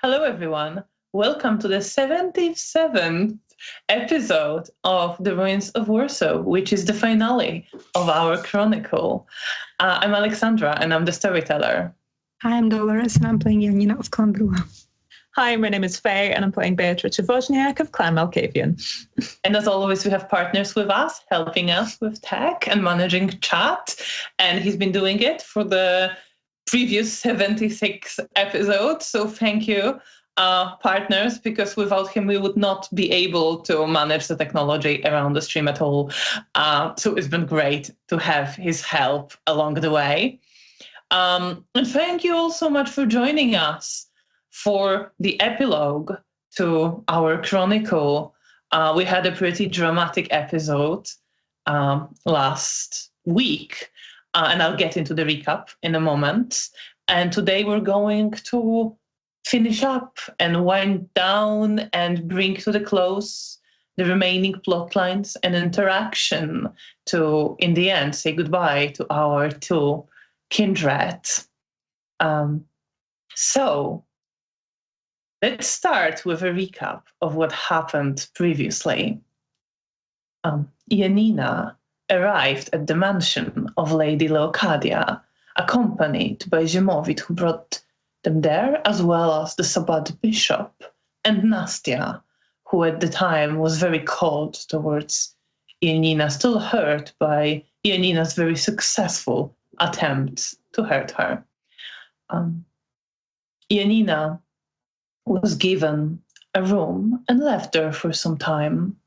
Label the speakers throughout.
Speaker 1: Hello, everyone. Welcome to the 77th episode of The Ruins of Warsaw, which is the finale of our chronicle. I'm Alexandra, and I'm the storyteller.
Speaker 2: Hi, I'm Dolores, and I'm playing Janina of Clan Brua.
Speaker 3: Hi, my name is Faye, and I'm playing Beatrice of Wozniak of Clan Malkavian.
Speaker 1: And as always, we have partners with us, helping us with tech and managing chat. And he's been doing it for the previous 76 episodes. So thank you, partners, because without him, we would not be able to manage the technology around the stream at all. So it's been great to have his help along the way. And thank you all so much for joining us for the epilogue to our chronicle. We had a pretty dramatic episode last week, and I'll get into the recap in a moment. And today we're going to finish up and wind down and bring to the close the remaining plot lines and interaction to, in the end, say goodbye to our two kindred. So let's start with a recap of what happened previously. Janina arrived at the mansion of Lady Leocadia, accompanied by Ziemowit, who brought them there, as well as the Sabbat bishop and Nastia, who at the time was very cold towards Janina, still hurt by Janina's very successful attempt to hurt her. Janina was given a room and left there for some time.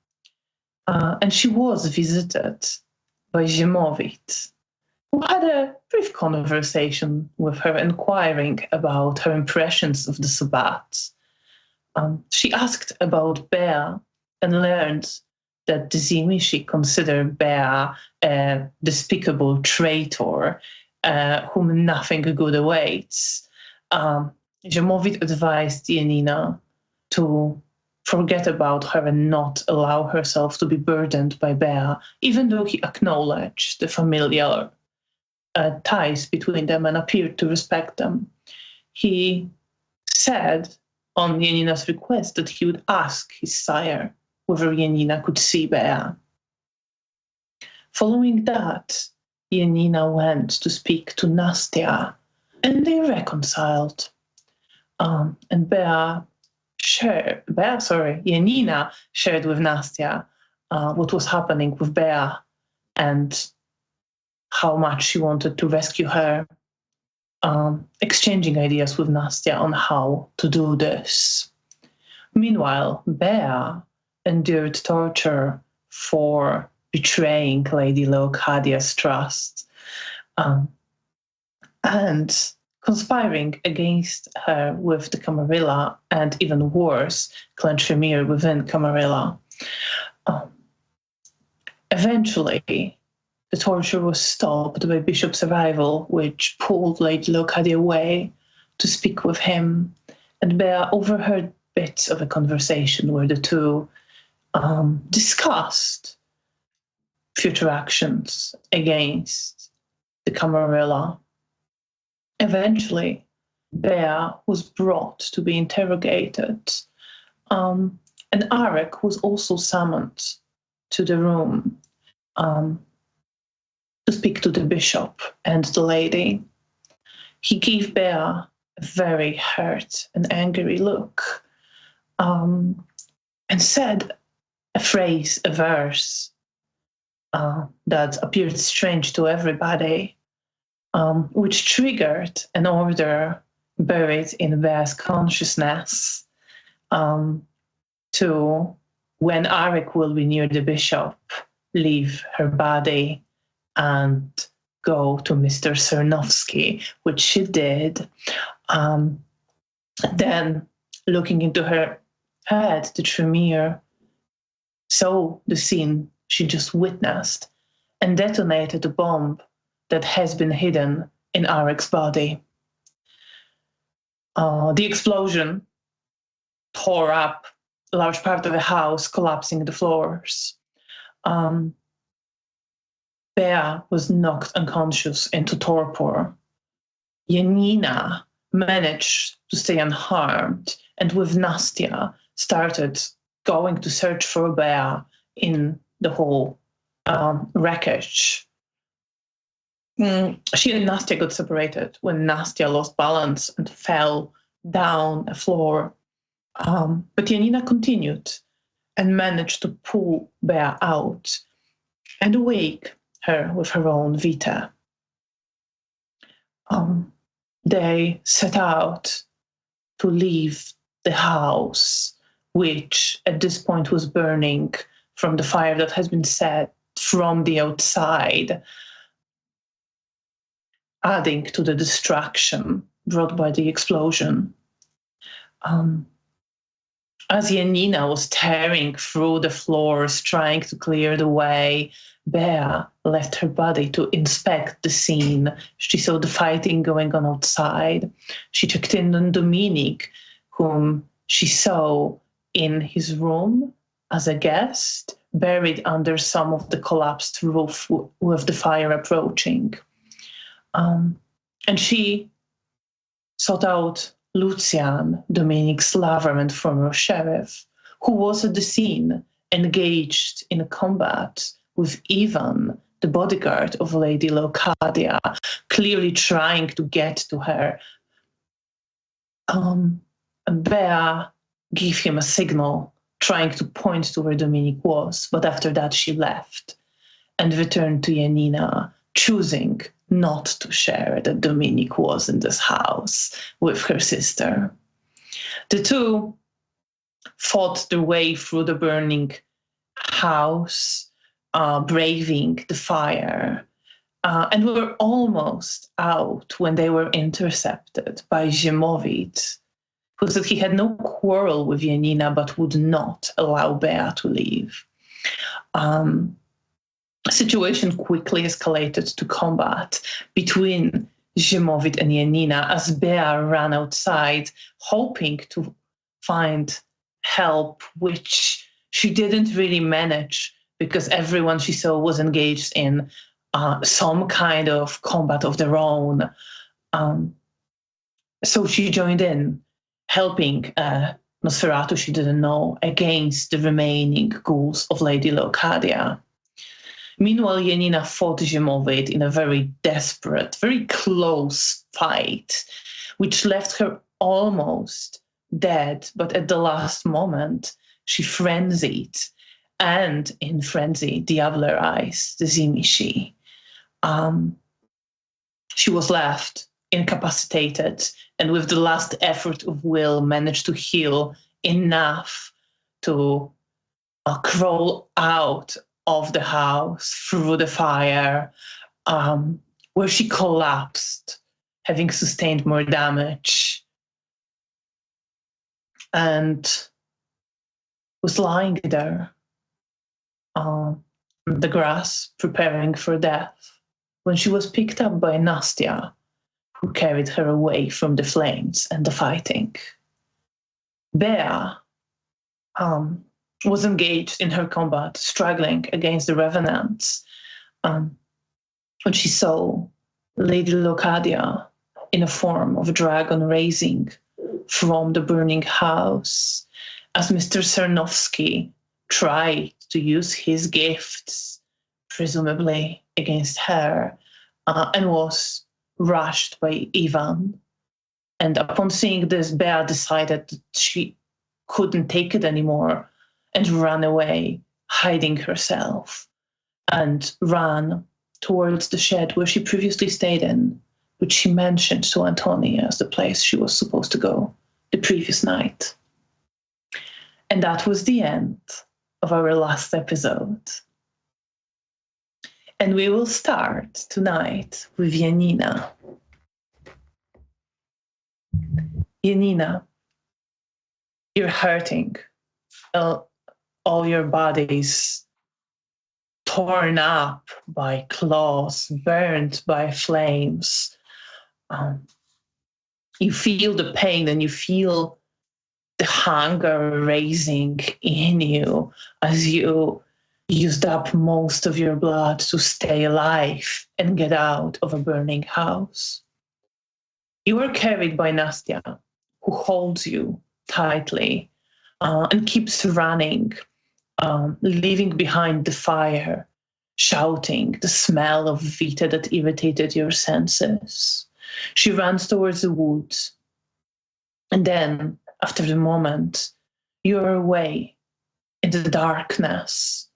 Speaker 1: And she was visited by Ziemowit, who had a brief conversation with her, inquiring about her impressions of the Sabbat. She asked about Bea and learned that the Zimishi considered Bea a despicable traitor whom nothing good awaits. Ziemowit advised Janina to forget about her and not allow herself to be burdened by Bea, even though he acknowledged the familiar ties between them and appeared to respect them. He said on Janina's request that he would ask his sire whether Janina could see Bea. Following that, Janina went to speak to Nastia, and they reconciled. And Janina shared with Nastia what was happening with Bea and how much she wanted to rescue her, exchanging ideas with Nastia on how to do this. Meanwhile, Bea endured torture for betraying Lady Leocadia's trust and conspiring against her with the Camarilla, and even worse, Clan Tremere within Camarilla. Eventually, the torture was stopped by Bishop's arrival, which pulled Lady Leocadia away to speak with him, and Bea overheard bits of a conversation where the two discussed future actions against the Camarilla. Eventually, Bea was brought to be interrogated, and Arek was also summoned to the room to speak to the bishop and the lady. He gave Bea a very hurt and angry look, and said a phrase, a verse, that appeared strange to everybody, which triggered an order buried in Bea's consciousness to, when Arek will be near the bishop, leave her body and go to Mr. Cernovsky, which she did. Then, looking into her head, the Tremere saw the scene she just witnessed and detonated a bomb that has been hidden in Arek's body. The explosion tore up a large part of the house, collapsing the floors. Bea was knocked unconscious into torpor. Janina managed to stay unharmed, and with Nastia started going to search for Bea in the whole wreckage. She and Nastia got separated when Nastia lost balance and fell down a floor. But Janina continued and managed to pull Bea out and awake her with her own vita. They set out to leave the house, which at this point was burning from the fire that has been set from the outside, adding to the destruction brought by the explosion. As Janina was tearing through the floors, trying to clear the way, Bea left her body to inspect the scene. She saw the fighting going on outside. She checked in on Dominic, whom she saw in his room as a guest, buried under some of the collapsed roof with the fire approaching. And she sought out Lucian, Dominic's lover and former sheriff, who was at the scene, engaged in a combat with Ivan, the bodyguard of Lady Locadia, clearly trying to get to her. Bea gave him a signal, trying to point to where Dominic was, but after that she left and returned to Janina, choosing not to share that Dominic was in this house with her sister. The two fought their way through the burning house, braving the fire, and were almost out when they were intercepted by Ziemowit, who said he had no quarrel with Janina but would not allow Bea to leave. The situation quickly escalated to combat between Ziemowit and Janina as Bea ran outside, hoping to find help, which she didn't really manage because everyone she saw was engaged in some kind of combat of their own. So she joined in, helping Nosferatu she didn't know against the remaining ghouls of Lady Locadia. Meanwhile, Janina fought Ziemowit in a very desperate, very close fight, which left her almost dead, but at the last moment, she frenzied, and in frenzy, diablerized the Zimishi. She was left incapacitated, and with the last effort of will, managed to heal enough to crawl out of the house through the fire, where she collapsed, having sustained more damage, and was lying there on the grass, preparing for death, when she was picked up by Nastia, who carried her away from the flames and the fighting. Bea was engaged in her combat, struggling against the revenants, when she saw Lady Locadia in a form of a dragon raising from the burning house, as Mr. Cernovsky tried to use his gifts, presumably against her, and was rushed by Ivan. And upon seeing this, Bea decided that she couldn't take it anymore and ran away, hiding herself, and ran towards the shed where she previously stayed in, which she mentioned to Antonia as the place she was supposed to go the previous night. And that was the end of our last episode. And we will start tonight with Janina. Janina, you're hurting. All your body's torn up by claws, burned by flames. You feel the pain and you feel the hunger raising in you as you used up most of your blood to stay alive and get out of a burning house. You are carried by Nastya, who holds you tightly and keeps running, leaving behind the fire, shouting the smell of Vita that irritated your senses. She runs towards the woods. And then, after the moment, you're away in the darkness,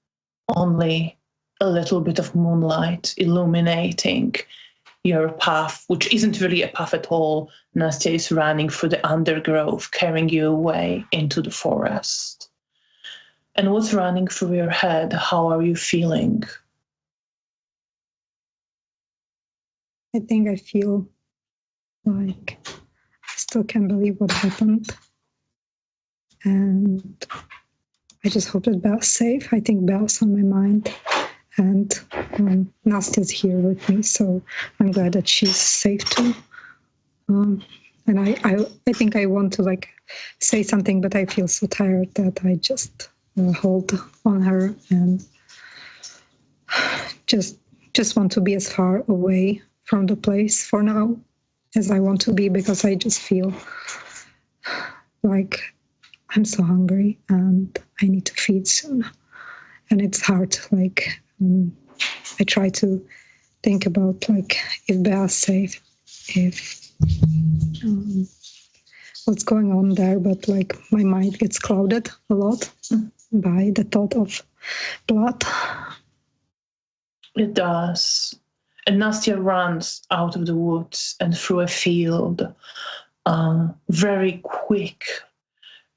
Speaker 1: only a little bit of moonlight illuminating your path, which isn't really a path at all. Nastya is running through the undergrowth, carrying you away into the forest. And what's running through your head? How are you feeling?
Speaker 2: I think I feel like I still can't believe what happened. And I just hope that Belle's safe. I think Belle's on my mind. And Nastya's here with me, so I'm glad that she's safe too. And I think I want to like say something, but I feel so tired that I just hold on her and just want to be as far away from the place for now as I want to be, because I just feel like I'm so hungry and I need to feed soon. And it's hard, like, I try to think about, like, if Bea's safe, if what's going on there, but, like, my mind gets clouded a lot by the thought of blood.
Speaker 1: It does. And Nastya runs out of the woods and through a field, very quick,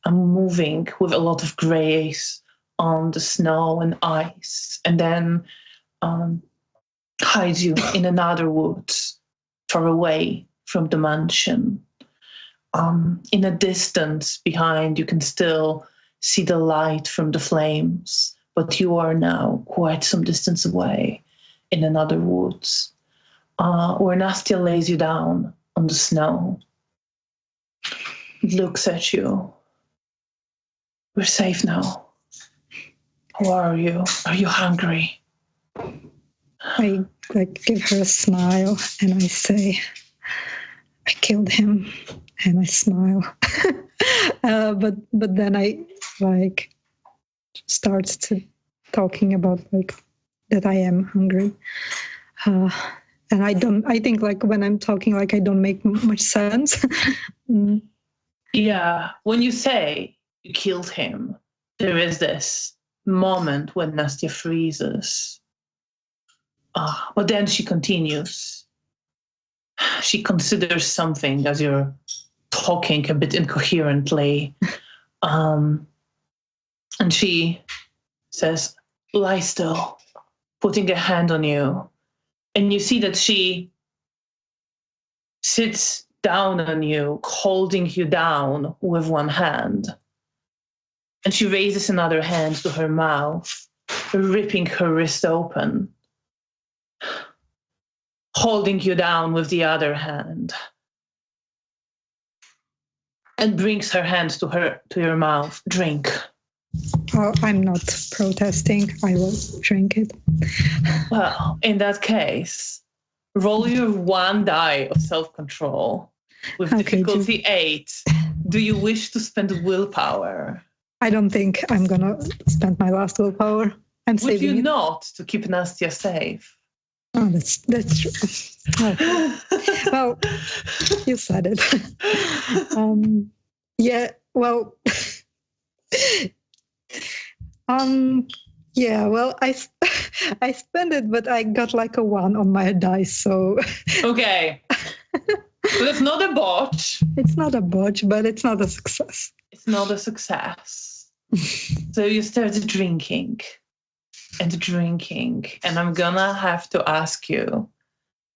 Speaker 1: moving with a lot of grace on the snow and ice, and then hides you in another woods far away from the mansion. In a distance behind, you can still see the light from the flames, but you are now quite some distance away in another woods, where Nastya lays you down on the snow, looks at you. We're safe now. How are you? Are you hungry?
Speaker 2: I like give her a smile and I say, I killed him, and I smile. But then I like start to talking about like that I am hungry. And I think like when I'm talking, like I don't make much sense.
Speaker 1: Yeah, when you say you killed him, there is this moment when Nastya freezes. But then she continues. She considers something as you're talking a bit incoherently. And she says, lie still, putting a hand on you. And you see that she sits down on you, holding you down with one hand. And she raises another hand to her mouth, ripping her wrist open, holding you down with the other hand, and brings her hand to your mouth. Drink.
Speaker 2: Oh, I'm not protesting. I will drink it.
Speaker 1: Well, in that case, roll your one die of self-control with difficulty 8. Do you wish to spend willpower?
Speaker 2: I don't think I'm gonna spend my last willpower. I'm
Speaker 1: Would
Speaker 2: saving
Speaker 1: you
Speaker 2: it.
Speaker 1: not, to keep Nastya safe?
Speaker 2: Oh, that's true. Oh. Well, you said it. Yeah. Well. Yeah. Well, I spent it, but I got like a 1 on my dice. So.
Speaker 1: Okay. So it's not a botch.
Speaker 2: It's not a botch, but it's not a success.
Speaker 1: It's not a success. So you start drinking and drinking, and I'm gonna have to ask you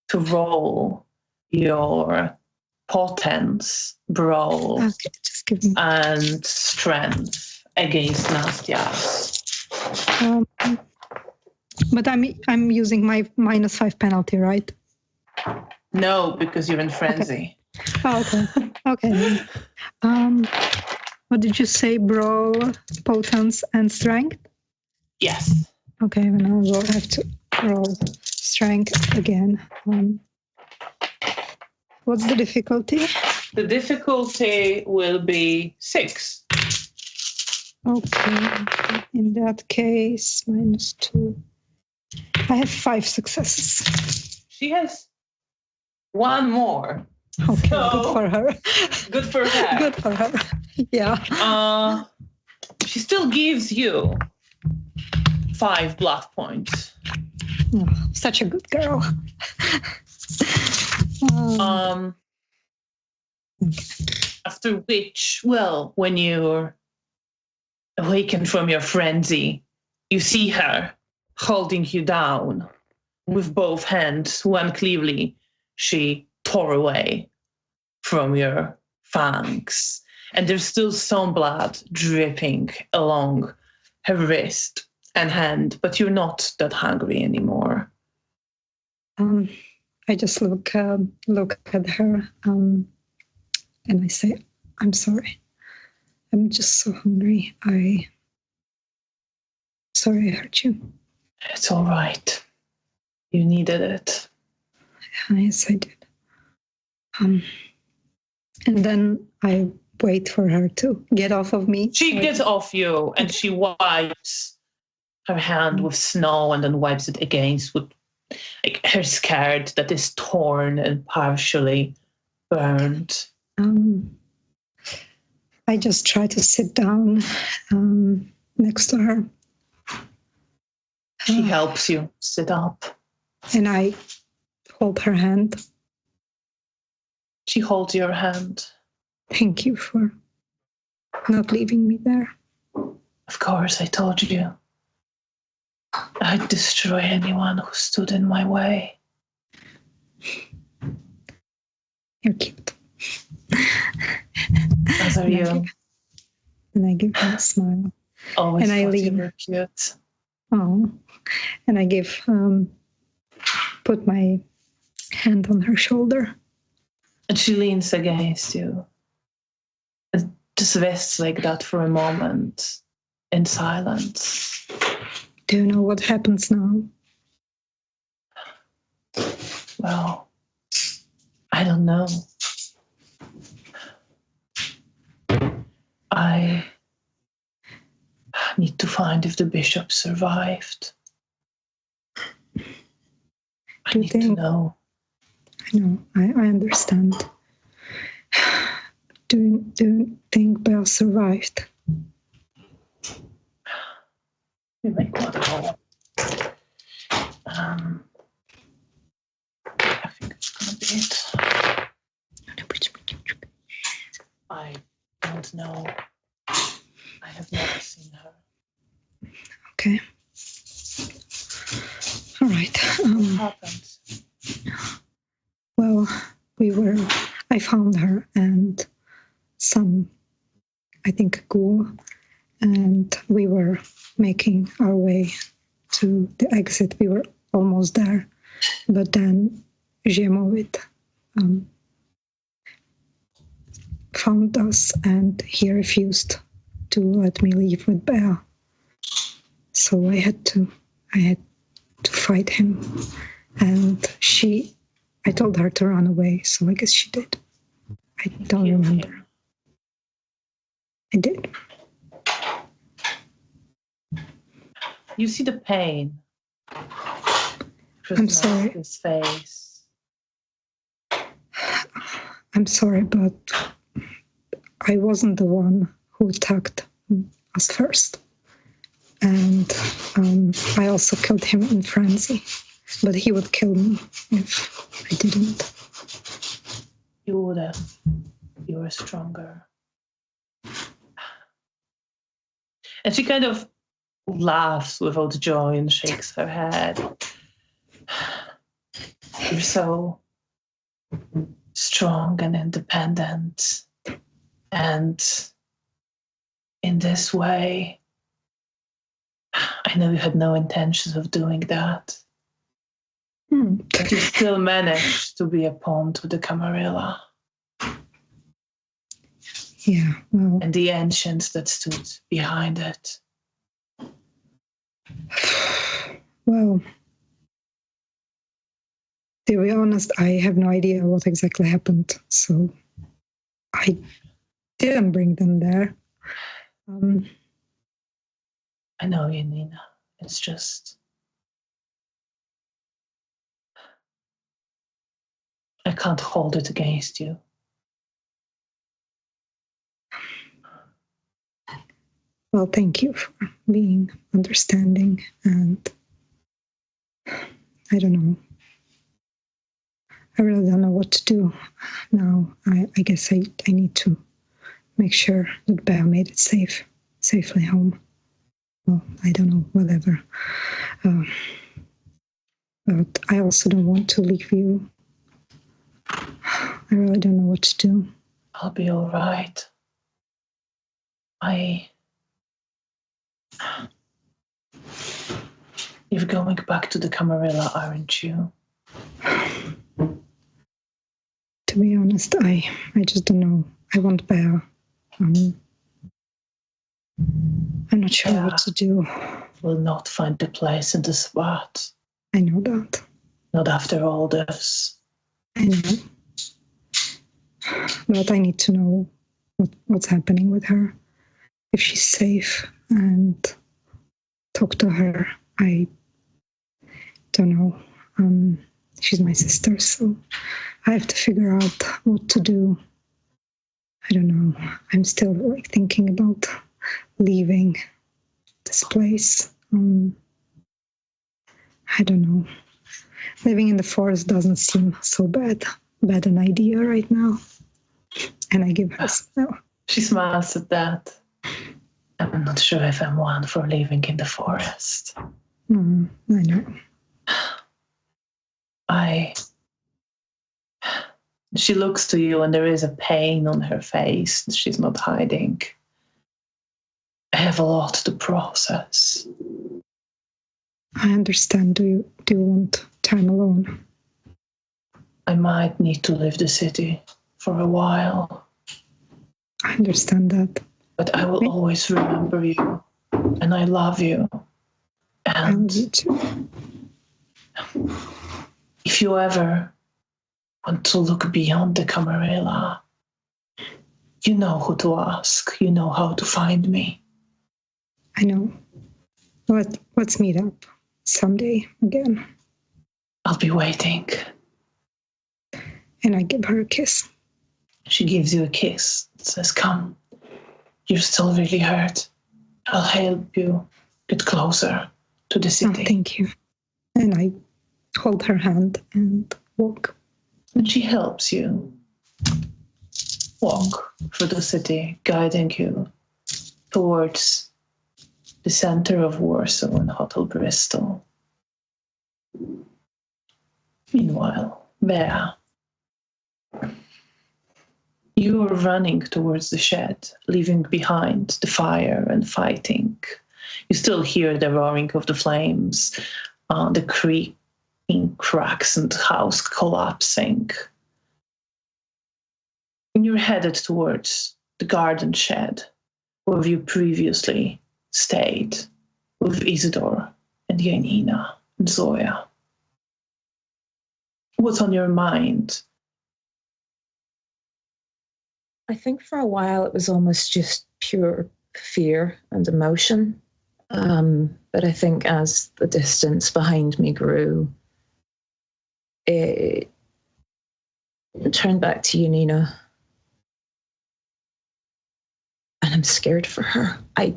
Speaker 1: to roll your potence, brawl,
Speaker 2: Okay, just give me.
Speaker 1: and strength against Nastya.
Speaker 2: But I'm using my -5 penalty, right?
Speaker 1: No, because you're in frenzy.
Speaker 2: Oh, okay. Okay. What did you say? Brawl, potence, and strength?
Speaker 1: Yes.
Speaker 2: Okay, and I will have to roll strength again. What's the difficulty?
Speaker 1: The difficulty will be 6.
Speaker 2: Okay. In that case, -2. I have 5 successes.
Speaker 1: She has 1 more.
Speaker 2: Okay,
Speaker 1: So,
Speaker 2: good for her.
Speaker 1: Good for her.
Speaker 2: Good for her. Yeah.
Speaker 1: She still gives you 5 blood points.
Speaker 2: Oh, such a good girl.
Speaker 1: After which, well, when you're awakened from your frenzy, you see her holding you down with both hands. One clearly she tore away from your fangs, and there's still some blood dripping along her wrist and hand, but you're not that hungry anymore.
Speaker 2: I just look at her and I say, I'm sorry. I'm just so hungry. Sorry I hurt you.
Speaker 1: It's all right. You needed it.
Speaker 2: Yes, I did. And then I wait for her to get off of me.
Speaker 1: She gets off you and she wipes her hand with snow and then wipes it against with like her skirt that is torn and partially burned.
Speaker 2: I just try to sit down next to her.
Speaker 1: She helps you sit up.
Speaker 2: And I hold her hand.
Speaker 1: She holds your hand.
Speaker 2: Thank you for not leaving me there.
Speaker 1: Of course, I told you. I'd destroy anyone who stood in my way.
Speaker 2: You're cute.
Speaker 1: As are you.
Speaker 2: And I give her a smile.
Speaker 1: Always
Speaker 2: and I
Speaker 1: thought
Speaker 2: leave.
Speaker 1: you were cute.
Speaker 2: Oh, and I put my hand on her shoulder.
Speaker 1: And she leans against you. And just rests like that for a moment in silence.
Speaker 2: Do you know what happens now?
Speaker 1: Well, I don't know. I need to find if the bishop survived. I need to know.
Speaker 2: I know, I understand. Do you think Bea survived?
Speaker 1: We make one call. I think it's gonna be it. I don't know. I have never seen her.
Speaker 2: Okay. All right.
Speaker 1: What happened?
Speaker 2: Well, I found her and some, I think, ghoul, and we were making our way to the exit. We were almost there, but then Ziemovit found us and he refused to let me leave with Bea. So I had to fight him, and I told her to run away, so I guess she did. I don't remember. I did.
Speaker 1: You see the pain.
Speaker 2: I'm sorry.
Speaker 1: His face.
Speaker 2: I'm sorry, but I wasn't the one who attacked us first. And I also killed him in frenzy. But he would kill me if I didn't.
Speaker 1: You would have. You were stronger. And she kind of laughs without joy and shakes her head. You're so strong and independent. And in this way, I know you had no intentions of doing that. But you still managed to be a pawn to the Camarilla.
Speaker 2: Yeah, well.
Speaker 1: And the ancients that stood behind it.
Speaker 2: Well, To be honest, I have no idea what exactly happened, so I didn't bring them there.
Speaker 1: I know you, Nina. It's just... I can't hold it against you.
Speaker 2: Well, thank you for being understanding, and I don't know. I really don't know what to do now. I guess I need to make sure that Bea made it safely home. Well, I don't know, whatever. But I also don't want to leave you. I really don't know what to do.
Speaker 1: I'll be all right. You're going back to the Camarilla, aren't you?
Speaker 2: To be honest, I just don't know. I want Bea. I'm not sure what to do.
Speaker 1: Will not find a place in the SWAT.
Speaker 2: I know that.
Speaker 1: Not after all this.
Speaker 2: I know. But I need to know what's happening with her. If she's safe, and talk to her. I don't know. She's my sister, so I have to figure out what to do. I don't know. I'm still thinking about leaving this place. I don't know. Living in the forest doesn't seem so bad an idea right now. And I give her a smile.
Speaker 1: She smiles at that. I'm not sure if I'm one for living in the forest.
Speaker 2: I know.
Speaker 1: She looks to you and there is a pain on her face that she's not hiding. I have a lot to process.
Speaker 2: I understand. Do you want time alone?
Speaker 1: I might need to leave the city for a while.
Speaker 2: I understand that.
Speaker 1: But I will always remember you. And I love you. And
Speaker 2: I love you too.
Speaker 1: If you ever want to look beyond the Camarilla, you know who to ask. You know how to find me.
Speaker 2: I know. Let's meet up someday again.
Speaker 1: I'll be waiting.
Speaker 2: And I give her a kiss.
Speaker 1: She gives you a kiss. Says, come. You're still really hurt. I'll help you get closer to the city.
Speaker 2: Oh, thank you. And I hold her hand and walk.
Speaker 1: And she helps you walk through the city, guiding you towards the center of Warsaw and Hotel Bristol. Meanwhile, Bea, you are running towards the shed, leaving behind the fire and fighting. You still hear the roaring of the flames, the creaking cracks and the house collapsing. And you're headed towards the garden shed where you previously stayed with Isidore and Janina and Zoya. What's on your mind?
Speaker 3: I think for a while it was almost just pure fear and emotion. But I think as the distance behind me grew, it turned back to Janina. And I'm scared for her. I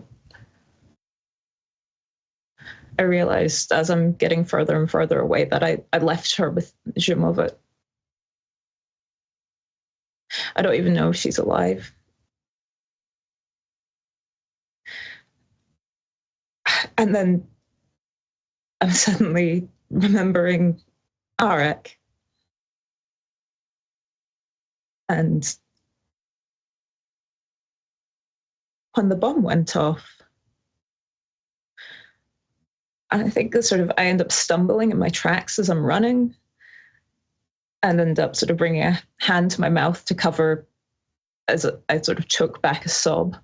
Speaker 3: realized as I'm getting further and further away that I left her with Zhimova. I don't even know if she's alive. And then I'm suddenly remembering Arek. And when the bomb went off, and I think I end up stumbling in my tracks as I'm running and end up sort of bringing a hand to my mouth to cover as I sort of choke back a sob.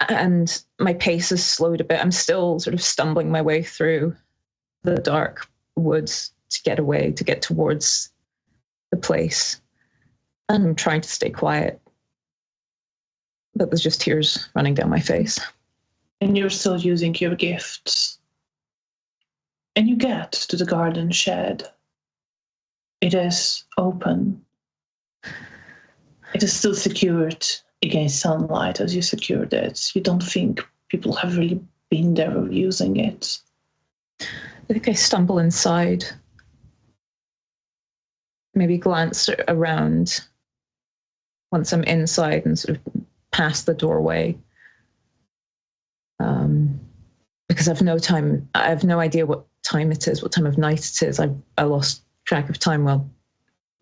Speaker 3: And my pace is slowed a bit. I'm still sort of stumbling my way through the dark woods to get away, to get towards the place. And I'm trying to stay quiet, but there's just tears running down my face.
Speaker 1: And you're still using your gifts. And you get to the garden shed. It is open. It is still secured against sunlight as you secured it. You don't think people have really been there or using it.
Speaker 3: I think I stumble inside, maybe glance around once I'm inside and sort of past the doorway. Because I've no time, I have no idea what time it is, what time of night it is. I lost track of time while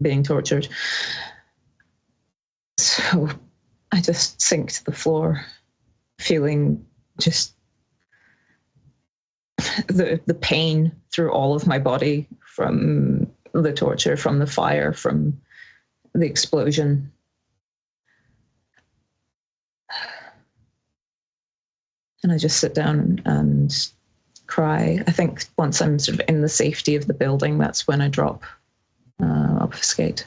Speaker 3: being tortured. So I just sink to the floor, feeling just the pain through all of my body from the torture, from the fire, from the explosion. And I just sit down and cry. I think once I'm sort of in the safety of the building, that's when I drop obfuscate.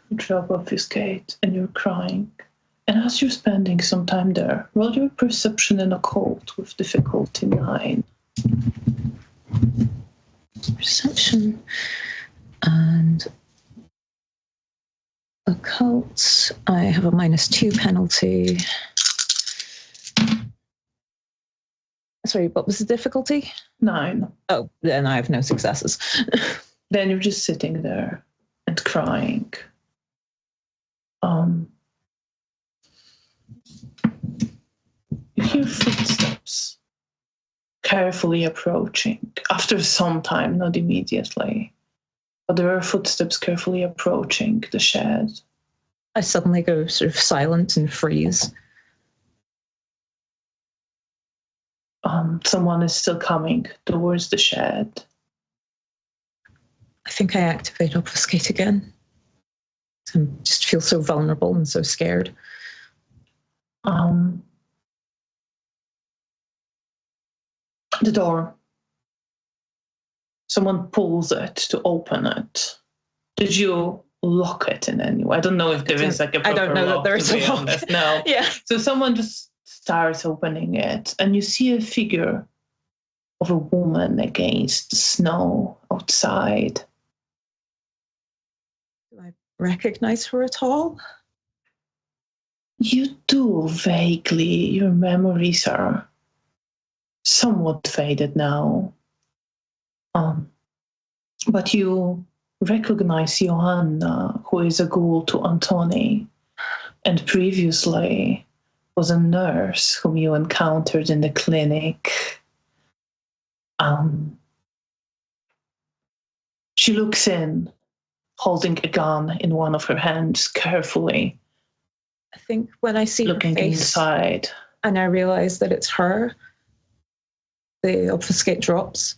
Speaker 1: You drop obfuscate and you're crying. And as you're spending some time there, roll your perception and occult with difficulty 9.
Speaker 3: Perception and occult. I have a -2 penalty. Sorry, what was the difficulty?
Speaker 1: 9.
Speaker 3: Oh, then I have no successes.
Speaker 1: Then you're just sitting there and crying. You hear footsteps carefully approaching. After some time, not immediately, but there are footsteps carefully approaching the shed.
Speaker 3: I suddenly go sort of silent and freeze.
Speaker 1: Someone is still coming towards the shed.
Speaker 3: I think I activate obfuscate again. I just feel so vulnerable and so scared.
Speaker 1: The door. Someone pulls it to open it. Did you lock it in any way? I don't know if there is like a proper
Speaker 3: I don't know
Speaker 1: lock,
Speaker 3: that there's
Speaker 1: to be
Speaker 3: a lock.
Speaker 1: honest. No.
Speaker 3: Yeah.
Speaker 1: So someone just starts opening it, and you see a figure of a woman against the snow outside.
Speaker 3: Do I recognize her at all?
Speaker 1: You do vaguely. Your memories are somewhat faded now. But you recognize Johanna, who is a ghoul to Antoni, and previously was a nurse whom you encountered in the clinic. She looks in, holding a gun in one of her hands carefully.
Speaker 3: I think when I see
Speaker 1: looking
Speaker 3: her face
Speaker 1: inside.
Speaker 3: and I realize that it's her, the obfuscate drops.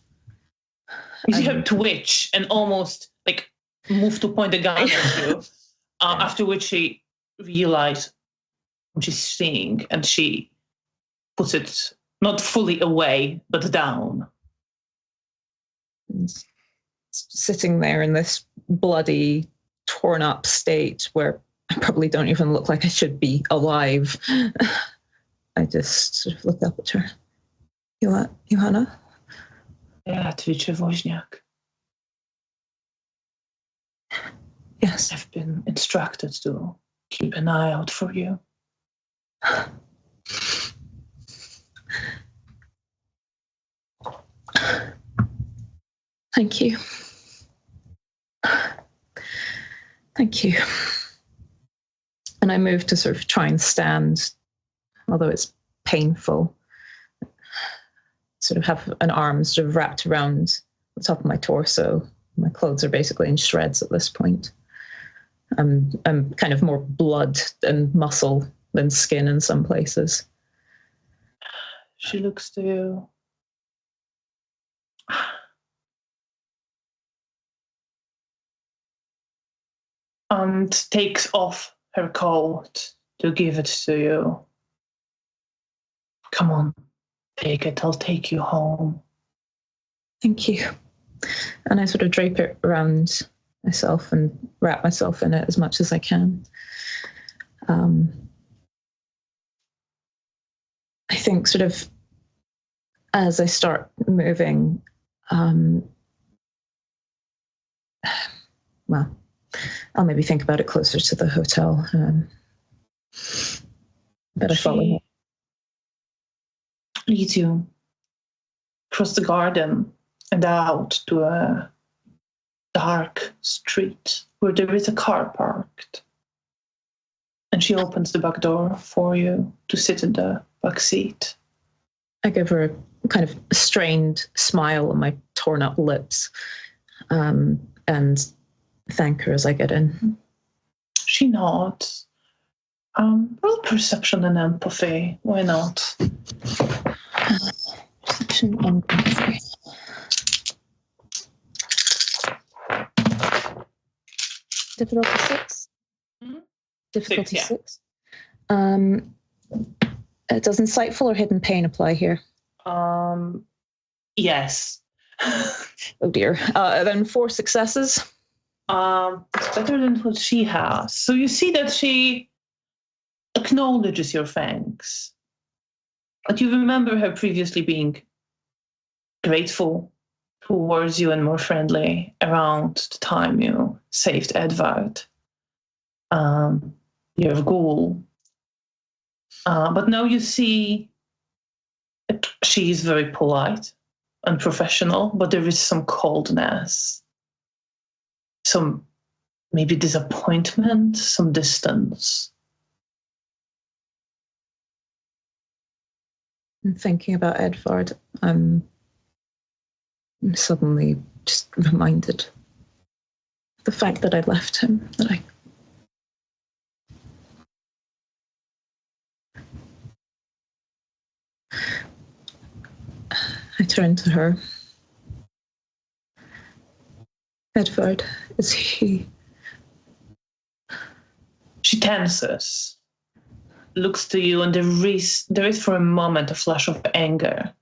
Speaker 1: You see her twitch and almost like move to point a gun at you. After which she realizes what she's seeing, and she puts it not fully away, but down.
Speaker 3: And sitting there in this bloody, torn up state where I probably don't even look like I should be alive. I just sort of look up at her. Johanna?
Speaker 1: Yeah, Twicze Woźniak.
Speaker 3: Yes.
Speaker 1: I've been instructed to keep an eye out for you.
Speaker 3: Thank you. Thank you. And I move to sort of try and stand, although it's painful. Sort of have an arm sort of wrapped around the top of my torso. My clothes are basically in shreds at this point. I'm kind of more blood and muscle than skin in some places.
Speaker 1: She looks to you. And takes off her coat to give it to you. Come on, take it. I'll take you home.
Speaker 3: Thank you. And I sort of drape it around myself and wrap myself in it as much as I can. I think sort of as I start moving, well, I'll maybe think about it closer to the hotel. But I follow her.
Speaker 1: Leads you across the garden and out to a dark street where there is a car parked. And she opens the back door for you to sit in the back seat.
Speaker 3: I give her a kind of strained smile on my torn up lips, and thank her as I get in.
Speaker 1: She nods. Roll perception and empathy. Why not?
Speaker 3: Perception and empathy. Difficulty 6?
Speaker 1: Mm-hmm.
Speaker 3: Difficulty
Speaker 1: 6, yeah.
Speaker 3: 6. Does insightful or hidden pain apply here?
Speaker 1: Yes.
Speaker 3: Oh dear. Then 4 successes.
Speaker 1: It's better than what she has. So you see that she acknowledges your thanks. But you remember her previously being grateful towards you and more friendly around the time you saved Edvard, your ghoul. But now you see that she is very polite and professional, but there is some coldness, some maybe disappointment, some distance.
Speaker 3: And thinking about Edvard, I'm suddenly just reminded of the fact that I left him, that I turned to her. Edvard, is he?
Speaker 1: She tenses, looks to you, and there is for a moment a flash of anger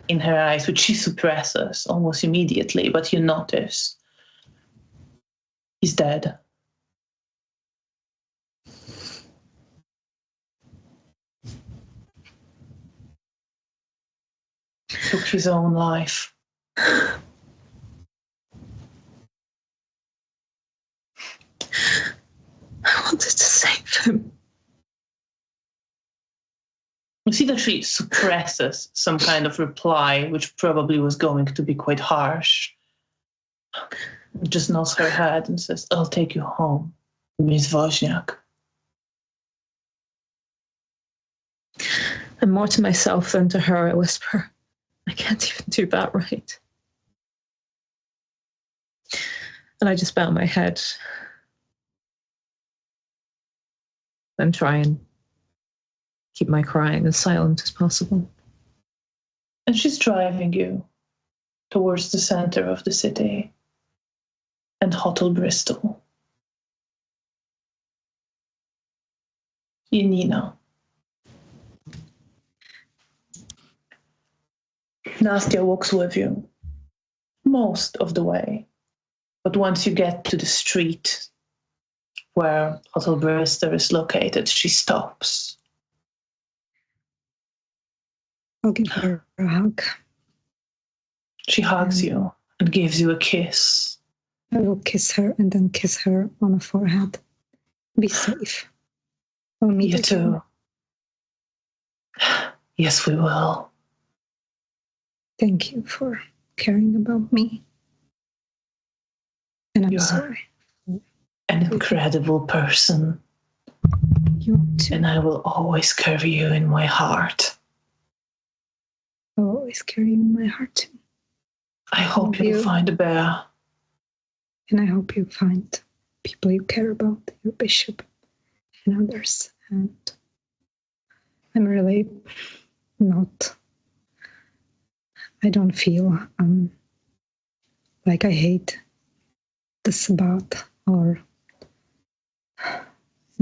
Speaker 1: in her eyes, which she suppresses almost immediately, but you notice he's dead. Took his own life.
Speaker 3: I wanted to save him.
Speaker 1: You see that she suppresses some kind of reply, which probably was going to be quite harsh. Just nods her head and says, I'll take you home, Miss Wozniak.
Speaker 3: And more to myself than to her, I whisper, I can't even do that right. And I just bow my head and try and keep my crying as silent as possible.
Speaker 1: And she's driving you towards the center of the city and Hotel Bristol. Janina. Nastya walks with you most of the way. But once you get to the street where Hotel Bristol is located, she stops.
Speaker 2: I'll give her a hug.
Speaker 1: She hugs you and gives you a kiss.
Speaker 2: I will kiss her and then kiss her on the forehead. Be safe. We'll meet
Speaker 1: You
Speaker 2: again.
Speaker 1: too. Yes, we will.
Speaker 2: Thank you for caring about me. And I'm
Speaker 1: You're
Speaker 2: sorry.
Speaker 1: an incredible person.
Speaker 2: You are too.
Speaker 1: And I will always carry you in my heart.
Speaker 2: I'll always carry you in my heart too.
Speaker 1: I hope
Speaker 2: Thank
Speaker 1: you'll
Speaker 2: you.
Speaker 1: find a bear.
Speaker 2: And I hope you find people you care about, your bishop and others. And I'm really not, I don't feel like I hate the Sabbath and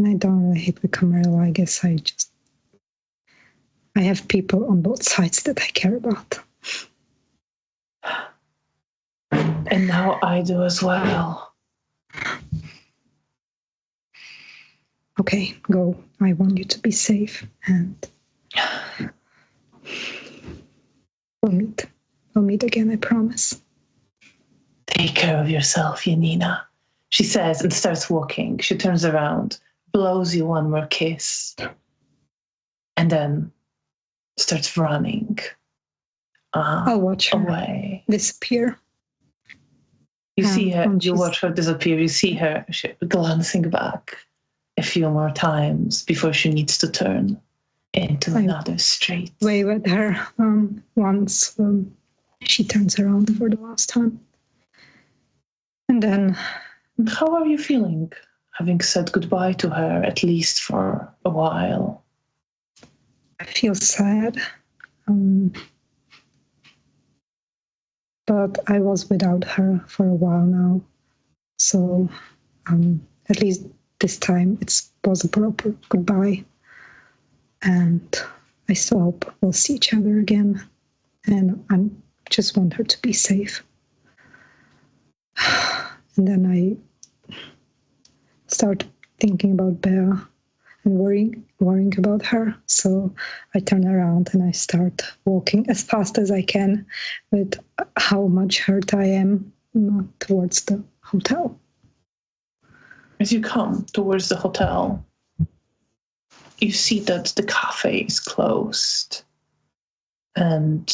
Speaker 2: I don't really hate the Camarilla. I guess I have people on both sides that I care about.
Speaker 1: And now I do as well.
Speaker 2: Okay, go. I want you to be safe, and we'll meet again, I promise.
Speaker 1: Take care of yourself, Janina, she says and starts walking. She turns around, blows you one more kiss, and then starts running
Speaker 2: I'll watch her
Speaker 1: away.
Speaker 2: disappear.
Speaker 1: You see her, you
Speaker 2: she's-
Speaker 1: watch her disappear. You see her glancing back a few more times before she needs to turn into another street.
Speaker 2: Wave at her once she turns around for the last time. And then...
Speaker 1: How are you feeling, having said goodbye to her, at least for a while?
Speaker 2: I feel sad. But I was without her for a while now. So at least this time it was a proper goodbye. And I still hope we'll see each other again. And I just want her to be safe. And then I start thinking about Bea and worrying about her. So I turn around and I start walking as fast as I can with how much hurt I am towards the hotel.
Speaker 1: As you come towards the hotel, you see that the cafe is closed and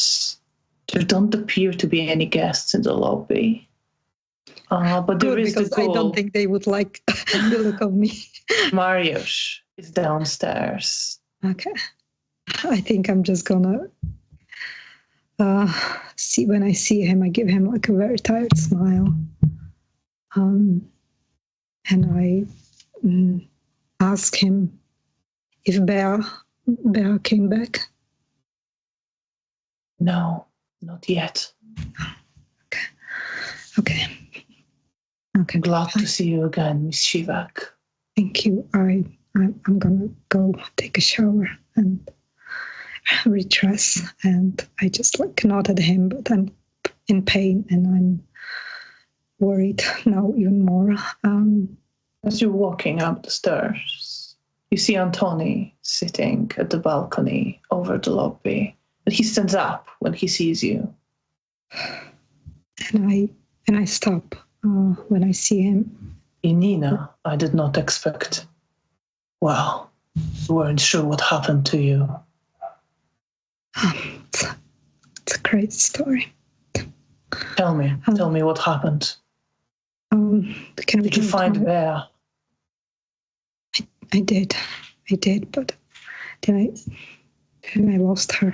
Speaker 1: there don't appear to be any guests in the lobby. But there is
Speaker 2: because
Speaker 1: the goal.
Speaker 2: I don't think they would like the look of me.
Speaker 1: Mariusz is downstairs.
Speaker 2: Okay. I think I'm just gonna see, when I see him, I give him like a very tired smile. And I ask him if Bea came back.
Speaker 1: No, not yet.
Speaker 2: Okay.
Speaker 1: Glad to see you again, Miss Shivak.
Speaker 2: Thank you. I'm gonna go take a shower and redress, and I just like nod at him, but I'm in pain and I'm worried now even more.
Speaker 1: As you're walking up the stairs, you see Antoni sitting at the balcony over the lobby. But he stands up when he sees you.
Speaker 2: And I stop when I see him.
Speaker 1: Janina, I did not expect. Well, you weren't sure what happened to you.
Speaker 2: It's a great story.
Speaker 1: Tell me what happened. Did you find Bea?
Speaker 2: I did, but then I lost her.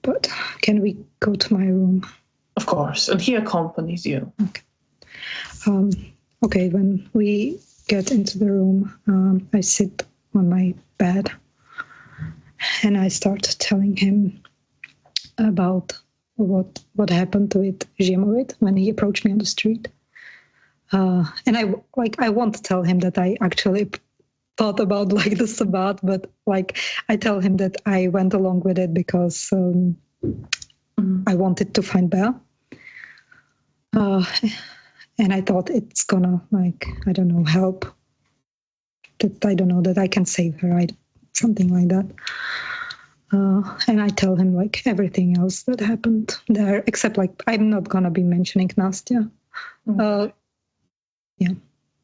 Speaker 2: But can we go to my room?
Speaker 1: Of course, and he accompanies you.
Speaker 2: Okay. Okay, when we get into the room, I sit on my bed and I start telling him about what happened with Zhemovit when he approached me on the street. And I want to tell him that I actually thought about like the Sabbat, but like I tell him that I went along with it because I wanted to find Bea. And I thought it's gonna, like, I don't know, help. That I don't know, that I can save her, something like that. And I tell him like everything else that happened there, except like I'm not gonna be mentioning Nastya. Yeah.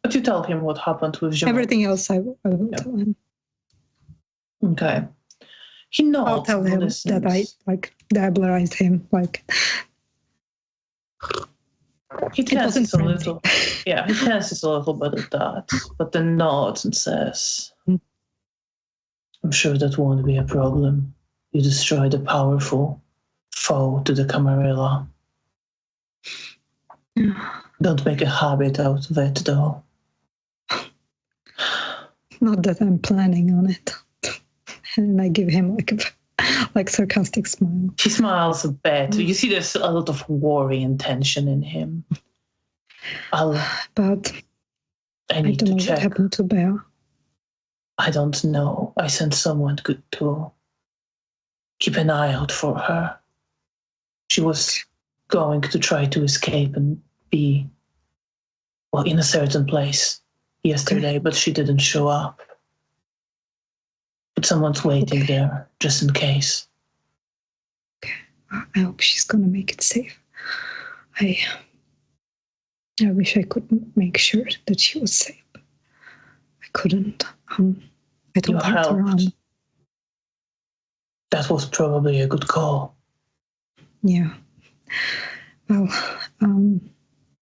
Speaker 1: But you tell him what happened with Zhemovit.
Speaker 2: Everything else I will tell him.
Speaker 1: Okay. He nods.
Speaker 2: I'll tell him that I like deblarized him, like.
Speaker 1: He tenses a little. Yeah, he tenses a little bit at that, but then nods and says, I'm sure that won't be a problem. You destroyed a powerful foe to the Camarilla. Don't make a habit out of it, though.
Speaker 2: Not that I'm planning on it. And I give him like sarcastic smile.
Speaker 1: He smiles a bit. You see there's a lot of worry and tension in him.
Speaker 2: But
Speaker 1: I need
Speaker 2: don't
Speaker 1: to
Speaker 2: know
Speaker 1: check.
Speaker 2: What happened to Bea.
Speaker 1: I don't know. I sent someone to keep an eye out for her. She was going to try to escape and be, well, in a certain place yesterday, but she didn't show up. But someone's waiting there, just in case.
Speaker 2: Okay. I hope she's gonna make it safe. I wish I could make sure that she was safe. I couldn't. I don't
Speaker 1: You
Speaker 2: want her on.
Speaker 1: helped. That was probably a good call.
Speaker 2: Yeah. Well,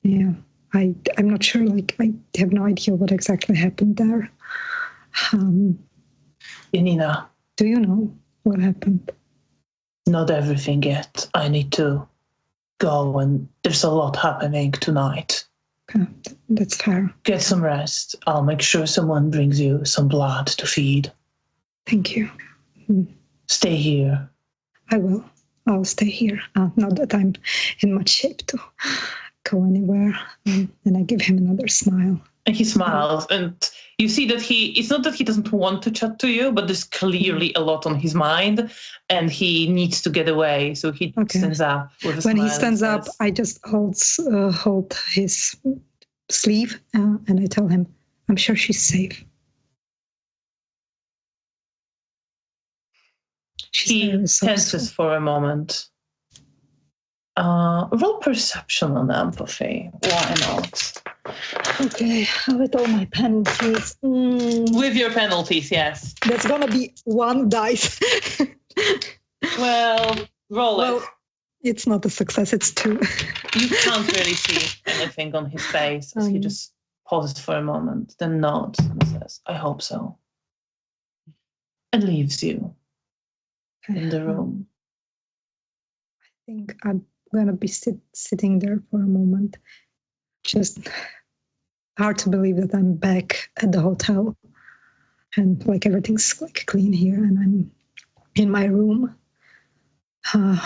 Speaker 2: yeah. I'm not sure. Like, I have no idea what exactly happened there.
Speaker 1: Janina.
Speaker 2: Do you know what happened?
Speaker 1: Not everything yet. I need to go, and there's a lot happening tonight.
Speaker 2: Okay, that's fair.
Speaker 1: Get some rest. I'll make sure someone brings you some blood to feed.
Speaker 2: Thank you.
Speaker 1: Stay here.
Speaker 2: I will. I'll stay here. Not that I'm in much shape to go anywhere. And I give him another smile.
Speaker 1: And he smiles, and you see that it's not that he doesn't want to chat to you, but there's clearly a lot on his mind, and he needs to get away. So he stands up with a smile.
Speaker 2: When he stands up, I just hold his sleeve, and I tell him, I'm sure she's safe.
Speaker 1: He tenses for a moment. Roll perception on empathy. Why not?
Speaker 2: Okay, with all my penalties.
Speaker 1: With your penalties, yes.
Speaker 2: That's gonna be 1 dice.
Speaker 1: Well, roll it.
Speaker 2: It's not a success, it's 2.
Speaker 1: You can't really see anything on his face as he just pauses for a moment, then nods and says, I hope so. And leaves you in the room.
Speaker 2: I think I'm gonna be sitting there for a moment. Just hard to believe that I'm back at the hotel and like everything's like clean here and I'm in my room.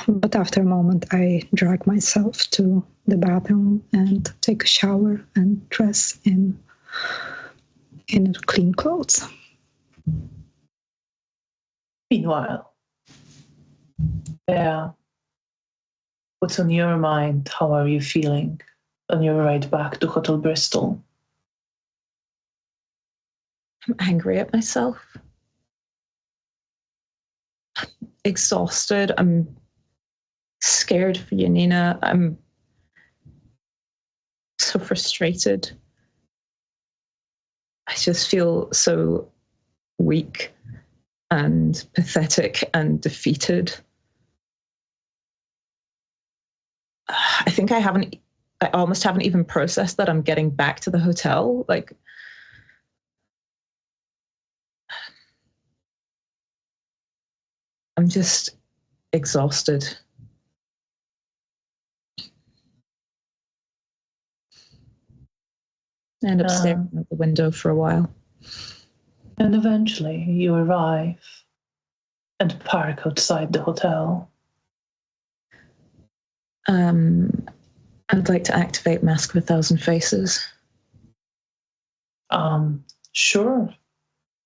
Speaker 2: But after a moment, I drag myself to the bathroom and take a shower and dress in clean clothes.
Speaker 1: Meanwhile, yeah, what's on your mind? How are you feeling on your ride back to Hotel Bristol?
Speaker 3: I'm angry at myself. I'm exhausted. I'm scared for Janina. I'm so frustrated. I just feel so weak and pathetic and defeated. I think I almost haven't even processed that I'm getting back to the hotel. Like, I'm just exhausted. I end up staring out the window for a while.
Speaker 1: And eventually you arrive and park outside the hotel.
Speaker 3: I'd like to activate Mask of 1,000 Faces.
Speaker 1: Sure.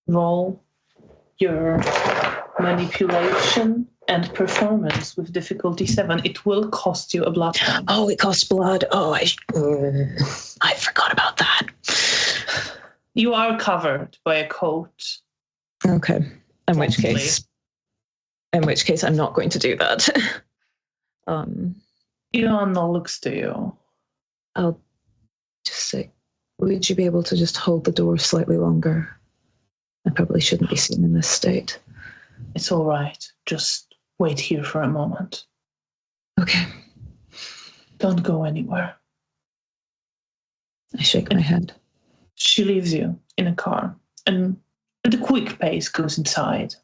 Speaker 1: Roll your manipulation and performance with difficulty 7. It will cost you a blood point.
Speaker 3: Oh, it costs blood. Oh, I forgot about that.
Speaker 1: You are covered by a coat.
Speaker 3: Okay. In which case, I'm not going to do that.
Speaker 1: Joanna looks to you.
Speaker 3: I'll just say, would you be able to just hold the door slightly longer? I probably shouldn't be seen in this state.
Speaker 1: It's all right. Just wait here for a moment.
Speaker 3: Okay.
Speaker 1: Don't go anywhere.
Speaker 3: I shake my head.
Speaker 1: She leaves you in a car and at a quick pace goes inside.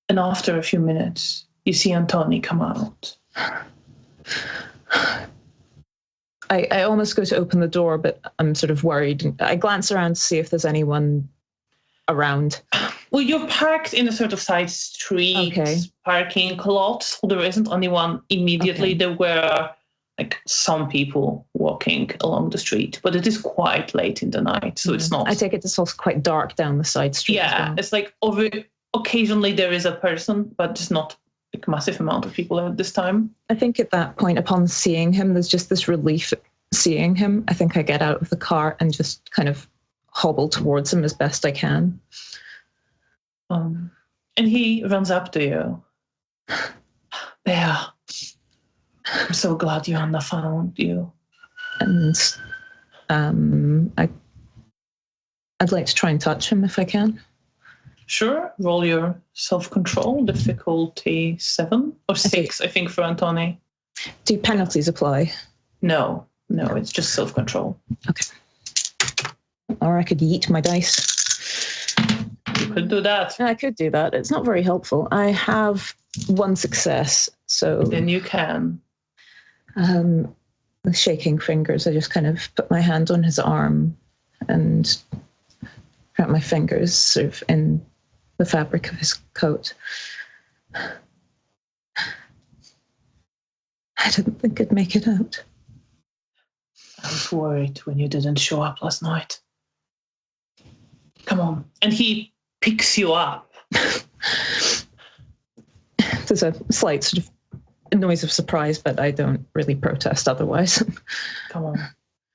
Speaker 1: And after a few minutes, you see Antoni come out.
Speaker 3: I almost go to open the door, but I'm sort of worried. I glance around to see if there's anyone around.
Speaker 1: Well, you're parked in a sort of side street parking lot, so there isn't anyone immediately. Okay. There were like some people walking along the street, but it is quite late in the night, so it's not.
Speaker 3: I take it it's also quite dark down the side street.
Speaker 1: Yeah, it's like occasionally there is a person, but just not like massive amount of people at this time.
Speaker 3: I think at that point, upon seeing him, there's just this relief seeing him, I think I get out of the car and just kind of hobble towards him as best I can.
Speaker 1: And he runs up to you. Bea, I'm so glad Joanna found you.
Speaker 3: And I'd like to try and touch him if I can.
Speaker 1: Sure, roll your self-control, difficulty 7 or 6, I think, for Antoni.
Speaker 3: Do penalties apply?
Speaker 1: No, it's just self-control.
Speaker 3: Okay. Or I could yeet my dice.
Speaker 1: You could do that.
Speaker 3: I could do that. It's not very helpful. I have 1 success, so...
Speaker 1: Then you can.
Speaker 3: With shaking fingers, I just kind of put my hand on his arm and wrap my fingers sort of in the fabric of his coat. I didn't think I'd make it out.
Speaker 1: I was worried when you didn't show up last night. Come on. And he picks you up.
Speaker 3: There's a slight sort of noise of surprise, but I don't really protest otherwise.
Speaker 1: Come on.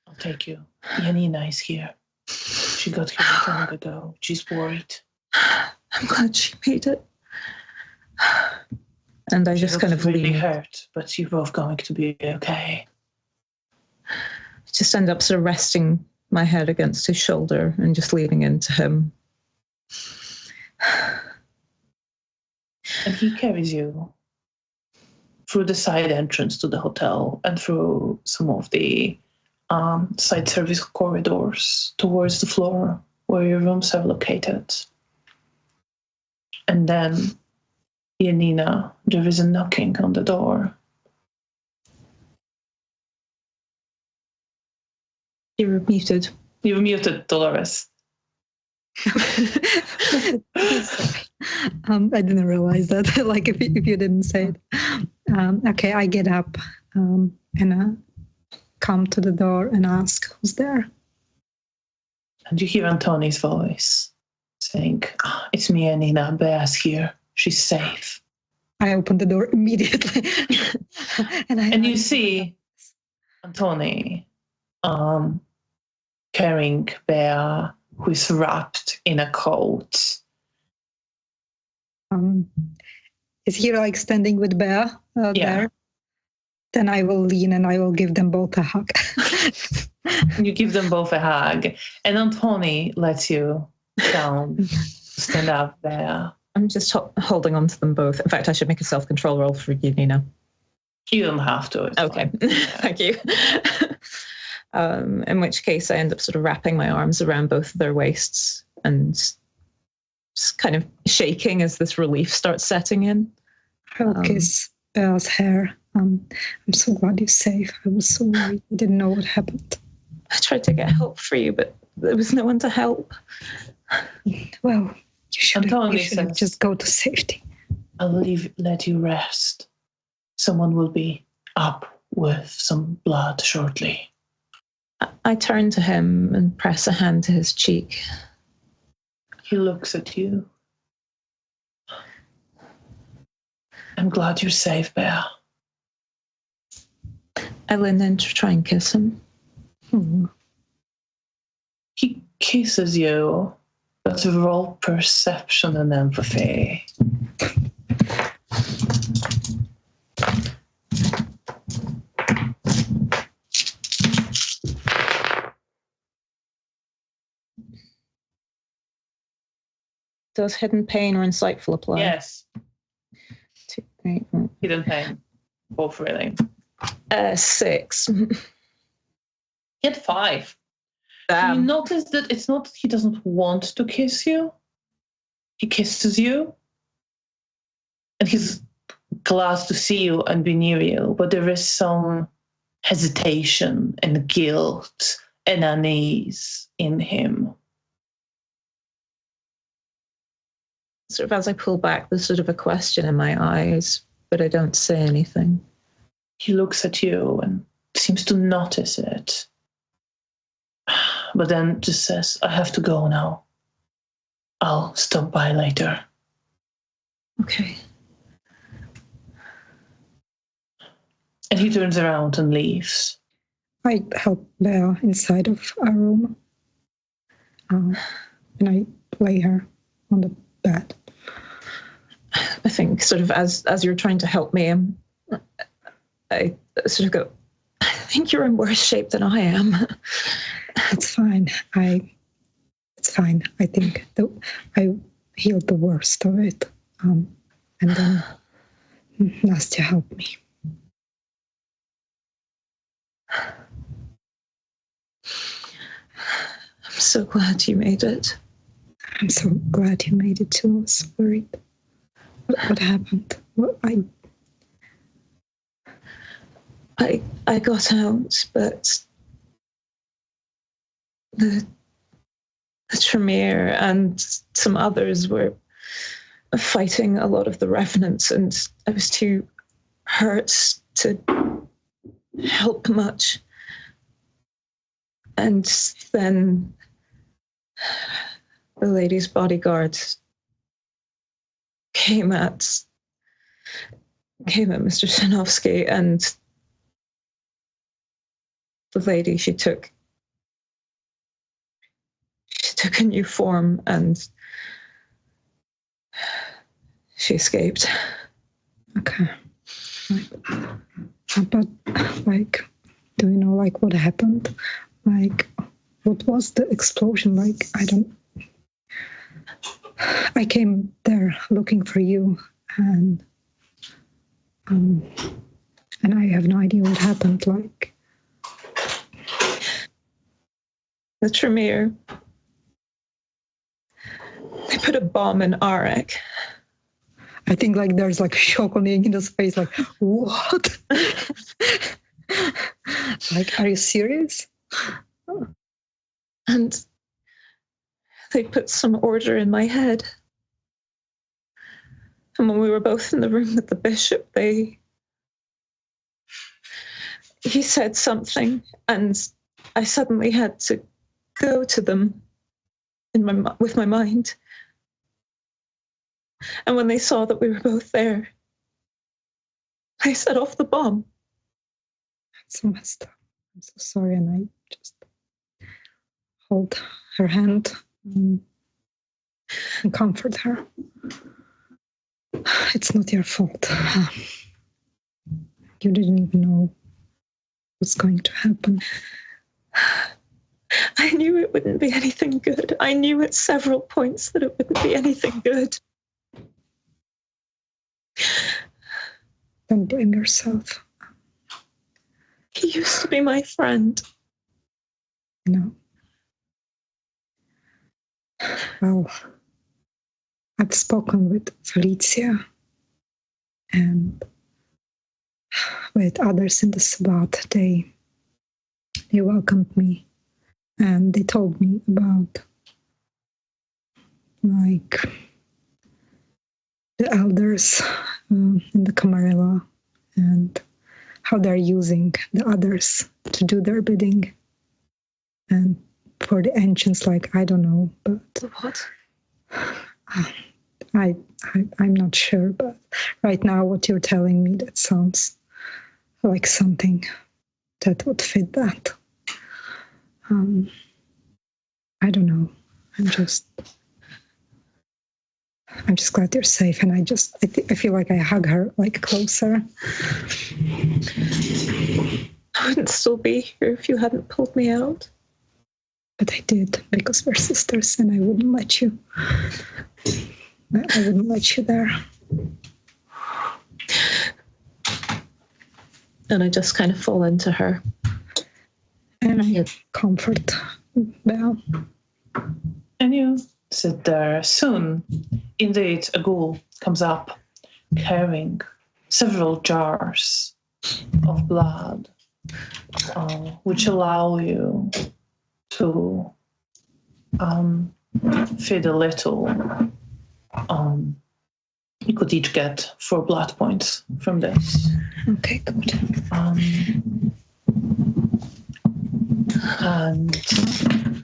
Speaker 1: I'll take you. Janina is here. She got here not long ago. She's worried.
Speaker 3: I'm glad she made it. And I just kind of
Speaker 1: really
Speaker 3: lean.
Speaker 1: hurt, but you're both going to be okay.
Speaker 3: I just end up sort of resting my head against his shoulder and just leaning into him.
Speaker 1: And he carries you through the side entrance to the hotel and through some of the side service corridors towards the floor where your rooms are located. And then, Janina, there is a knocking on the door.
Speaker 3: You were muted.
Speaker 1: You were muted, Dolores.
Speaker 2: Sorry. I didn't realize that. Like if you didn't say it. Okay, I get up and come to the door and ask who's there.
Speaker 1: And you hear Antoni's voice saying, "It's me, Janina. Bea's here. She's safe."
Speaker 2: I open the door immediately. and
Speaker 1: you see Antoni carrying Bea, who is wrapped in a coat.
Speaker 2: Is he like standing with Bea there? Then I will lean and I will give them both a hug.
Speaker 1: You give them both a hug, and Antoni lets you down, stand up there.
Speaker 3: I'm just holding on to them both. In fact, I should make a self-control roll for Janina.
Speaker 1: You don't have to. It's
Speaker 3: okay.
Speaker 1: fine.
Speaker 3: Thank you. In which case I end up sort of wrapping my arms around both of their waists and just kind of shaking as this relief starts setting in.
Speaker 2: I will kiss Bea's hair. I'm so glad you're safe. I was so worried. I didn't know what happened.
Speaker 3: I tried to get help for you, but there was no one to help.
Speaker 2: Well, you should have just go to safety.
Speaker 1: I'll let you rest. Someone will be up with some blood shortly.
Speaker 3: I turn to him and press a hand to his cheek.
Speaker 1: He looks at you. I'm glad you're safe, Bea.
Speaker 3: I lean in to try and kiss him.
Speaker 1: He kisses you, but roll perception and empathy.
Speaker 3: Does hidden pain or insightful apply?
Speaker 1: Yes.
Speaker 3: 2, 3, 4.
Speaker 1: Hidden pain. Both really.
Speaker 3: 6.
Speaker 1: Get 5.
Speaker 3: Damn.
Speaker 1: You notice that it's not that he doesn't want to kiss you. He kisses you. And he's glad to see you and be near you. But there is some hesitation and guilt and unease in him.
Speaker 3: Sort of as I pull back, there's sort of a question in my eyes, but I don't say anything.
Speaker 1: He looks at you and seems to notice it. But then just says, I have to go now. I'll stop by later.
Speaker 3: Okay.
Speaker 1: And he turns around and leaves.
Speaker 2: I help Bea inside of our room. And I lay her on the bed.
Speaker 3: I think sort of as you're trying to help me, I sort of go, I think you're in worse shape than I am.
Speaker 2: It's fine. It's fine. I think I healed the worst of it. And then Nastya helped me.
Speaker 3: I'm so glad you made it.
Speaker 2: I'm so glad you made it too. I was worried. What happened?
Speaker 3: I got out, but the Tremere and some others were fighting a lot of the revenants, and I was too hurt to help much. And then the lady's bodyguard came at Mr. Shanovsky, and the lady, she took a new form and she escaped.
Speaker 2: Okay. But do you know what happened? What was the explosion? I came there looking for you, and I have no idea what happened.
Speaker 3: The Tremere, they put a bomb in Arak.
Speaker 2: I think there's shock on Ingrid's face, what? Are you serious?
Speaker 3: And they put some order in my head. And when we were both in the room with the bishop, he said something, and I suddenly had to go to them with my mind. And when they saw that we were both there, they set off the bomb.
Speaker 2: That's so messed up. I'm so sorry, and I just hold her hand and comfort her. It's not your fault. You didn't even know what's going to happen.
Speaker 3: I knew it wouldn't be anything good. I knew at several points that it wouldn't be anything good.
Speaker 2: Don't blame yourself.
Speaker 3: He used to be my friend.
Speaker 2: No. Well, I've spoken with Felicia and with others in the Sabbat. They welcomed me, and they told me about the elders in the Camarilla and how they're using the others to do their bidding. And for the ancients, I don't know, but
Speaker 3: what?
Speaker 2: I'm not sure. But right now, what you're telling me, that sounds like something that would fit that. I don't know. I'm just glad you're safe, and I feel like I hug her closer.
Speaker 3: I wouldn't still be here if you hadn't pulled me out.
Speaker 2: But I did, because we're sisters, and I wouldn't let you. I wouldn't let you there.
Speaker 3: And I just kind of fall into her.
Speaker 2: And I comfort Belle.
Speaker 1: And you sit there. Soon, indeed, a ghoul comes up, carrying several jars of blood, which allow you to feed a little. You could each get 4 blood points from this.
Speaker 2: Okay, good.
Speaker 1: And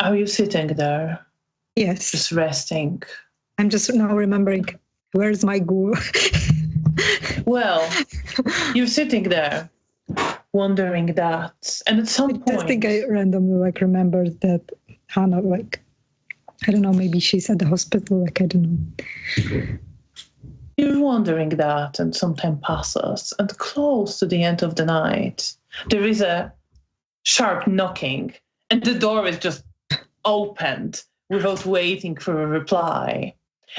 Speaker 1: are you sitting there?
Speaker 2: Yes.
Speaker 1: Just resting?
Speaker 2: I'm just now remembering, where's my ghoul?
Speaker 1: Well, you're sitting there, wondering that. And at some point,
Speaker 2: I think I randomly remembered that Hannah, I don't know, maybe she's at the hospital, I don't know.
Speaker 1: You're wondering that, and some time passes, and close to the end of the night, there is a sharp knocking, and the door is just opened without waiting for a reply.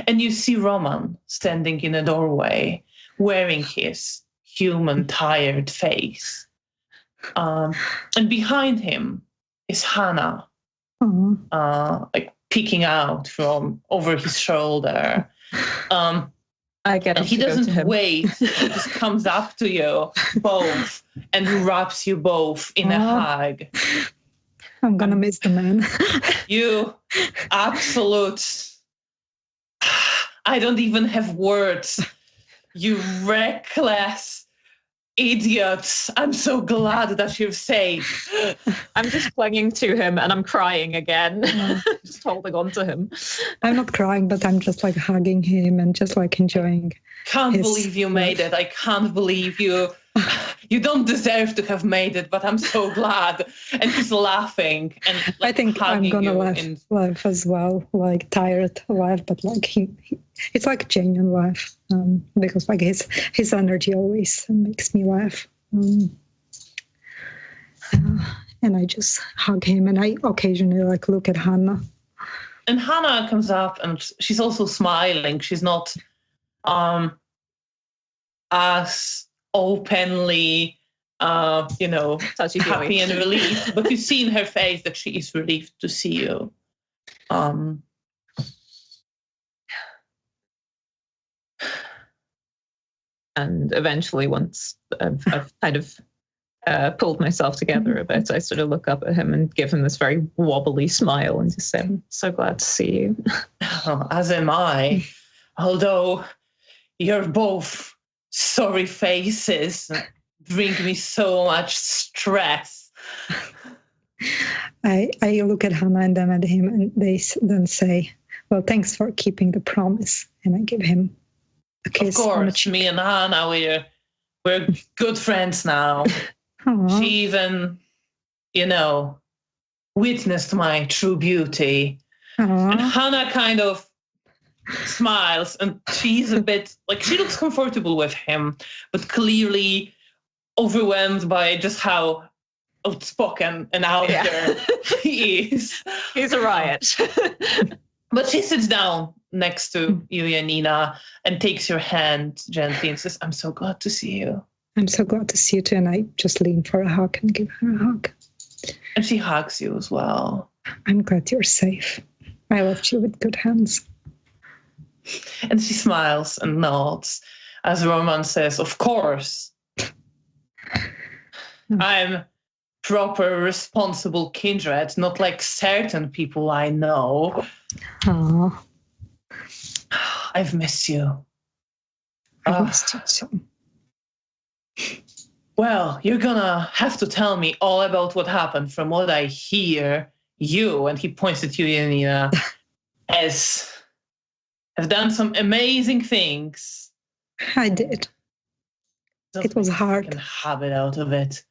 Speaker 1: And you see Roman standing in a doorway, wearing his human, tired face. And behind him is Hannah, peeking out from over his shoulder.
Speaker 3: I get
Speaker 1: and he doesn't wait. He just comes up to you both and wraps you both in a hug.
Speaker 2: I'm gonna miss the man.
Speaker 1: You absolute... I don't even have words. You reckless idiots. I'm so glad that you're safe.
Speaker 3: I'm just clinging to him and I'm crying again. Just holding on to him.
Speaker 2: I'm not crying, but I'm just hugging him and just enjoying.
Speaker 1: Can't believe you made it. I can't believe you. You don't deserve to have made it, but I'm so glad. And he's laughing. And
Speaker 2: I think I'm gonna laugh as well, tired laugh, but it's genuine laugh, because his energy always makes me laugh. And I just hug him, and I occasionally look at Hannah.
Speaker 1: And Hannah comes up, and she's also smiling. She's not as openly, happy and relieved, but you see in her face that she is relieved to see you.
Speaker 3: And eventually, once I've kind of pulled myself together a bit, I sort of look up at him and give him this very wobbly smile and just say, "I'm so glad to see you."
Speaker 1: As am I, although you're both sorry faces bring me so much stress.
Speaker 2: I look at Hannah and then at him, and they then say, "Well, thanks for keeping the promise." And I give him a kiss.
Speaker 1: Of course, me and Hannah, we're good friends now.
Speaker 2: Aww.
Speaker 1: She even, witnessed my true beauty.
Speaker 2: Aww.
Speaker 1: And Hannah kind of smiles, and she's a bit she looks comfortable with him, but clearly overwhelmed by just how outspoken and out there he is.
Speaker 3: He's a riot.
Speaker 1: But she sits down next to you, Janina, and takes your hand gently and says, "I'm so glad to see you."
Speaker 2: I'm so glad to see you too. And I just lean for a hug and give her a hug.
Speaker 1: And she hugs you as well.
Speaker 2: I'm glad you're safe. I left you with good hands.
Speaker 1: And she smiles and nods as Roman says, "Of course. I'm proper, responsible kindred, not like certain people I know."
Speaker 2: Aww.
Speaker 1: I've missed you.
Speaker 2: I missed you too.
Speaker 1: Well, you're gonna have to tell me all about what happened. From what I hear, you, and he points at you, Janina, have done some amazing things.
Speaker 2: I did. It was hard.
Speaker 1: I can have it out of it.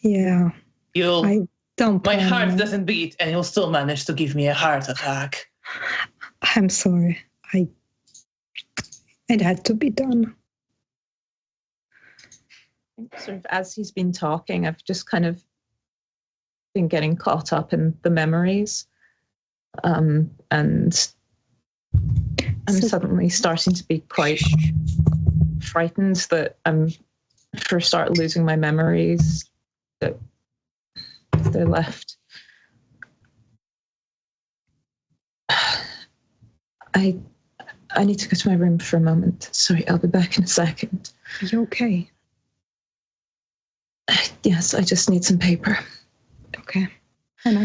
Speaker 2: Yeah.
Speaker 1: My
Speaker 2: My
Speaker 1: heart doesn't beat, and you'll still manage to give me a heart attack.
Speaker 2: I'm sorry. It had to be done.
Speaker 3: I think sort of as he's been talking, I've just kind of been getting caught up in the memories. And I'm suddenly starting to be quite frightened that I'm first start losing my memories, that they're left. I need to go to my room for a moment. Sorry, I'll be back in a second.
Speaker 2: Are you okay?
Speaker 3: Yes, I just need some paper.
Speaker 2: Okay. And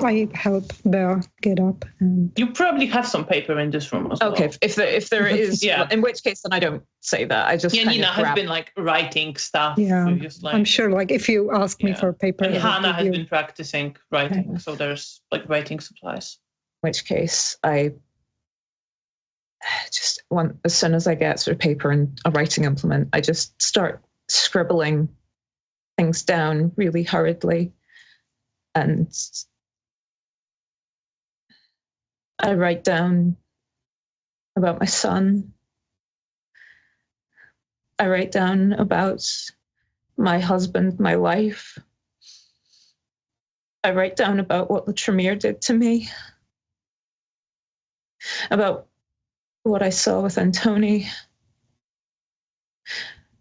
Speaker 2: I help Bea get up. And
Speaker 1: You probably have some paper in this room as well.
Speaker 3: Okay, if there is,
Speaker 1: Yeah.
Speaker 3: in which case then I don't say that. I just
Speaker 1: Janina
Speaker 3: kind of
Speaker 1: has been writing stuff.
Speaker 2: yeah,
Speaker 1: So just,
Speaker 2: I'm sure if you ask me for paper.
Speaker 1: And
Speaker 2: I will
Speaker 1: Hannah
Speaker 2: give
Speaker 1: has
Speaker 2: you.
Speaker 1: been practicing writing,
Speaker 3: Okay.
Speaker 1: so there's writing supplies.
Speaker 3: in which case I just want, as soon as I get sort of paper and a writing implement, I just start scribbling things down really hurriedly. And I write down about my son. I write down about my husband, my life. I write down about what the Tremere did to me, about what I saw with Antoni.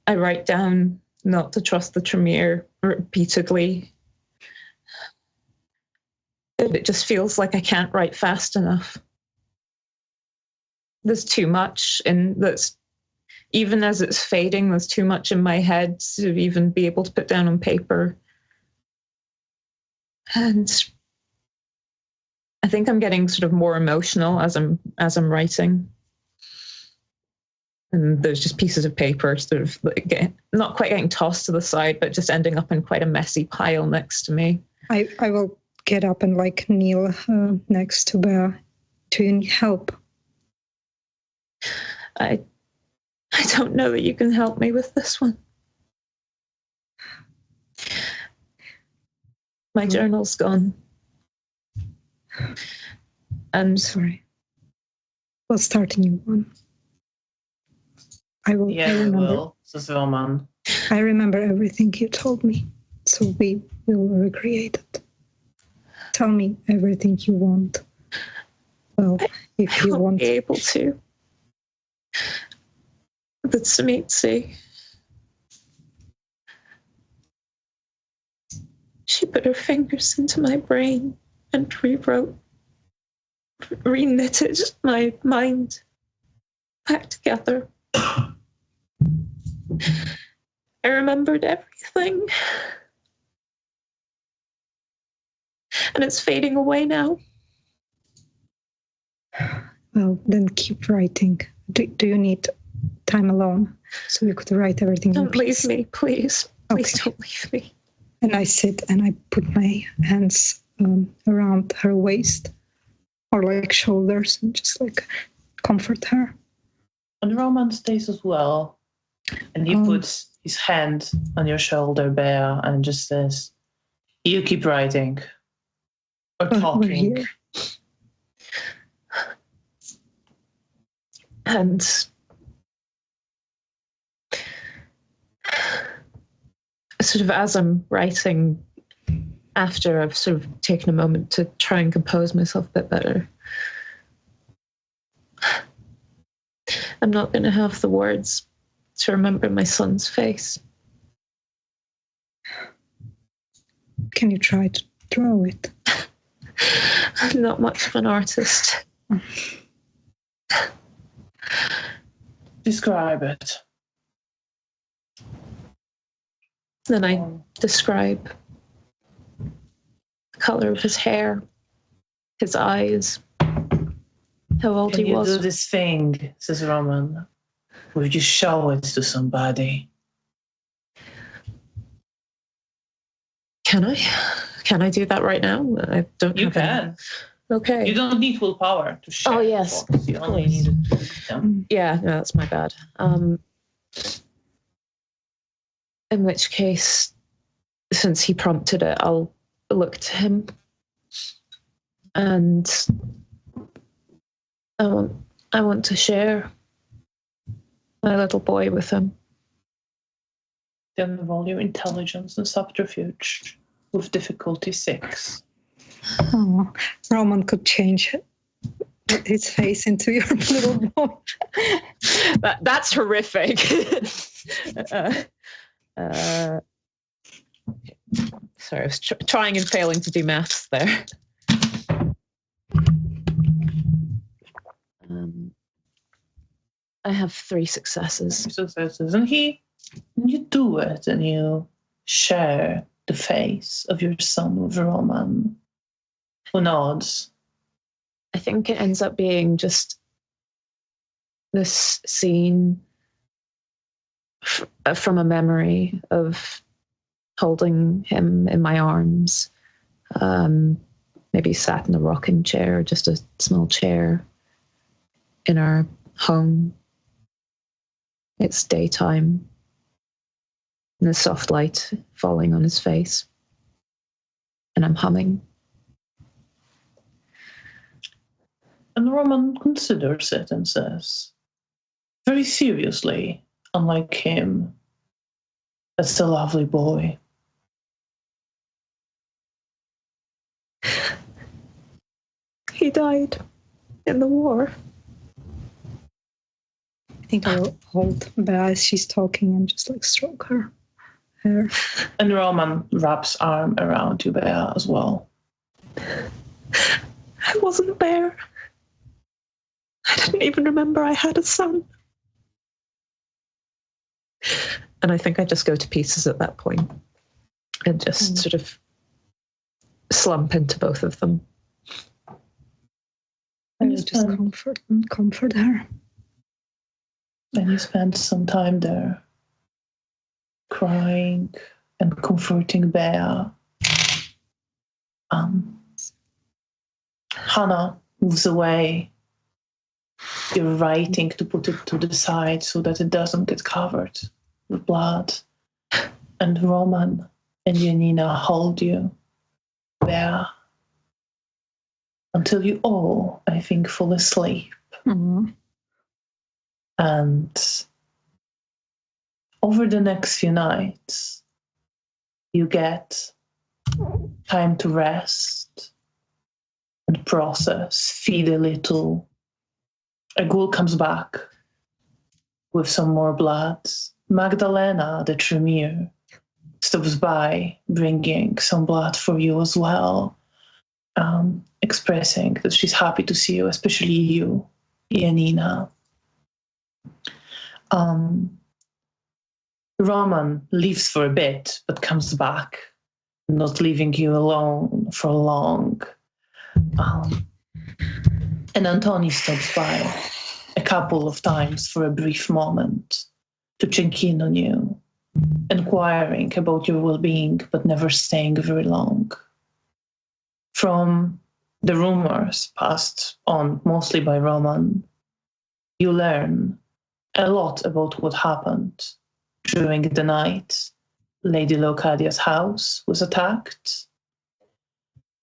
Speaker 3: I write down not to trust the Tremere repeatedly. It just feels like I can't write fast enough. There's too much, and that's even as it's fading, there's too much in my head to even be able to put down on paper. And I think I'm getting sort of more emotional as I'm writing. And there's just pieces of paper sort of like not quite getting tossed to the side, but just ending up in quite a messy pile next to me.
Speaker 2: I will get up and like kneel next to Bea. Do you need help?
Speaker 3: I don't know that you can help me with this one. My journal's gone.
Speaker 2: I'm sorry. We'll start a new one. I will.
Speaker 1: Yeah,
Speaker 2: I remember.
Speaker 1: will, says Roman.
Speaker 2: I remember everything you told me, so we will recreate it. Tell me everything you want. Well, if you
Speaker 3: won't
Speaker 2: want.
Speaker 3: Be able to. But Samitsi, she put her fingers into my brain and reknitted my mind back together. I remembered everything. And it's fading away now.
Speaker 2: Well, then keep writing. Do you need time alone so you could write everything?
Speaker 3: Don't leave me, please. Please don't leave me.
Speaker 2: And I sit and I put my hands around her waist or like shoulders and just like comfort her.
Speaker 1: And Roman stays as well. And he puts his hand on your shoulder, Bea, and just says, "You keep writing or talking."
Speaker 2: We're here.
Speaker 3: And sort of as I'm writing, after I've sort of taken a moment to try and compose myself a bit better, I'm not going to have the words to remember my son's face.
Speaker 2: Can you try to draw it?
Speaker 3: I'm not much of an artist.
Speaker 1: Describe it.
Speaker 3: Then I describe the color of his hair, his eyes, how old
Speaker 1: Can
Speaker 3: he
Speaker 1: you
Speaker 3: was.
Speaker 1: do this thing, says Roman? Would you show it to somebody?
Speaker 3: Can I? Can I do that right now? I don't.
Speaker 1: You
Speaker 3: have any-
Speaker 1: can.
Speaker 3: Okay.
Speaker 1: You don't need willpower to share.
Speaker 3: Oh, yes,
Speaker 1: thoughts. You
Speaker 3: of
Speaker 1: only
Speaker 3: course.
Speaker 1: need to read them.
Speaker 3: Yeah, no, that's my bad. In which case, since he prompted it, I'll look to him. And I want to share my little boy with him.
Speaker 1: Then roll your intelligence and subterfuge with difficulty 6.
Speaker 2: Oh, Roman could change his face into your little boy.
Speaker 3: That's horrific. Sorry, I was trying and failing to do maths there. I have 3 successes.
Speaker 1: Successes. And you do it and you share the face of your son with Roman, who nods.
Speaker 3: I think it ends up being just this scene from a memory of holding him in my arms, maybe sat in a rocking chair, or just a small chair in our home. It's daytime. and the soft light falling on his face. And I'm humming.
Speaker 1: And Roman considers it and says, very seriously, unlike him, that's a lovely boy.
Speaker 3: He died in the war.
Speaker 2: I think I will hold Bea as she's talking and just like stroke her hair.
Speaker 1: And Roman wraps arm around you, Bea, as well.
Speaker 3: I wasn't there. I didn't even remember I had a son. And I think I just go to pieces at that point and just sort of slump into both of them.
Speaker 2: I will just comfort her.
Speaker 1: And you spend some time there, crying and comforting Bea. Hannah moves away. You're writing to put it to the side so that it doesn't get covered with blood. And Roman and Janina hold you, Bea, until you all, I think, fall asleep.
Speaker 2: Mm-hmm.
Speaker 1: And over the next few nights, you get time to rest and process, feed a little. A ghoul comes back with some more blood. Magdalena, the Tremere, stops by, bringing some blood for you as well, expressing that she's happy to see you, especially you, Janina. Roman leaves for a bit, but comes back, not leaving you alone for long. And Antoni stops by a couple of times for a brief moment to check in on you, inquiring about your well-being, but never staying very long. From the rumors passed on mostly by Roman, you learn a lot about what happened during the night Lady Leocadia's house was attacked.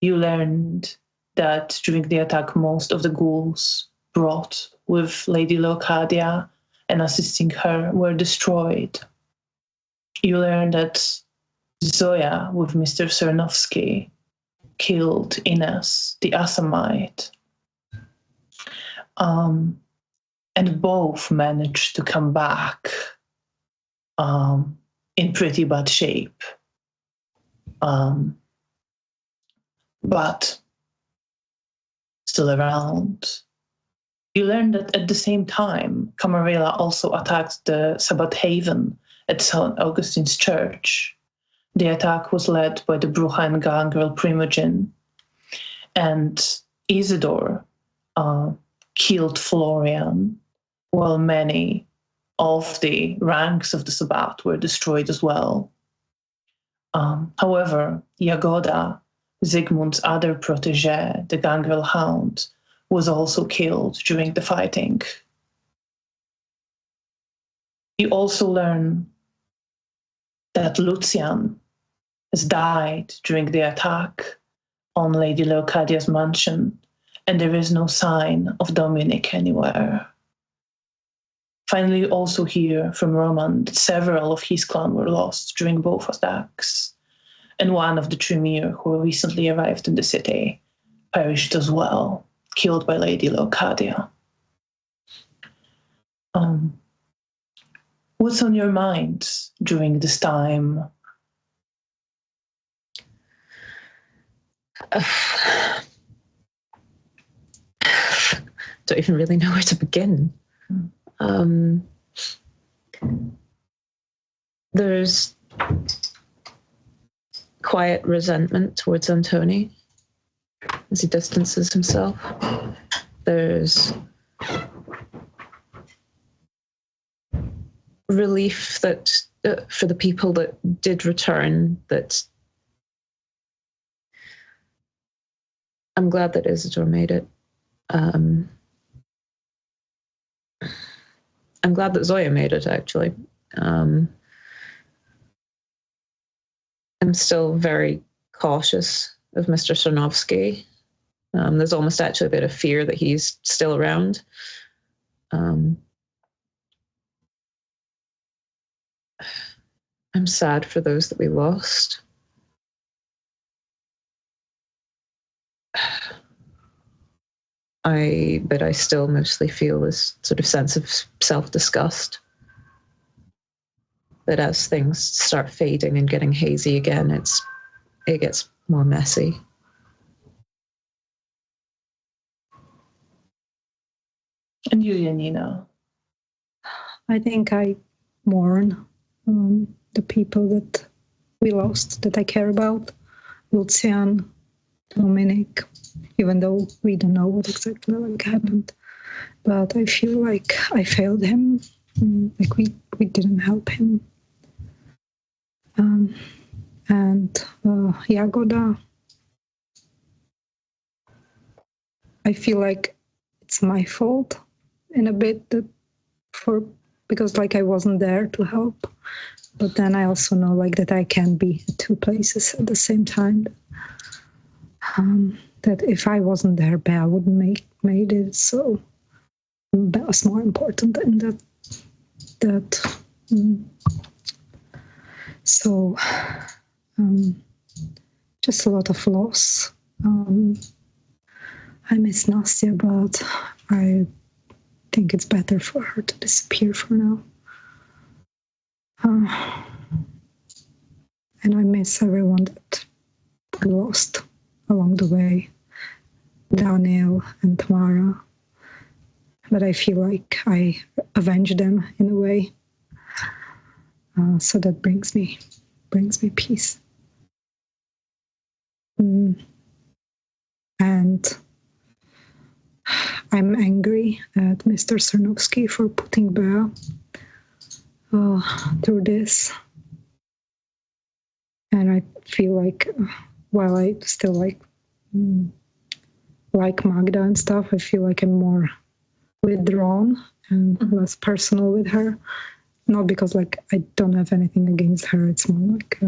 Speaker 1: You learned that during the attack, most of the ghouls brought with Lady Leocadia and assisting her were destroyed. You learned that Zoya with Mr. Cernovsky killed Ines, the Assamite. And both managed to come back in pretty bad shape. But still around. You learned that at the same time, Camarilla also attacked the Sabbath Haven at St. Augustine's Church. The attack was led by the Bruja and Gangrel Primogen, and Isidore killed Florian, while many of the ranks of the Sabbath were destroyed as well. However, Jagoda, Zygmunt's other protege, the Gangrel Hound, was also killed during the fighting. You also learn that Lucian has died during the attack on Lady Leocadia's mansion, and there is no sign of Dominic anywhere. Finally, you also hear from Roman that several of his clan were lost during both attacks, and one of the Tremere who recently arrived in the city perished as well, killed by Lady Leocadia. What's on your mind during this time?
Speaker 3: Don't even really know where to begin. There's quiet resentment towards Antoni as he distances himself. There's relief that for the people that did return, that I'm glad that Isidore made it. I'm glad that Zoya made it, actually. I'm still very cautious of Mr. Cernovsky. There's almost actually a bit of fear that he's still around. I'm sad for those that we lost. But I still mostly feel this sort of sense of self-disgust. That as things start fading and getting hazy again, it gets more messy.
Speaker 1: And you, Janina?
Speaker 2: I think I mourn the people that we lost, that I care about. Lucian, Dominic, even though we don't know what exactly happened. But I feel like I failed him, like we didn't help him. And Jagoda, I feel like it's my fault in a bit because like I wasn't there to help. But then I also know like that I can't be at two places at the same time. That if I wasn't there, Bea wouldn't made it. So Bea's more important than that. So just a lot of loss. I miss Nastya, but I think it's better for her to disappear for now. And I miss everyone that we lost along the way. Daniel and Tamara. But I feel like I avenged them in a way. So that brings me peace. And I'm angry at Mr. Cernovsky for putting Bea through this. And I feel like while I still like Magda and stuff, I feel like I'm more withdrawn and less personal with her. Not because like I don't have anything against her. It's more like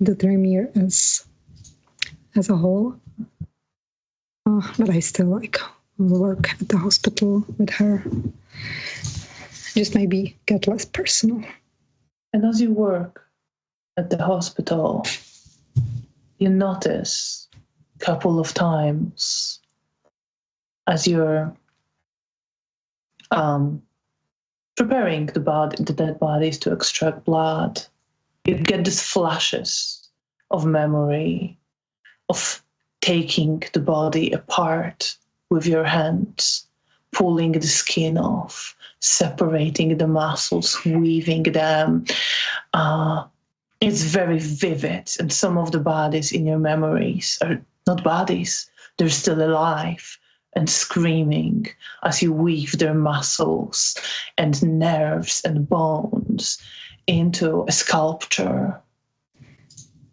Speaker 2: the Tremere as a whole. But I still like work at the hospital with her. Just maybe get less personal.
Speaker 1: And as you work at the hospital, you notice a couple of times as you're preparing the dead bodies to extract blood, you get these flashes of memory, of taking the body apart with your hands, pulling the skin off, separating the muscles, weaving them. It's very vivid, and some of the bodies in your memories are not bodies, they're still alive and screaming as you weave their muscles and nerves and bones into a sculpture.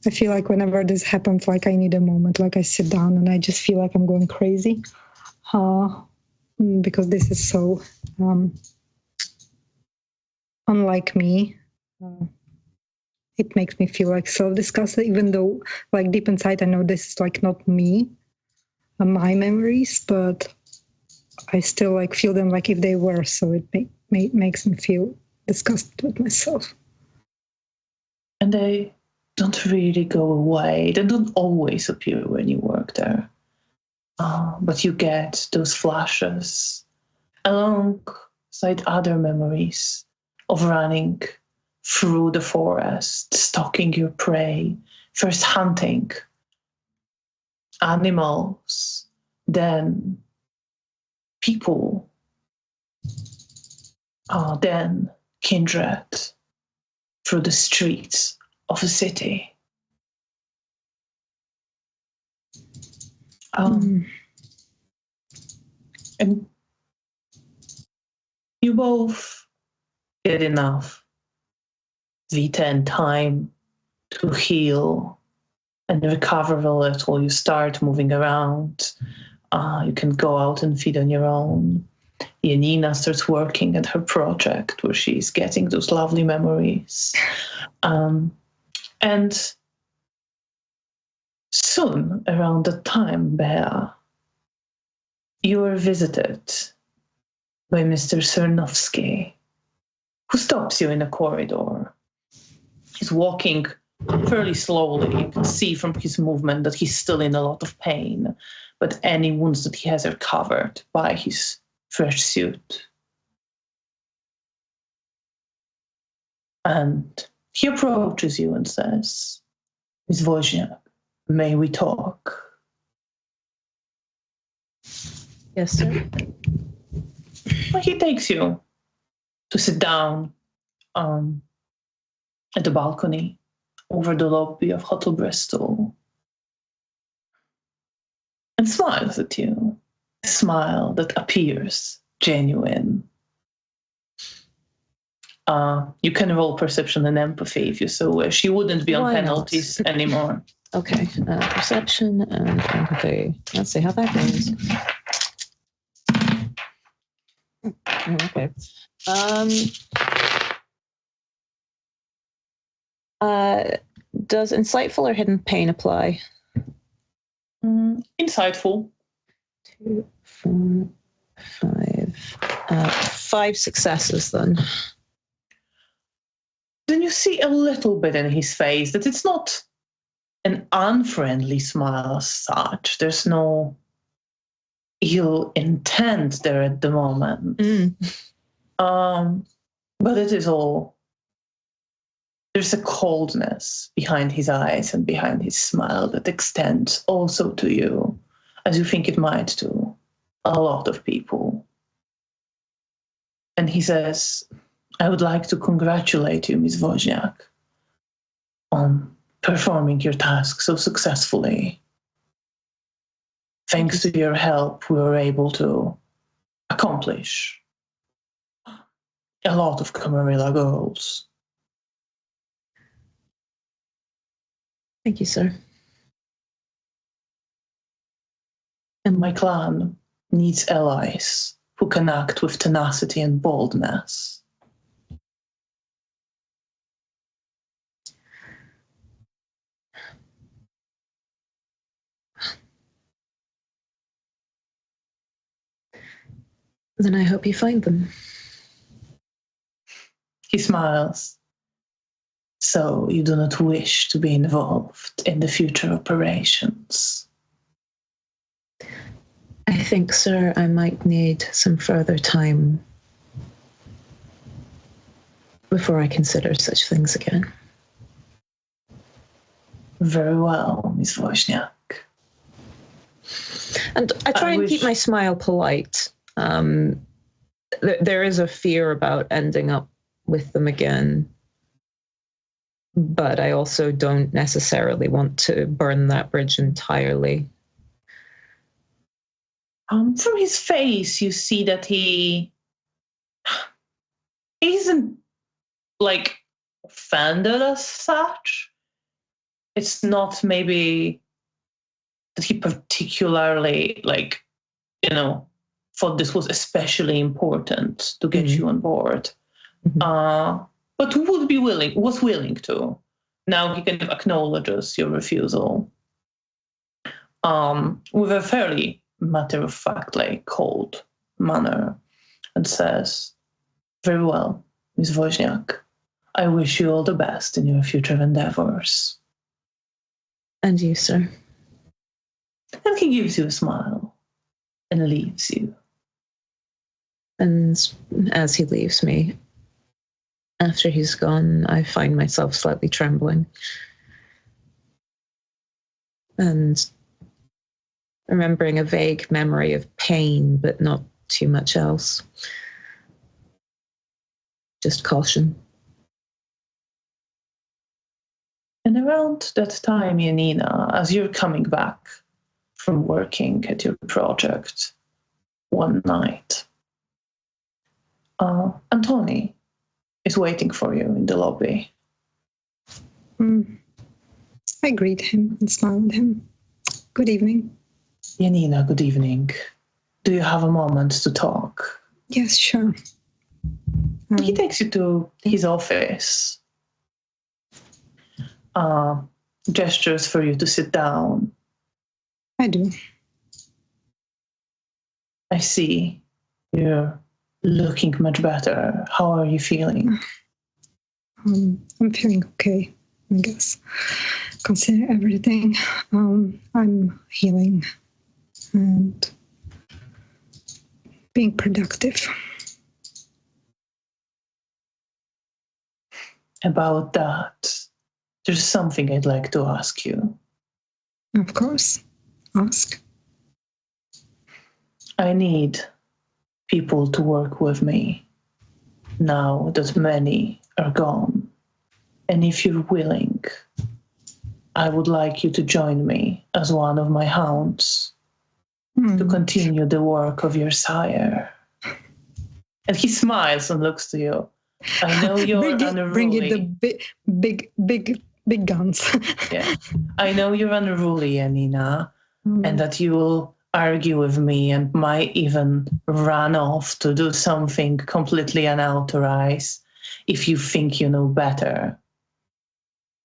Speaker 2: I feel like whenever this happens, like I need a moment, like I sit down and I just feel like I'm going crazy. Because this is so unlike me. It makes me feel like self-disgusted, even though like deep inside I know this is like not me, my memories, but I still like feel them like if they were, so it makes me feel disgusted with myself.
Speaker 1: And they don't really go away. They don't always appear when you work there. But you get those flashes alongside other memories of running through the forest, stalking your prey, first hunting animals, then people, then kindred through the streets of a city. And you both get enough vita and time to heal and recover a little. You start moving around. You can go out and feed on your own. Janina starts working at her project where she's getting those lovely memories. And Soon, around that time, Bea, you were visited by Mr. Cernovsky, who stops you in a corridor. He's walking fairly slowly. You can see from his movement that he's still in a lot of pain, but any wounds that he has are covered by his fresh suit. And he approaches you and says, Miss Wozniak, may we talk?
Speaker 3: Yes, sir.
Speaker 1: Well, he takes you to sit down at the balcony over the lobby of Hotel Bristol and smiles at you. A smile that appears genuine. You can roll perception and empathy if you so wish. You wouldn't be on
Speaker 3: Why
Speaker 1: penalties anymore.
Speaker 3: Okay, perception and empathy. Let's see how that goes. Okay. Does insightful or hidden pain apply?
Speaker 1: Insightful.
Speaker 3: 2, 4, 5. 5 successes then.
Speaker 1: Then you see a little bit in his face that it's not an unfriendly smile as such. There's no ill intent there at the moment. But it is all, there's a coldness behind his eyes and behind his smile that extends also to you, as you think it might to a lot of people. And he says, I would like to congratulate you, Ms. Wozniak, on performing your task so successfully. Thanks to your help, we were able to accomplish a lot of Camarilla goals.
Speaker 3: Thank you, sir.
Speaker 1: And my clan needs allies who can act with tenacity and boldness.
Speaker 3: Then I hope you find them.
Speaker 1: He smiles. So you do not wish to be involved in the future operations?
Speaker 3: I think, sir, I might need some further time before I consider such things again.
Speaker 1: Very well, Miss Wozniak.
Speaker 3: And I try and keep my smile polite. There is a fear about ending up with them again, but I also don't necessarily want to burn that bridge entirely.
Speaker 1: From his face, you see that he isn't like offended as such. It's not maybe that he particularly thought this was especially important to get you on board. But was willing to. Now he kind of acknowledges your refusal with a fairly matter-of-factly cold manner and says, very well, Miss Wozniak, I wish you all the best in your future endeavors.
Speaker 3: And you, sir.
Speaker 1: And he gives you a smile and leaves you.
Speaker 3: And as he leaves me, after he's gone, I find myself slightly trembling. And remembering a vague memory of pain, but not too much else. Just caution.
Speaker 1: And around that time, Janina, as you're coming back from working at your project one night, Antoni is waiting for you in the lobby.
Speaker 2: I greet him and smile at him. Good evening.
Speaker 1: Janina, good evening. Do you have a moment to talk?
Speaker 2: Yes, sure.
Speaker 1: He takes you to his office, gestures for you to sit down,
Speaker 2: I do.
Speaker 1: I see. You're looking much better. How are you feeling?
Speaker 2: I'm feeling okay, I guess. Consider everything. I'm healing and being productive.
Speaker 1: About that, there's something I'd like to ask you.
Speaker 2: Of course. Ask.
Speaker 1: I need people to work with me now that many are gone. And if you're willing, I would like you to join me as one of my hounds to continue the work of your sire. And he smiles and looks to you. I know you're unruly.
Speaker 2: Bring it the big guns.
Speaker 1: Yeah. I know you're unruly, Janina, and that you will argue with me and might even run off to do something completely unauthorized if you think you know better.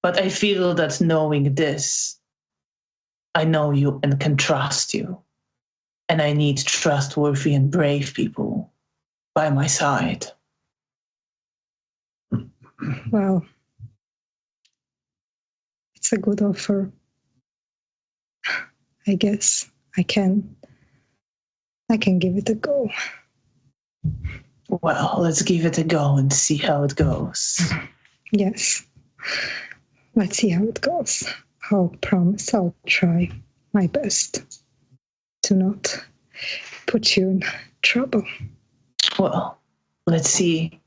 Speaker 1: But I feel that knowing this, I know you and can trust you. And I need trustworthy and brave people by my side.
Speaker 2: Well, it's a good offer. I guess I can give it a go.
Speaker 1: Well, let's give it a go and see how it goes.
Speaker 2: Yes. Let's see how it goes. I'll promise I'll try my best to not put you in trouble.
Speaker 1: Well, let's see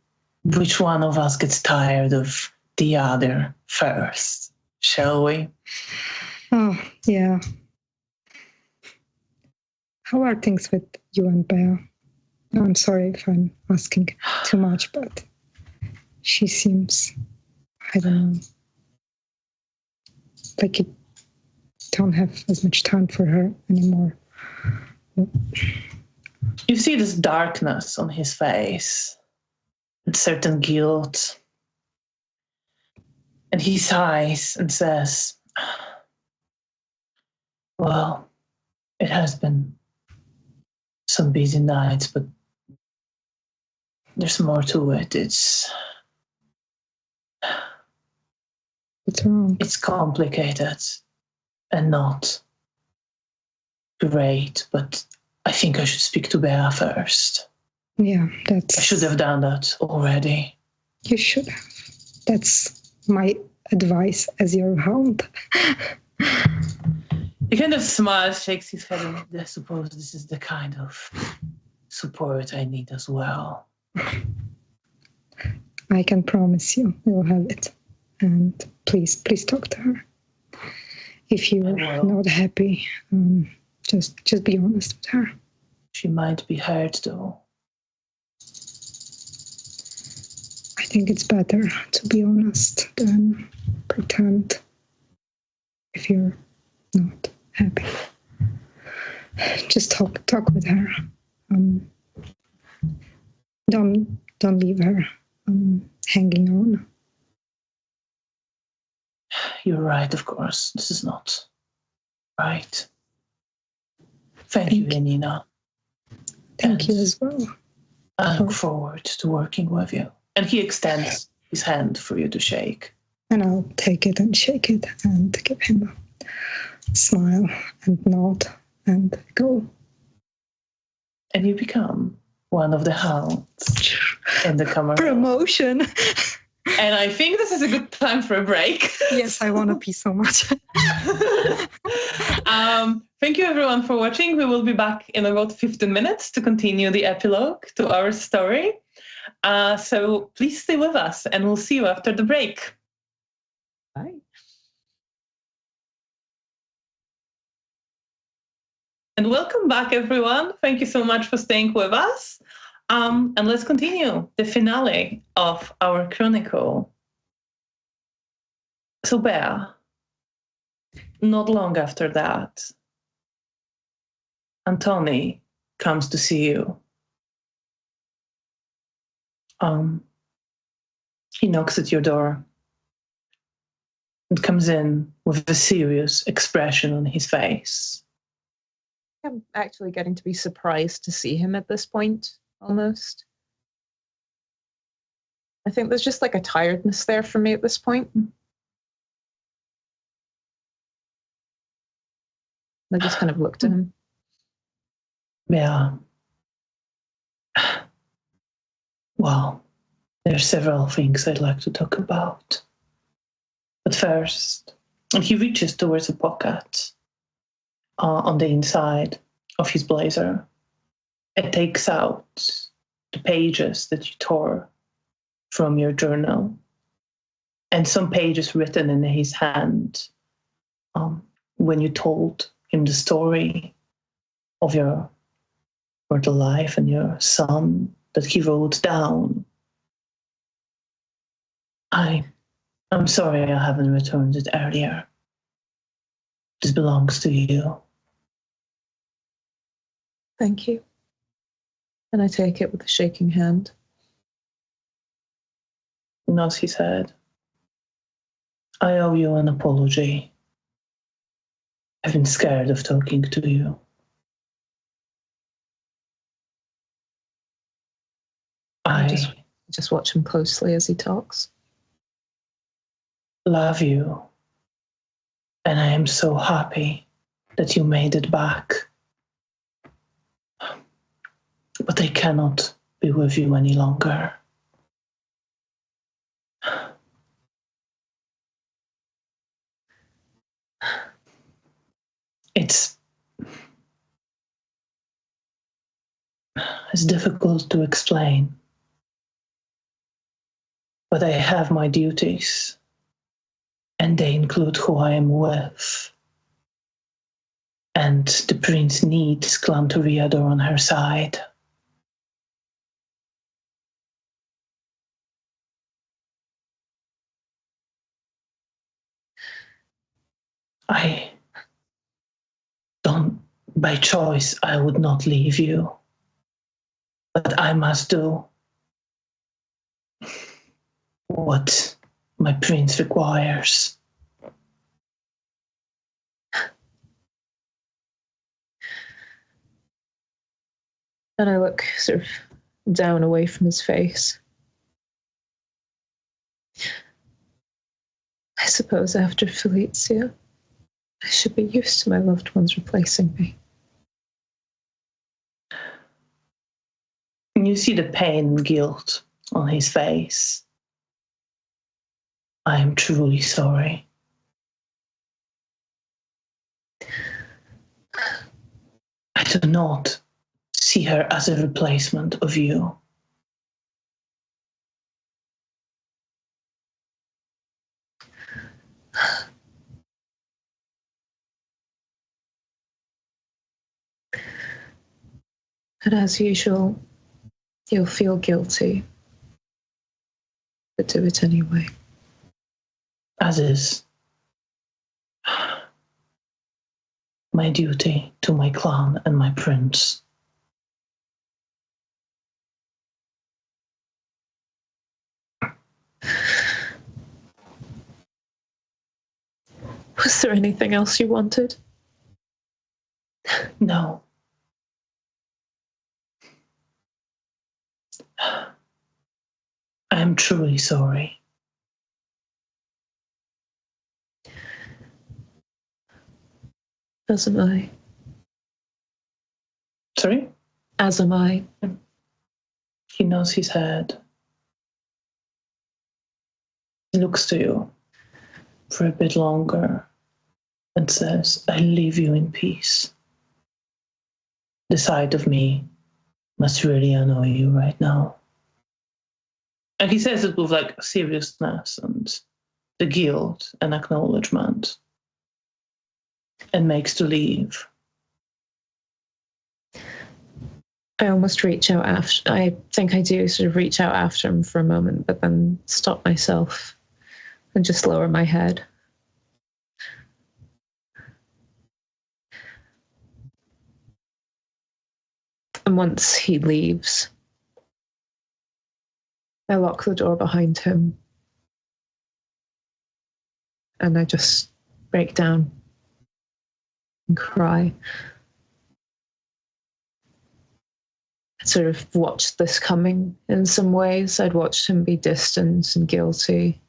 Speaker 1: which one of us gets tired of the other first, shall we?
Speaker 2: Oh, yeah. How are things with you and Bea? I'm sorry if I'm asking too much, but she seems, I don't know, like you don't have as much time for her anymore.
Speaker 1: You see this darkness on his face, and certain guilt. And he sighs and says, well, it has been some busy nights, but there's more to it.
Speaker 2: What's wrong?
Speaker 1: It's complicated and not great, but I think I should speak to Bea first.
Speaker 2: Yeah,
Speaker 1: I should have done that already.
Speaker 2: You should have. That's my advice as your hound.
Speaker 1: He kind of smiles, shakes his head, and I suppose this is the kind of support I need as well.
Speaker 2: I can promise you we'll have it. And please talk to her. If you're not happy, just be honest with her.
Speaker 1: She might be hurt, though.
Speaker 2: I think it's better to be honest than pretend if you're not happy. Just talk with her. Don't leave her hanging on.
Speaker 1: You're right, of course. This is not right. Thank you, Janina.
Speaker 2: Thank you as well.
Speaker 1: I look forward to working with you. And he extends his hand for you to shake.
Speaker 2: And I'll take it and shake it and give him a smile and nod and go.
Speaker 1: And you become one of the hounds in the Camarilla.
Speaker 2: Promotion.
Speaker 1: And I think this is a good time for a break.
Speaker 2: Yes, I want to pee so much.
Speaker 1: Thank you everyone for watching. We will be back in about 15 minutes to continue the epilogue to our story. So please stay with us and we'll see you after the break.
Speaker 3: Bye.
Speaker 1: And welcome back, everyone. Thank you so much for staying with us. And let's continue the finale of our chronicle. So Bea, not long after that, Antoni comes to see you. He knocks at your door and comes in with a serious expression on his face.
Speaker 3: I'm actually getting to be surprised to see him at this point, almost. I think there's just like a tiredness there for me at this point. I just kind of looked at him.
Speaker 1: Yeah. Well, there are several things I'd like to talk about. But first, and he reaches towards a pocket on the inside of his blazer. It takes out the pages that you tore from your journal and some pages written in his hand when you told him the story of your mortal life and your son that he wrote down. I'm sorry I haven't returned it earlier. This belongs to you.
Speaker 3: Thank you. And I take it with a shaking hand.
Speaker 1: He nods his head. I owe you an apology. I've been scared of talking to you.
Speaker 3: I just watch him closely as he talks.
Speaker 1: Love you. And I am so happy that you made it back. But I cannot be with you any longer. It's difficult to explain. But I have my duties, and they include who I am with. And the prince needs Clan Toreador on her side. I don't, by choice, I would not leave you. But I must do what my prince requires.
Speaker 3: And I look sort of down away from his face. I suppose after Felicia, I should be used to my loved ones replacing me.
Speaker 1: You see the pain and guilt on his face. I am truly sorry. I do not see her as a replacement of you.
Speaker 3: And as usual, you'll feel guilty, but do it anyway.
Speaker 1: As is my duty to my clan and my prince.
Speaker 3: Was there anything else you wanted?
Speaker 1: No. I am truly sorry.
Speaker 3: As am I.
Speaker 1: Sorry?
Speaker 3: As am I.
Speaker 1: He nods his head. He looks to you for a bit longer and says, I leave you in peace. The sight of me must really annoy you right now. And he says it with like seriousness and the guilt and acknowledgement and makes to leave.
Speaker 3: I almost reach out after, I think I do sort of reach out after him for a moment, but then stop myself and just lower my head. And once he leaves, I lock the door behind him and I just break down and cry. sort of watched this coming in some ways. I'd watched him be distant and guilty.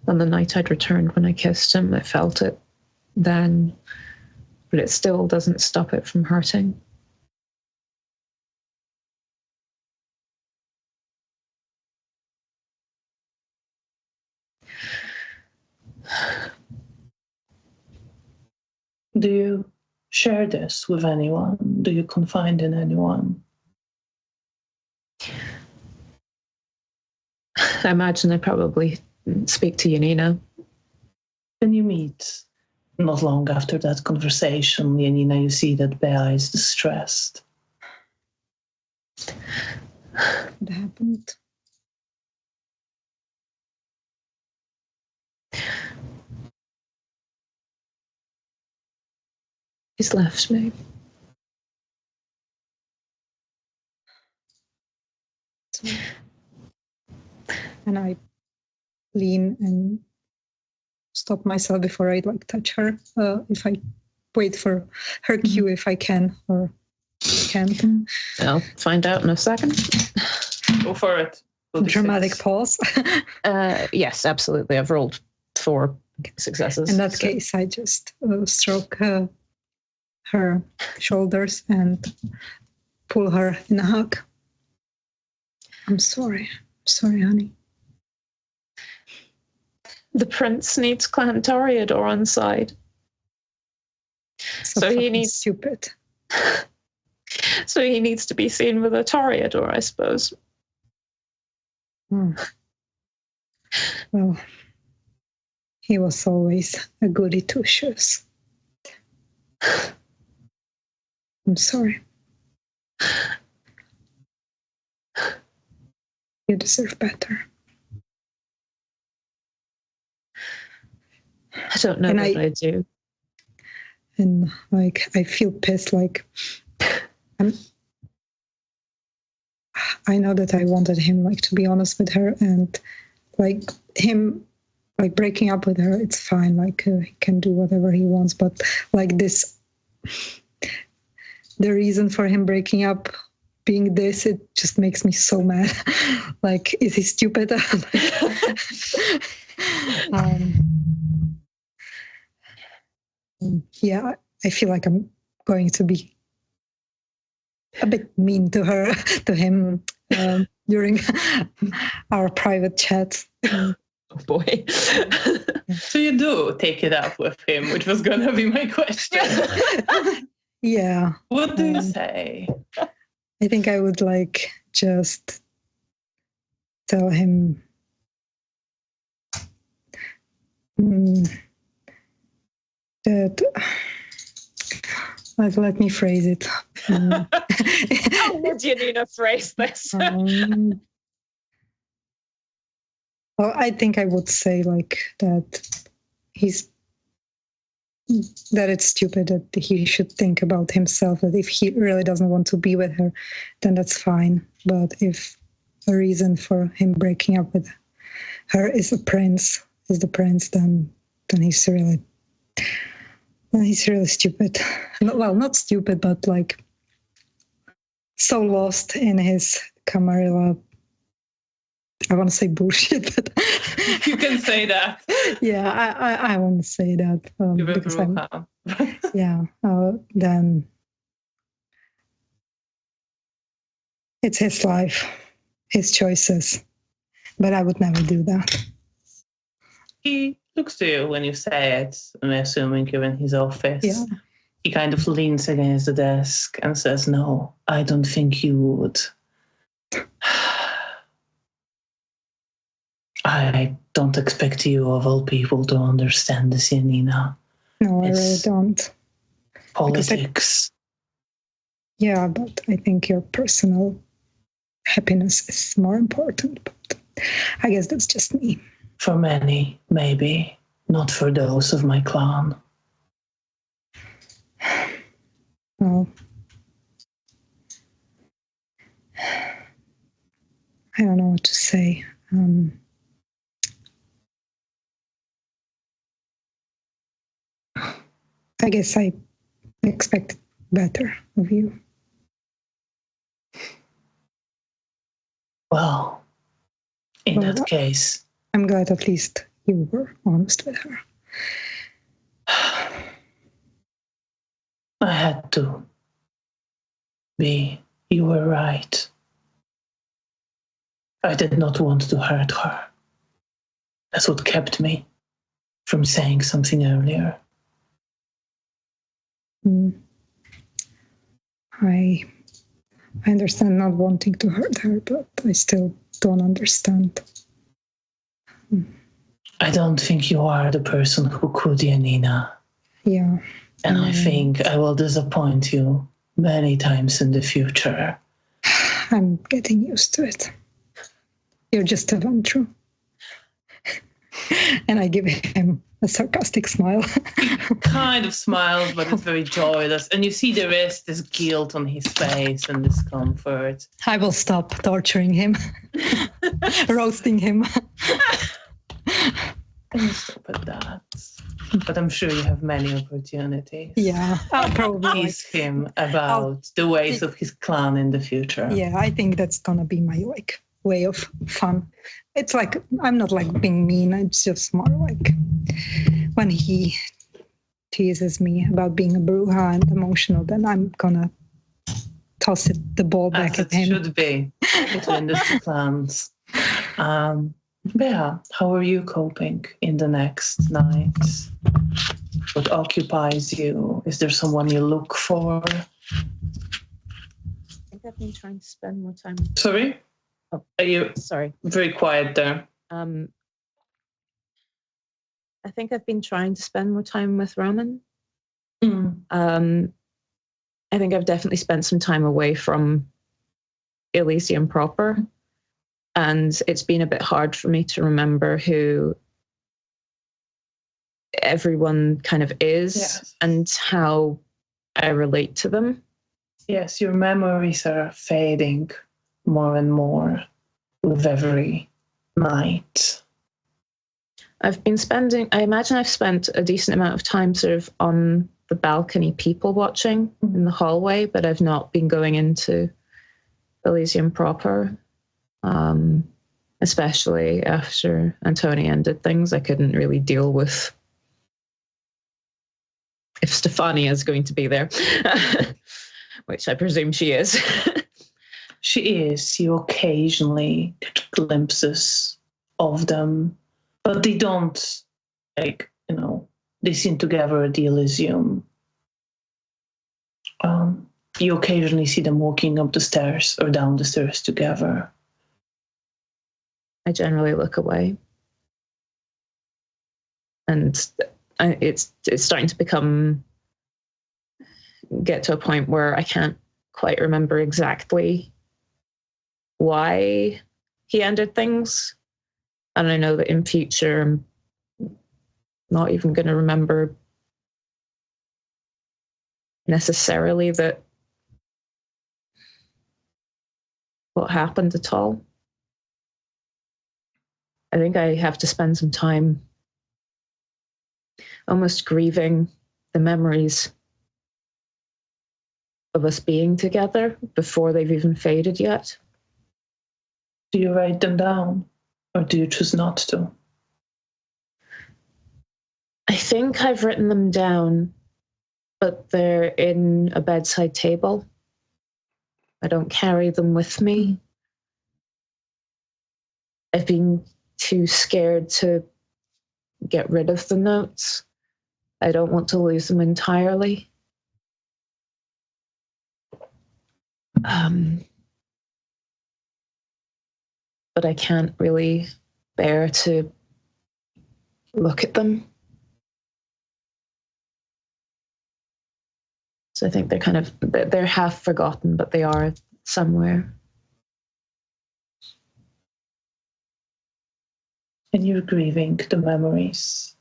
Speaker 3: On the night I'd returned when I kissed him, I felt it then, but it still doesn't stop it from hurting.
Speaker 1: Do you share this with anyone? Do you confide in anyone?
Speaker 3: I imagine I probably speak to Janina.
Speaker 1: When you meet, not long after that conversation, Janina, you see that Bea is distressed.
Speaker 2: What happened?
Speaker 3: He's left me.
Speaker 2: And I lean and stop myself before I touch her. If I wait for her cue, if I can or can't.
Speaker 3: I'll find out in a second.
Speaker 1: Go for it.
Speaker 2: Dramatic pause.
Speaker 3: Yes, absolutely. I've rolled 4 successes.
Speaker 2: In that case, I just stroke her shoulders and pull her in a hug. I'm sorry. Sorry, honey.
Speaker 3: The prince needs Clan Toreador on side. So he needs
Speaker 2: stupid.
Speaker 3: So he needs to be seen with a Toreador, I suppose.
Speaker 2: Well, he was always a goody two shoes. I'm sorry. You deserve better.
Speaker 3: I don't know what I do.
Speaker 2: And I feel pissed. I know that I wanted him to be honest with her, and him breaking up with her, it's fine. He can do whatever he wants, but this, the reason for him breaking up being this, it just makes me so mad. Is he stupid? Yeah, I feel like I'm going to be a bit mean to him during our private chat.
Speaker 3: Oh boy.
Speaker 1: So you do take it up with him, which was going to be my question.
Speaker 2: Yeah.
Speaker 1: What do you say?
Speaker 2: I think I would just tell him that, let me phrase it.
Speaker 3: How would Janina phrase this?
Speaker 2: Well, I think I would say that that it's stupid, that he should think about himself, that if he really doesn't want to be with her, then that's fine. But if the reason for him breaking up with her is the prince, then he's really stupid. Well, not stupid, but so lost in his Camarilla. I want to say bullshit, but
Speaker 1: you can say that.
Speaker 2: Yeah, I want to say that because then it's his life, his choices, but I would never do that.
Speaker 1: He looks to you when you say it, I'm assuming you're in his office.
Speaker 2: Yeah.
Speaker 1: He kind of leans against the desk and says, "No, I don't think you would. I don't expect you, of all people, to understand this, Janina.
Speaker 2: No, I really don't.
Speaker 1: Politics."
Speaker 2: Yeah, but I think your personal happiness is more important. But I guess that's just me.
Speaker 1: For many, maybe. Not for those of my clan.
Speaker 2: Well, I don't know what to say. I guess I expected better of you.
Speaker 1: Well, in
Speaker 2: Well,
Speaker 1: that case,
Speaker 2: I'm glad at least you were honest with her.
Speaker 1: I had to be. You were right. I did not want to hurt her. That's what kept me from saying something earlier.
Speaker 2: I understand not wanting to hurt her, but I still don't understand.
Speaker 1: I don't think you are the person who could, Janina.
Speaker 2: Yeah.
Speaker 1: And I think I will disappoint you many times in the future.
Speaker 2: I'm getting used to it. You're just a Ventru. And I give him a sarcastic smile.
Speaker 1: He kind of smiles, but it's very joyless. And you see there is this guilt on his face and discomfort.
Speaker 2: I will stop torturing him, roasting him.
Speaker 1: And stop at that. But I'm sure you have many opportunities.
Speaker 2: Yeah, I'll probably
Speaker 1: tease him about the ways of his clan in the future.
Speaker 2: Yeah, I think that's gonna be my way of fun. It's like I'm not being mean. It's just more like when he teases me about being a bruja and emotional, then I'm gonna toss the ball back at him.
Speaker 1: As it should be between the two clans. Bea, how are you coping in the next night? What occupies you? Is there someone you look for?
Speaker 3: I think I've been trying to spend more time.
Speaker 1: Sorry?
Speaker 3: Oh,
Speaker 1: are you
Speaker 3: sorry?
Speaker 1: Very quiet there.
Speaker 3: I think I've been trying to spend more time with Roman. I think I've definitely spent some time away from Elysium proper. And it's been a bit hard for me to remember who everyone kind of is and how I relate to them.
Speaker 1: Yes, your memories are fading more and more with every night.
Speaker 3: I imagine I've spent a decent amount of time sort of on the balcony people watching in the hallway, but I've not been going into Elysium proper. Especially after Antonia ended things, I couldn't really deal with if Stefania is going to be there, which I presume she is.
Speaker 1: She is. You occasionally get glimpses of them, but they don't, they seem to gather at the Elysium. You occasionally see them walking up the stairs or down the stairs together.
Speaker 3: I generally look away. And it's starting to get to a point where I can't quite remember exactly why he ended things. And I know that in future, I'm not even going to remember necessarily what happened at all. I think I have to spend some time almost grieving the memories of us being together before they've even faded yet.
Speaker 1: Do you write them down, or do you choose not to?
Speaker 3: I think I've written them down, but they're in a bedside table. I don't carry them with me. I've been too scared to get rid of the notes. I don't want to lose them entirely. But I can't really bear to look at them. So I think they're half forgotten, but they are somewhere.
Speaker 1: And you're grieving the memories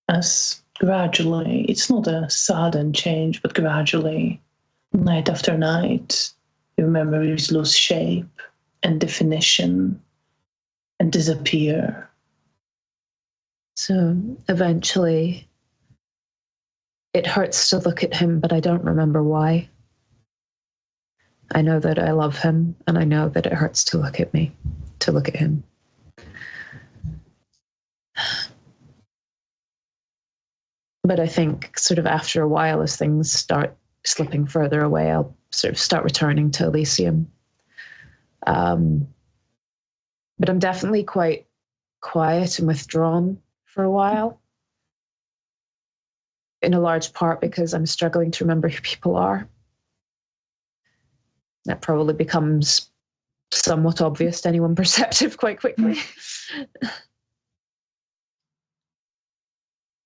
Speaker 1: as gradually, it's not a sudden change, but gradually, night after night, your memories lose shape and definition and disappear.
Speaker 3: So eventually, It hurts to look at him, but I don't remember why. I know that I love him, and I know that it hurts to look at him. But I think sort of after a while, as things start slipping further away, I'll sort of start returning to Elysium. But I'm definitely quite quiet and withdrawn for a while, in a large part because I'm struggling to remember who people are. That probably becomes somewhat obvious to anyone perceptive quite quickly.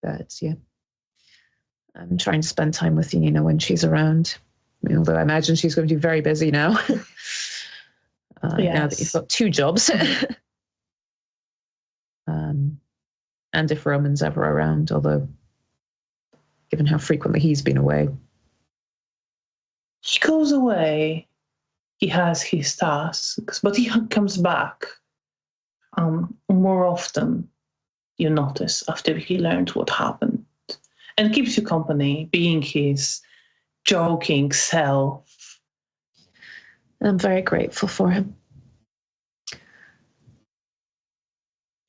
Speaker 3: But yeah, I'm trying to spend time with Janina when she's around, although I imagine she's going to be very busy now. Now that you've got 2 jobs. And if Roman's ever around, although given how frequently he's been away.
Speaker 1: He goes away. He has his tasks, but he comes back more often, you notice, after he learned what happened, and keeps you company, being his joking self.
Speaker 3: I'm very grateful for him.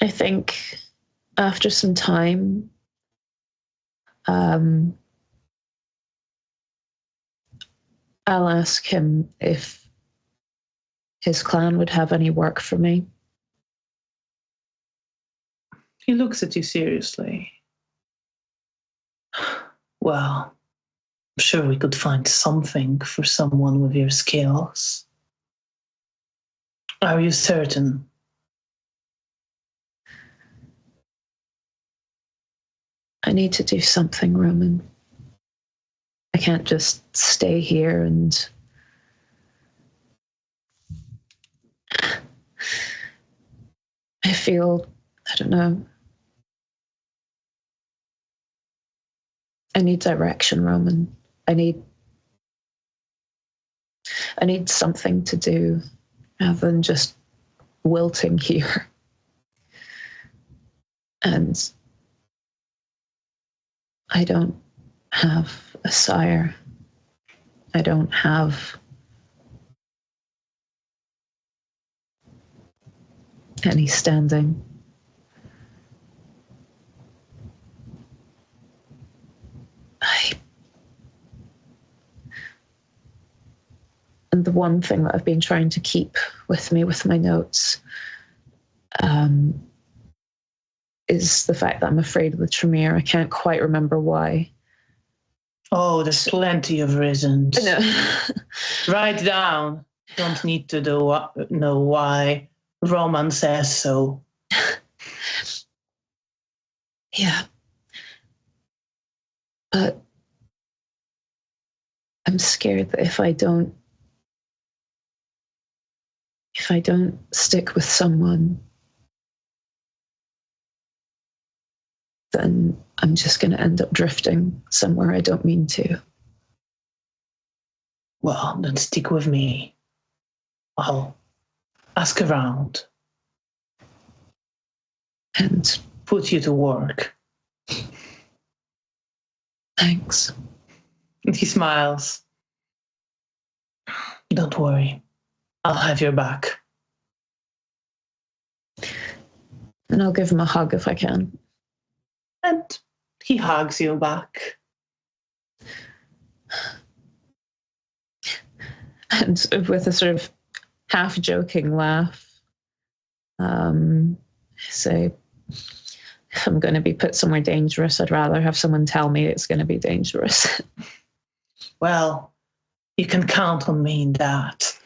Speaker 3: I think after some time, I'll ask him if his clan would have any work for me.
Speaker 1: He looks at you seriously. Well, I'm sure we could find something for someone with your skills. Are you certain?
Speaker 3: I need to do something, Roman. I can't just stay here and I feel, I don't know. I need direction, Roman. I need something to do rather than just wilting here. And I don't have a sire. I don't have any standing. And the one thing that I've been trying to keep with me with my notes is the fact that I'm afraid of the Tremere. I can't quite remember why.
Speaker 1: Oh, there's plenty of reasons.
Speaker 3: No.
Speaker 1: Write down. Don't need to know why. Roman says so.
Speaker 3: Yeah. But I'm scared that if I don't stick with someone, then I'm just going to end up drifting somewhere I don't mean to.
Speaker 1: Well, then stick with me. I'll ask around.
Speaker 3: And
Speaker 1: put you to work.
Speaker 3: Thanks.
Speaker 1: And he smiles. Don't worry. I'll have your back.
Speaker 3: And I'll give him a hug if I can.
Speaker 1: And he hugs you back.
Speaker 3: And with a sort of half-joking laugh, say, if I'm going to be put somewhere dangerous, I'd rather have someone tell me it's going to be dangerous.
Speaker 1: Well, you can count on me in that.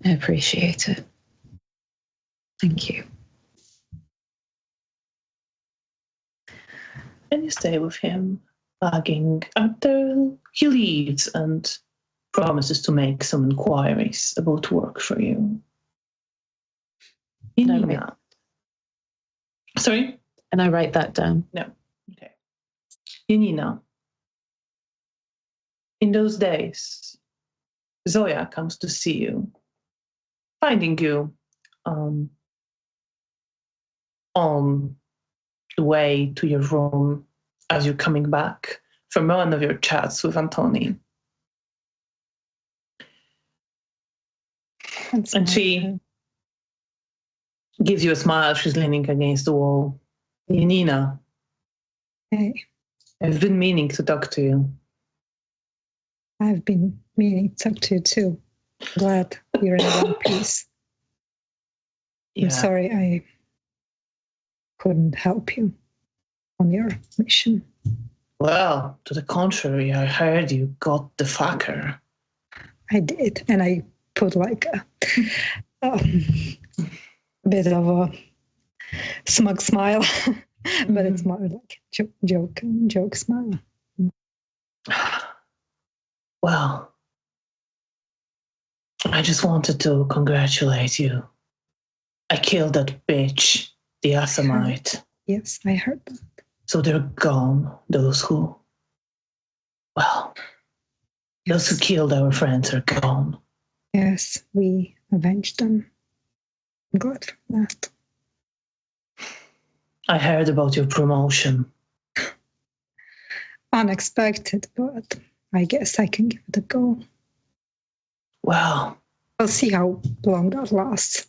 Speaker 3: I appreciate it. Thank you.
Speaker 1: And you stay with him, hugging until he leaves and promises to make some inquiries about work for you. Janina. Sorry?
Speaker 3: And I write that down.
Speaker 1: No. Okay. Janina. In those days, Zoya comes to see you, finding you on the way to your room as you're coming back from one of your chats with Antoni. And she gives you a smile. She's leaning against the wall. Janina.
Speaker 2: Hey.
Speaker 1: I've been meaning to talk to you.
Speaker 2: I've been meaning to talk to you too. Glad you're in one piece.
Speaker 1: Yeah.
Speaker 2: I'm sorry I couldn't help you on your mission.
Speaker 1: Well, to the contrary, I heard you got the fucker.
Speaker 2: I did, and I put like a bit of a smug smile, but it's more like joke smile.
Speaker 1: Well, I just wanted to congratulate you. I killed that bitch, the Athamite.
Speaker 2: Yes, I heard that.
Speaker 1: So they're gone, those who killed our friends are gone.
Speaker 2: Yes, we avenged them. I'm glad for that.
Speaker 1: I heard about your promotion.
Speaker 2: Unexpected, but I guess I can give it a go.
Speaker 1: Well,
Speaker 2: I'll see how long that lasts.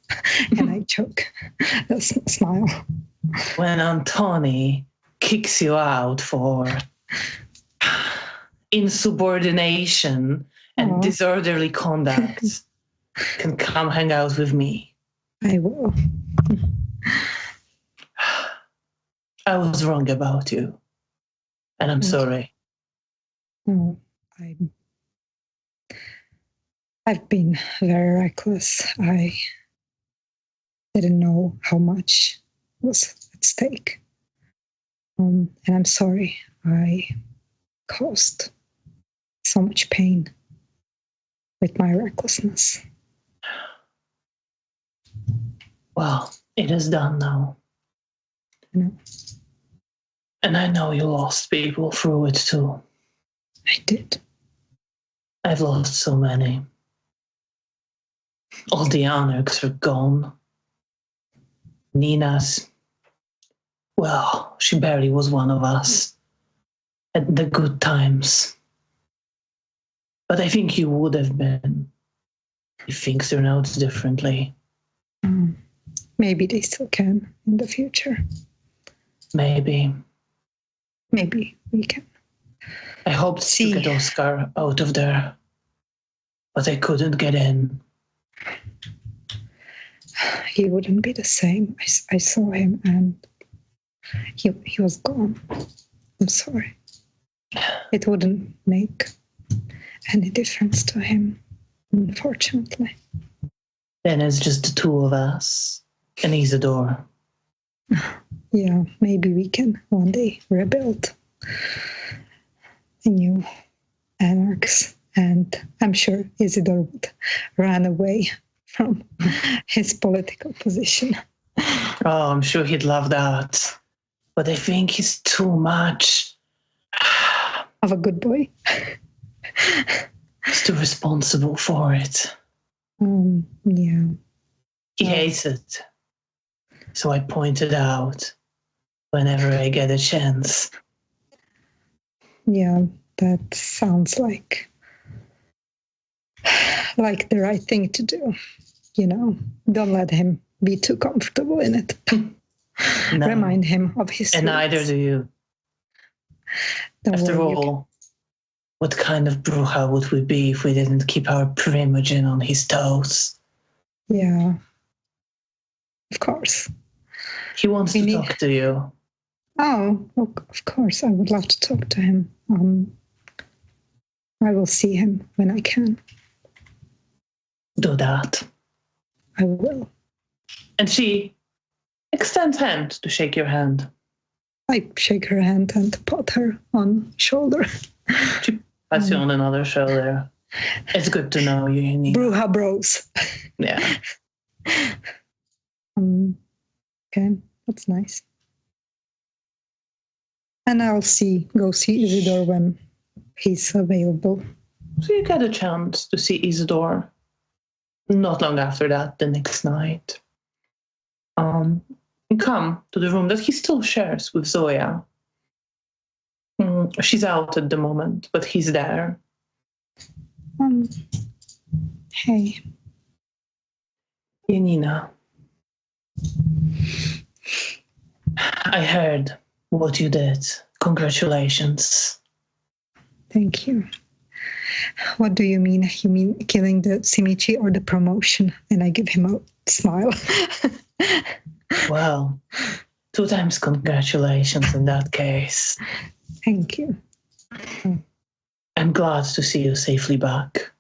Speaker 2: And I choke. That's a smile.
Speaker 1: When Antoni kicks you out for insubordination and disorderly conduct, can come hang out with me.
Speaker 2: I will.
Speaker 1: I was wrong about you, and I'm sorry.
Speaker 2: No, I've been very reckless. I didn't know how much was at stake. And I'm sorry I caused so much pain with my recklessness.
Speaker 1: Well, it is done now.
Speaker 2: No.
Speaker 1: And I know you lost people through it too.
Speaker 2: I did.
Speaker 1: I've lost so many. All the anarchs are gone. Nina's, well, she barely was one of us at the good times. But I think you would have been if things turned out differently.
Speaker 2: Maybe they still can in the future.
Speaker 1: Maybe.
Speaker 2: Maybe we can.
Speaker 1: I hoped to get Oscar out of there, but I couldn't get in.
Speaker 2: He wouldn't be the same. I saw him and he was gone. I'm sorry. It wouldn't make any difference to him, unfortunately.
Speaker 1: Then it's just the two of us and Isidore.
Speaker 2: Yeah, maybe we can one day rebuild a new anarchs. And I'm sure Isidore would run away from his political position.
Speaker 1: Oh, I'm sure he'd love that. But I think he's too much
Speaker 2: of a good boy.
Speaker 1: He's too responsible for it.
Speaker 2: Yeah.
Speaker 1: He hates it. So I point it out whenever I get a chance.
Speaker 2: Yeah, that sounds like the right thing to do. You know, don't let him be too comfortable in it. No. Remind him of his
Speaker 1: And neither do you. After all, what kind of Bruja would we be if we didn't keep our Primogen on his toes?
Speaker 2: Yeah, of course.
Speaker 1: He wants to talk to you.
Speaker 2: Oh, of course. I would love to talk to him. I will see him when I can.
Speaker 1: Do that.
Speaker 2: I will.
Speaker 1: And she extends hand to shake your hand.
Speaker 2: I shake her hand and pat her on shoulder.
Speaker 1: She pats you on another shoulder. It's good to know you, Janina.
Speaker 2: Bruja bros.
Speaker 1: Yeah.
Speaker 2: Okay, that's nice. And I'll go see Isidore when he's available.
Speaker 1: So you get a chance to see Isidore. Not long after that, the next night. You come to the room that he still shares with Zoya. She's out at the moment, but he's there.
Speaker 2: Hey.
Speaker 1: Janina, I heard what you did. Congratulations.
Speaker 2: Thank you. What do you mean? You mean killing the Simichi or the promotion? And I give him a smile.
Speaker 1: Well, 2 times congratulations in that case.
Speaker 2: Thank you.
Speaker 1: I'm glad to see you safely back.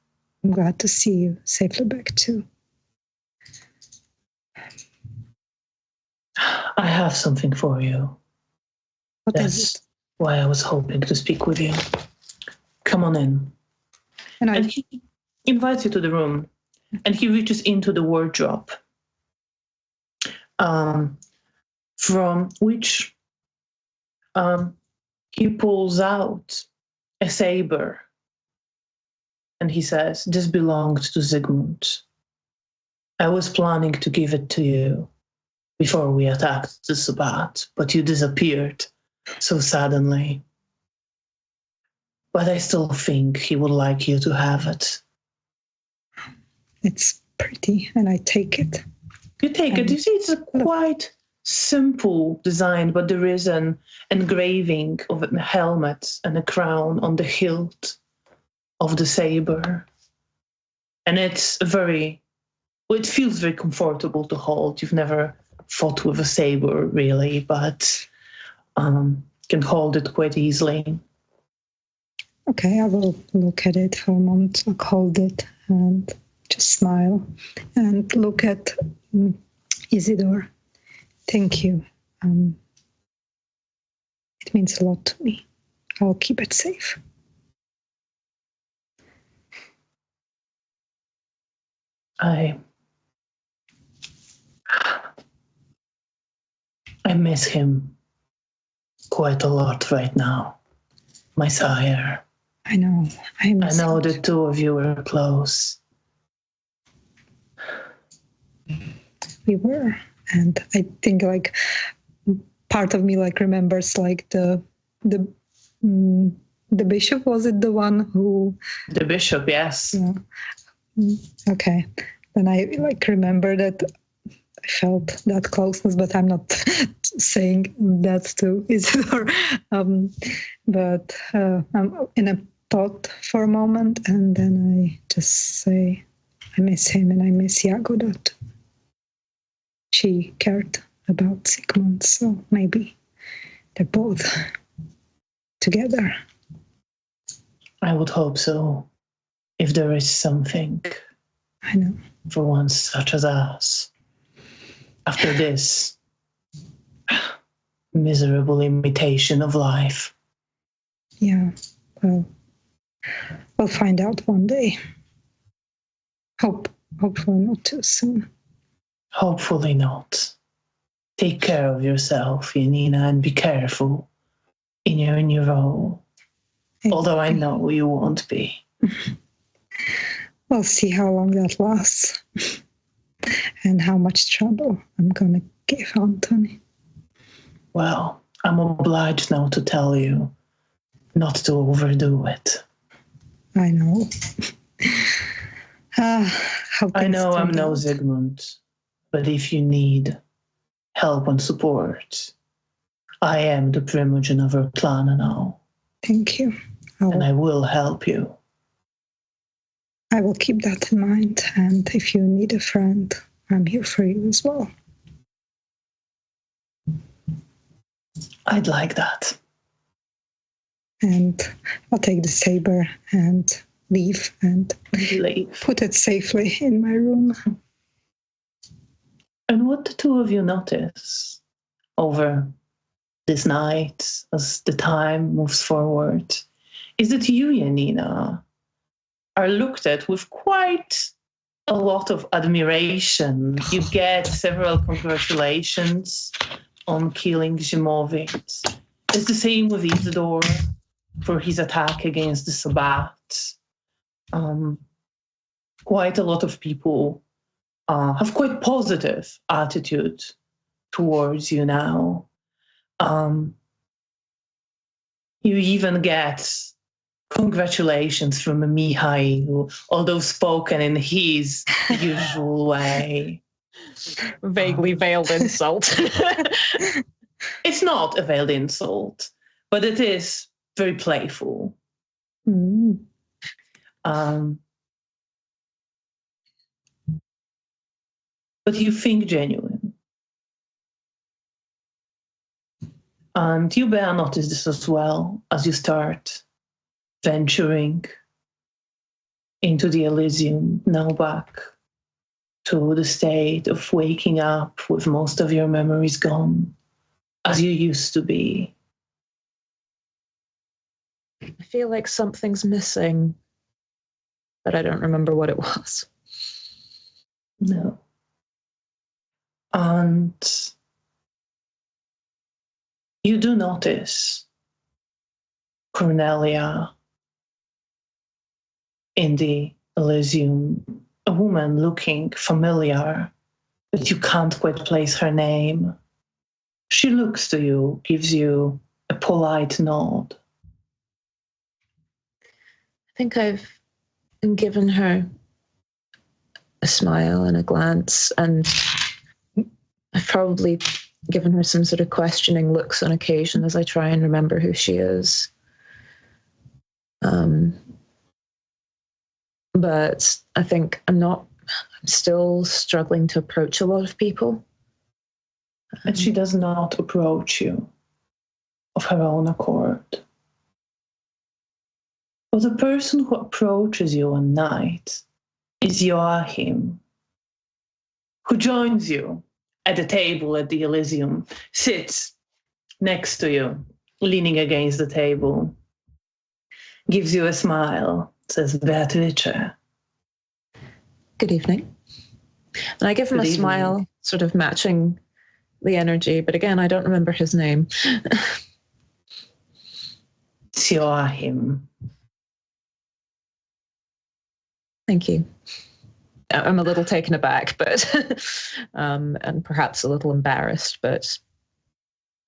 Speaker 2: I'm glad to see you safely back too.
Speaker 1: I have something for you.
Speaker 2: What is
Speaker 1: That's
Speaker 2: it?
Speaker 1: why I was hoping to speak with you. Come on in. And he invites you to the room, and he reaches into the wardrobe, from which he pulls out a saber, and he says, "This belonged to Zygmunt. I was planning to give it to you before we attacked the Sabbat, but you disappeared so suddenly. But I still think he would like you to have it."
Speaker 2: It's pretty, and I take it.
Speaker 1: You take it. You see, it's a quite simple design, but there is an engraving of a helmet and a crown on the hilt of the saber. And it's it feels very comfortable to hold. You've never fought with a saber, really, but can hold it quite easily.
Speaker 2: Okay, I will look at it for a moment, I'll hold it and just smile and look at Isidore. Thank you. It means a lot to me. I'll keep it safe.
Speaker 1: I miss him quite a lot right now, my sire.
Speaker 2: I know. I
Speaker 1: know the 2 of you were close.
Speaker 2: We were, and I think like part of me like remembers like the bishop. Was it the one who?
Speaker 1: The bishop, yes.
Speaker 2: Yeah. Okay. Then I like remember that I felt that closeness, but I'm not saying that to Isidore. But I'm in a thought for a moment, and then I just say, I miss him and I miss Iago, that she cared about Zygmunt, so maybe they're both together.
Speaker 1: I would hope so, if there is something.
Speaker 2: I know.
Speaker 1: For one such as us. After this miserable imitation of life.
Speaker 2: Yeah, well, we'll find out one day. Hopefully not too soon.
Speaker 1: Hopefully not. Take care of yourself, Janina, and be careful in your new role. Although I know you won't be.
Speaker 2: We'll see how long that lasts and how much trouble I'm gonna give Anthony.
Speaker 1: Well, I'm obliged now to tell you not to overdo it.
Speaker 2: I know.
Speaker 1: I know I'm no Zygmunt, but if you need help and support, I am the primogen of our clan now.
Speaker 2: Thank you.
Speaker 1: And I will help you.
Speaker 2: I will keep that in mind, and if you need a friend, I'm here for you as well.
Speaker 1: I'd like that.
Speaker 2: And I'll take the saber and leave and put it safely in my room.
Speaker 1: And what the 2 of you notice over this night, as the time moves forward, is that you, Janina, are looked at with quite a lot of admiration. You get several congratulations on killing Zimovit. It's the same with Isidore for his attack against the Sabbat. Quite a lot of people have quite positive attitude towards you now. You even get congratulations from Mihai, although spoken in his usual way.
Speaker 3: Vaguely veiled insult.
Speaker 1: It's not a veiled insult, but it is very playful.
Speaker 2: Mm.
Speaker 1: But you think genuine. And you, Bea, notice this as well as you start venturing into the Elysium, now back to the state of waking up with most of your memories gone, as you used to be.
Speaker 3: I feel like something's missing, but I don't remember what it was.
Speaker 1: No. And you do notice Cornelia in the Elysium, a woman looking familiar, but you can't quite place her name. She looks to you, gives you a polite nod.
Speaker 3: I think I've given her a smile and a glance, and I've probably given her some sort of questioning looks on occasion as I try and remember who she is. But I think I'm still struggling to approach a lot of people.
Speaker 1: And she does not approach you of her own accord. But the person who approaches you one night is Joachim, who joins you at the table at the Elysium, sits next to you, leaning against the table, gives you a smile, says, Beatrice.
Speaker 3: Good evening. And I give him a smile, sort of matching the energy, but again, I don't remember his name.
Speaker 1: It's Joachim.
Speaker 3: Thank you. I'm a little taken aback, but and perhaps a little embarrassed, but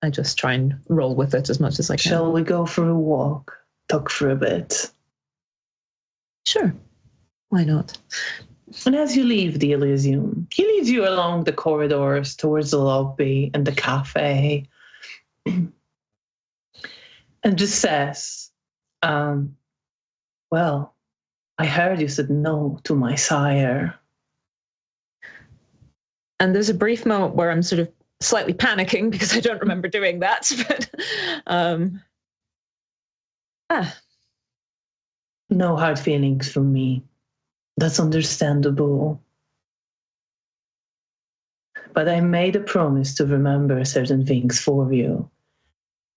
Speaker 3: I just try and roll with it as much as I can.
Speaker 1: Shall we go for a walk? Talk for a bit?
Speaker 3: Sure. Why not?
Speaker 1: And as you leave the Elysium, he leads you along the corridors towards the lobby and the cafe, and just says, well, I heard you said no to my sire.
Speaker 3: And there's a brief moment where I'm sort of slightly panicking because I don't remember doing that. But
Speaker 1: no hard feelings from me. That's understandable. But I made a promise to remember certain things for you.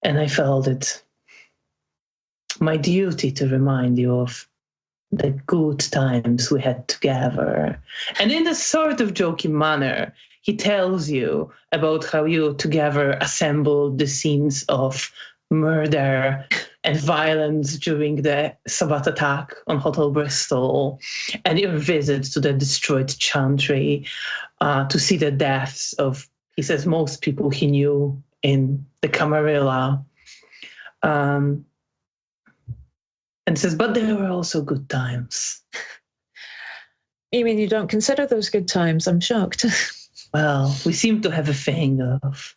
Speaker 1: And I felt it my duty to remind you of the good times we had together. And in a sort of joking manner, he tells you about how you together assembled the scenes of murder and violence during the Sabbath attack on Hotel Bristol, and your visit to the destroyed chantry to see the deaths of, he says, most people he knew in the Camarilla. And says, but there were also good times.
Speaker 3: You mean you don't consider those good times? I'm shocked.
Speaker 1: Well, we seem to have a thing of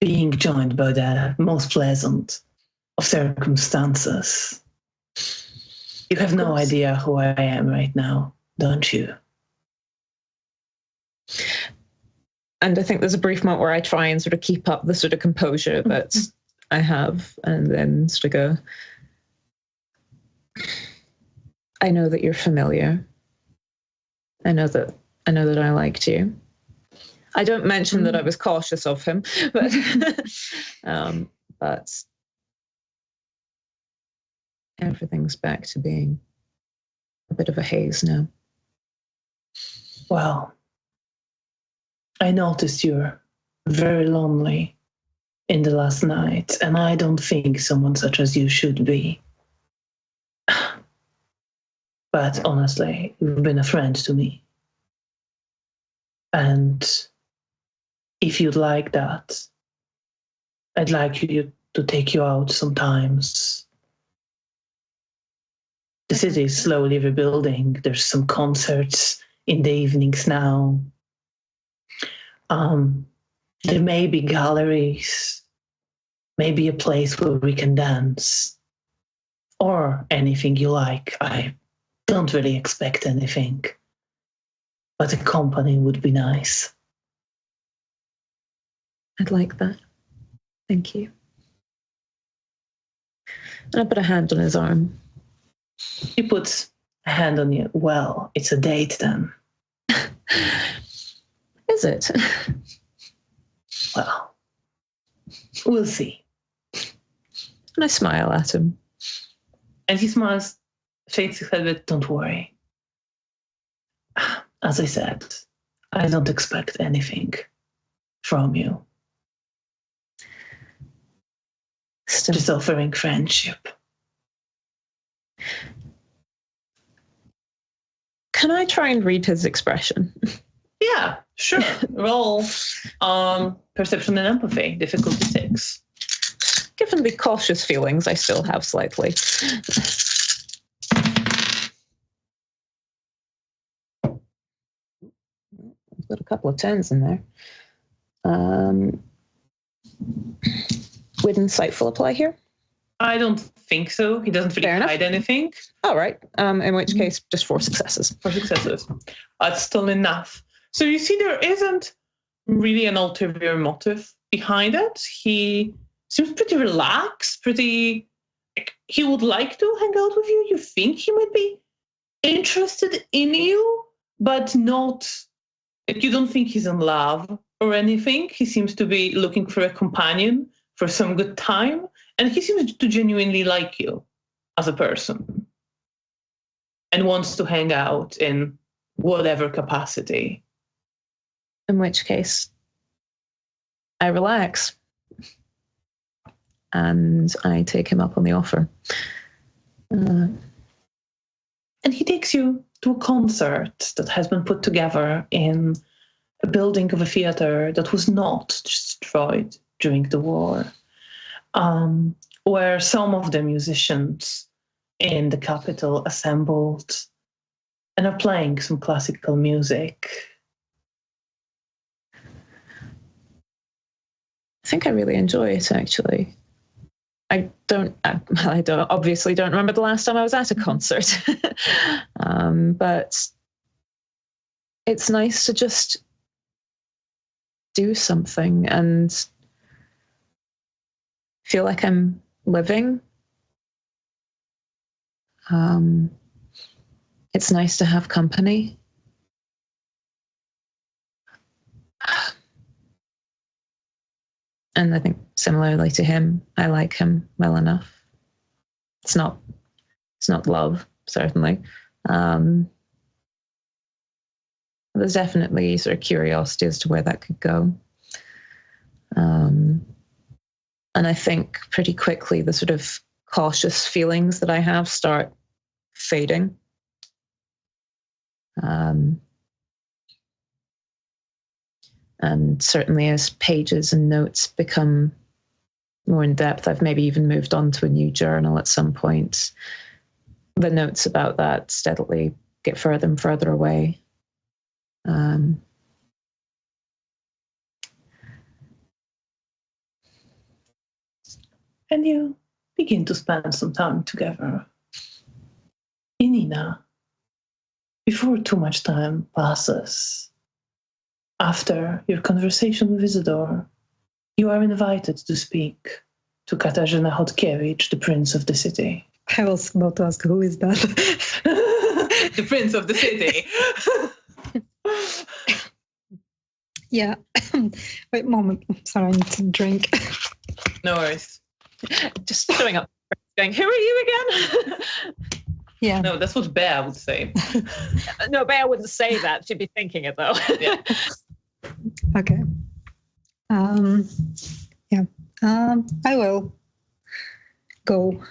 Speaker 1: being joined by the most pleasant of circumstances. You have no idea who I am right now, don't you?
Speaker 3: And I think there's a brief moment where I try and sort of keep up the sort of composure that I have, and then sort of go, I know that you're familiar. I know that I liked you. I don't mention that I was cautious of him, but but everything's back to being a bit of a haze now.
Speaker 1: Well, I noticed you're very lonely in the last night, and I don't think someone such as you should be. But honestly, you've been a friend to me. And if you'd like that, I'd like you to take you out sometimes. The city is slowly rebuilding. There's some concerts in the evenings now. There may be galleries, maybe a place where we can dance, or anything you like. I don't really expect anything, but a company would be nice.
Speaker 3: I'd like that. Thank you. And I put a hand on his arm.
Speaker 1: He puts a hand on you. Well, it's a date then.
Speaker 3: Is it?
Speaker 1: Well, we'll see.
Speaker 3: And I smile at him.
Speaker 1: And he smiles, shakes his head, but don't worry. As I said, I don't expect anything from you.
Speaker 3: Still.
Speaker 1: Just offering friendship.
Speaker 3: Can I try and read his expression?
Speaker 1: Yeah, sure. Roll perception and empathy, difficulty 6.
Speaker 3: Given the cautious feelings I still have slightly. I've got a couple of 10s in there. Would insightful apply here?
Speaker 1: I don't think so. He doesn't really hide anything.
Speaker 3: All right. In which case, just 4 successes.
Speaker 1: 4 successes. That's still enough. So you see there isn't really an ulterior motive behind it. He seems pretty relaxed, pretty... he would like to hang out with you. You think he might be interested in you, but not... you don't think he's in love or anything. He seems to be looking for a companion for some good time, and he seems to genuinely like you as a person and wants to hang out in whatever capacity.
Speaker 3: In which case, I relax and I take him up on the offer.
Speaker 1: And he takes you to a concert that has been put together in a building of a theater that was not destroyed during the war, where some of the musicians in the capital assembled and are playing some classical music.
Speaker 3: I think I really enjoy it, actually. I obviously don't remember the last time I was at a concert, but it's nice to just do something and feel like I'm living. It's nice to have company. And I think similarly to him, I like him well enough. It's not love, certainly. There's definitely sort of curiosity as to where that could go. And I think pretty quickly the sort of cautious feelings that I have start fading. And certainly as pages and notes become more in depth, I've maybe even moved on to a new journal at some point. The notes about that steadily get further and further away. And
Speaker 1: you begin to spend some time together. Janina, before too much time passes, after your conversation with Isidore, you are invited to speak to Katarzyna Chodkiewicz, the prince of the city.
Speaker 2: I was about to ask, who is that?
Speaker 1: The prince of the city.
Speaker 2: Yeah. Wait a moment. Sorry, I need to drink.
Speaker 1: No worries.
Speaker 3: Just showing up, going, who are you again?
Speaker 2: Yeah.
Speaker 1: No, that's what Bea would say.
Speaker 3: No, Bea wouldn't say that. She'd be thinking it, though.
Speaker 1: Yeah.
Speaker 2: Okay. I will go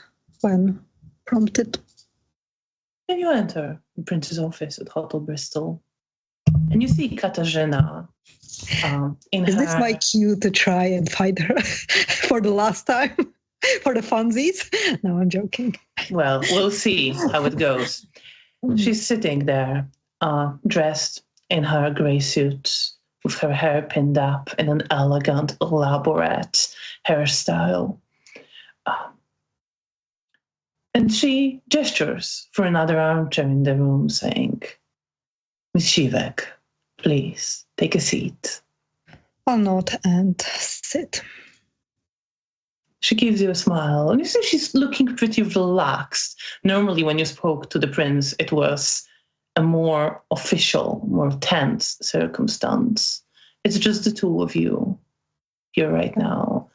Speaker 2: when prompted.
Speaker 1: And you enter the prince's office at Hotel Bristol, and you see Katarzyna.
Speaker 2: Is this my cue to try and find her for the last time? for the funsies. No, I'm joking.
Speaker 1: Well, we'll see how it goes. She's sitting there, dressed in her grey suit, with her hair pinned up in an elegant, elaborate hairstyle. And she gestures for another armchair in the room, saying, Miss Shivak, please take a seat.
Speaker 2: I'll nod and sit.
Speaker 1: She gives you a smile, and you see she's looking pretty relaxed. Normally, when you spoke to the prince, it was a more official, more tense circumstance. It's just the two of you here right now.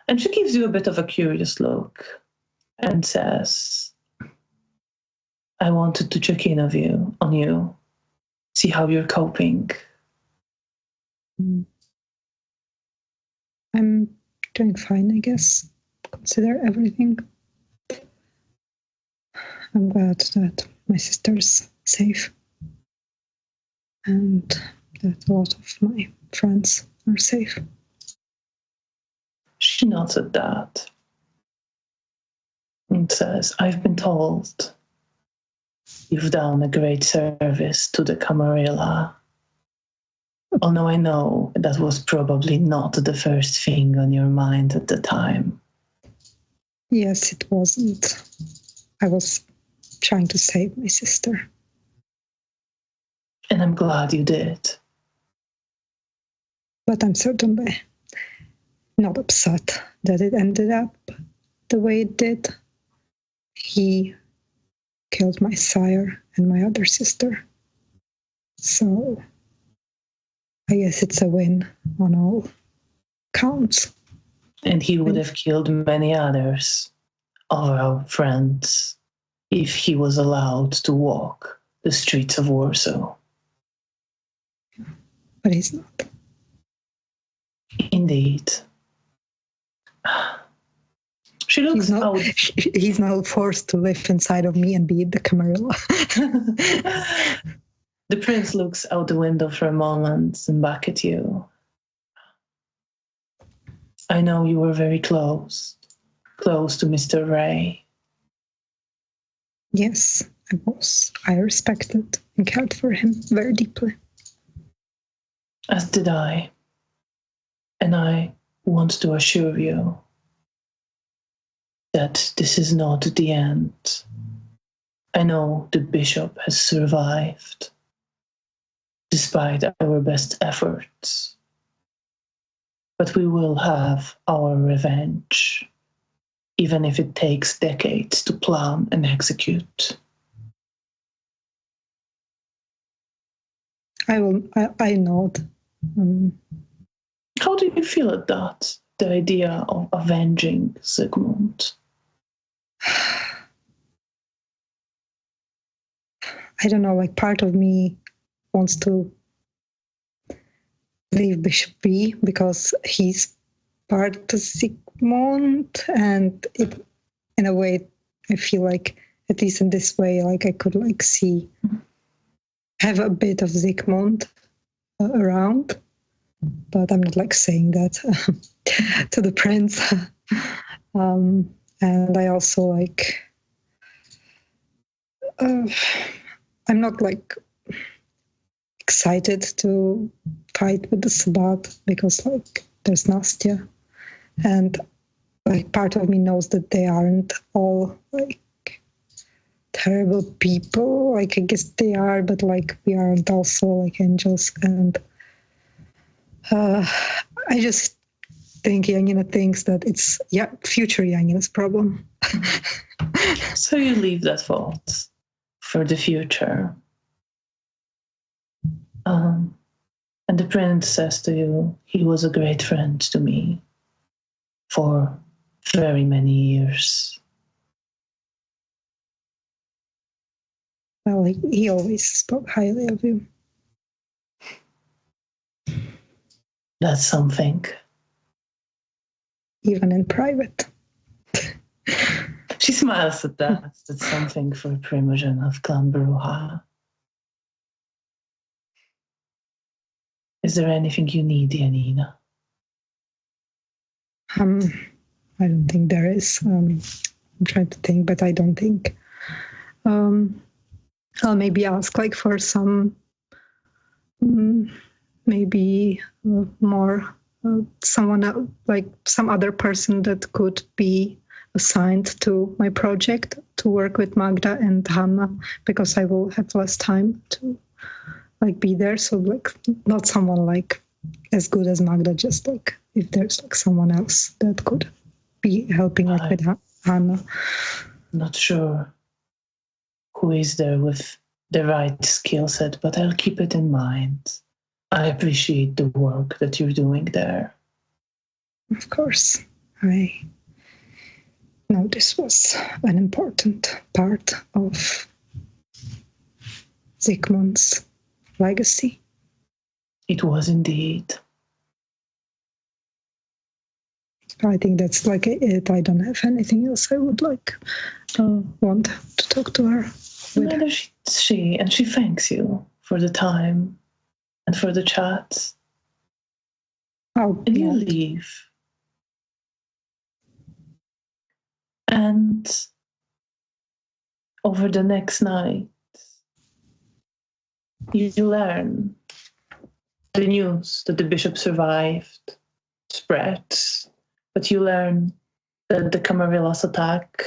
Speaker 1: And she gives you a bit of a curious look and says, I wanted to check in on you, see how you're coping.
Speaker 2: I'm doing fine, I guess. Consider everything. I'm glad that my sister's safe and that a lot of my friends are safe.
Speaker 1: She nods at that and says, I've been told you've done a great service to the Camarilla. Although I know that was probably not the first thing on your mind at the time.
Speaker 2: Yes, it wasn't. I was trying to save my sister.
Speaker 1: And I'm glad you did.
Speaker 2: But I'm certainly not upset that it ended up the way it did. He killed my sire and my other sister. So I guess it's a win on all counts.
Speaker 1: And he would have killed many others of our friends if he was allowed to walk the streets of Warsaw.
Speaker 2: But he's not.
Speaker 1: Indeed. She looks out.
Speaker 2: He's not forced to live inside of me and be the Camarilla.
Speaker 1: The prince looks out the window for a moment and back at you. I know you were very close to Mr. Ray.
Speaker 2: Yes, I was. I respected and cared for him very deeply.
Speaker 1: As did I. And I want to assure you that this is not the end. I know the bishop has survived, despite our best efforts. But we will have our revenge, even if it takes decades to plan and execute.
Speaker 2: I nod.
Speaker 1: How do you feel at that, the idea of avenging Sigmund?
Speaker 2: I don't know, like part of me wants to leave Bishop B because he's part of Sigmund, and it, in a way, I feel like at least in this way, like I could like have a bit of Sigmund around, but I'm not like saying that to the prince. And I also like I'm not like excited to fight with the Sabbat because like there's Nastya, and like part of me knows that they aren't all like terrible people. Like I guess they are, but like we aren't also like angels. And I just think Janina thinks that it's future Janina's problem.
Speaker 1: So you leave that thought for the future. And the prince says to you, he was a great friend to me for very many years.
Speaker 2: Well, he always spoke highly of you.
Speaker 1: That's something.
Speaker 2: Even in private.
Speaker 1: She smiles at that. That's something for a primogen of Clan Bruja. Is there anything you need, Janina?
Speaker 2: I don't think there is. I'm trying to think, but I don't think. I'll maybe ask like for some, maybe more someone else, like some other person that could be assigned to my project to work with Magda and Hanna, because I will have less time to like be there. So like not someone like as good as Magda, just like if there's like someone else that could be helping like with Hanna.
Speaker 1: Not sure who is there with the right skill set, but I'll keep it in mind. I appreciate the work that you're doing there.
Speaker 2: Of course. I know this was an important part of Zygmunt's legacy.
Speaker 1: It was indeed.
Speaker 2: I think that's like it. I don't have anything else I would like want to talk to her.
Speaker 1: Neither she, and she thanks you for the time and for the chat.
Speaker 2: Oh,
Speaker 1: and
Speaker 2: yeah.
Speaker 1: you leave. And over the next night, you learn the news that the bishop survived spreads, but you learn that the Camarilla's attack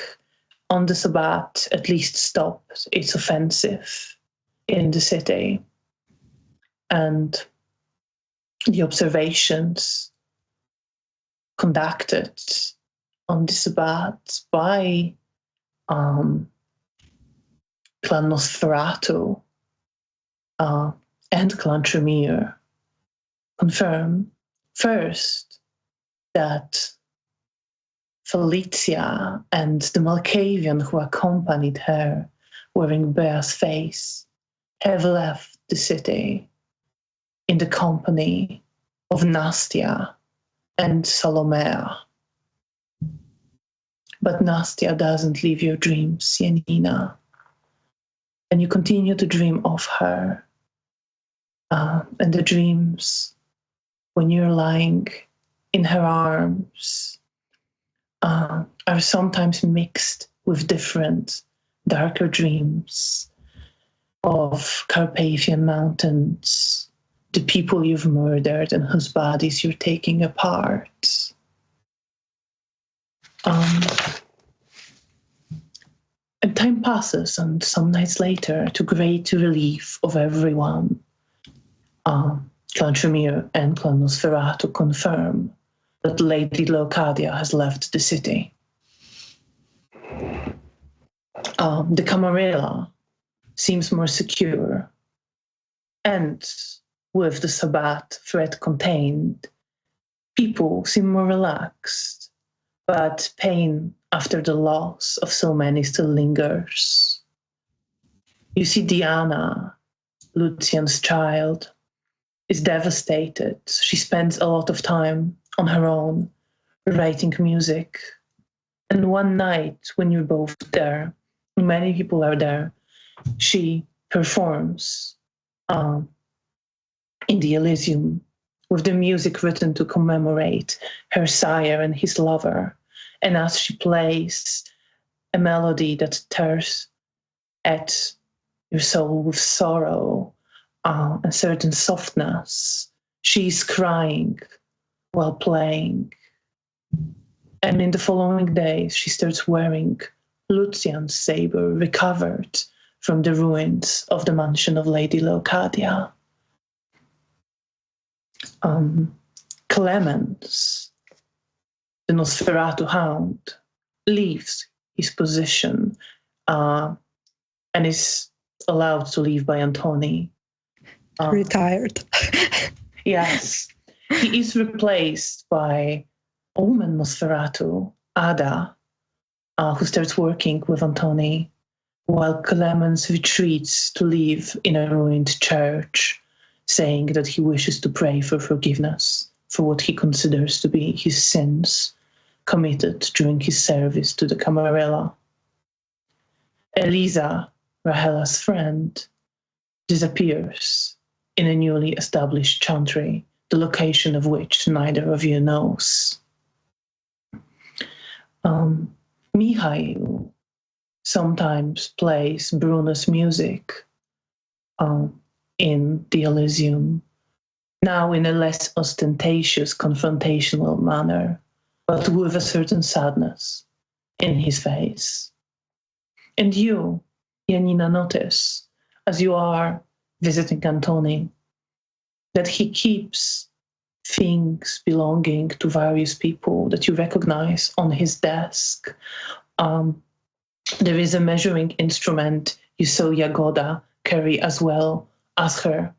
Speaker 1: on the Sabbat at least stopped its offensive in the city. And the observations conducted on the Sabbat by Clan Nosferatu and Clan Tremere confirm first that Felicia and the Malkavian who accompanied her wearing Bea's face have left the city in the company of Nastia and Salomea. But Nastia doesn't leave your dreams, Janina. And you continue to dream of her. And the dreams, when you're lying in her arms, are sometimes mixed with different, darker dreams of Carpathian mountains, the people you've murdered and whose bodies you're taking apart. And time passes, and some nights later, to great relief of everyone, Clan Tremere and Clan Nosferatu confirm that Lady Leocadia has left the city. The Camarilla seems more secure, and with the Sabbat threat contained, people seem more relaxed, but pain after the loss of so many still lingers. You see Diana, Lucian's child, is devastated. She spends a lot of time on her own, writing music. And one night, when you're both there, many people are there, she performs in the Elysium with the music written to commemorate her sire and his lover. And as she plays a melody that tears at your soul with sorrow, a certain softness, she's crying while playing. And in the following days, she starts wearing Lucian's saber, recovered from the ruins of the mansion of Lady Leocadia. Clemens, the Nosferatu hound, leaves his position and is allowed to leave by Antoni.
Speaker 2: Retired.
Speaker 1: Yes. He is replaced by Omen Nosferatu, Ada, who starts working with Antoni, while Clemens retreats to live in a ruined church, saying that he wishes to pray for forgiveness for what he considers to be his sins committed during his service to the Camarilla. Elisa, Rahela's friend, disappears in a newly established chantry, the location of which neither of you knows. Mihail sometimes plays Bruno's music in the Elysium, now in a less ostentatious, confrontational manner, but with a certain sadness in his face. And you, Janina, notice, as you are visiting Antoni, that he keeps things belonging to various people that you recognize on his desk. There is a measuring instrument you saw Jagoda carry, as well as her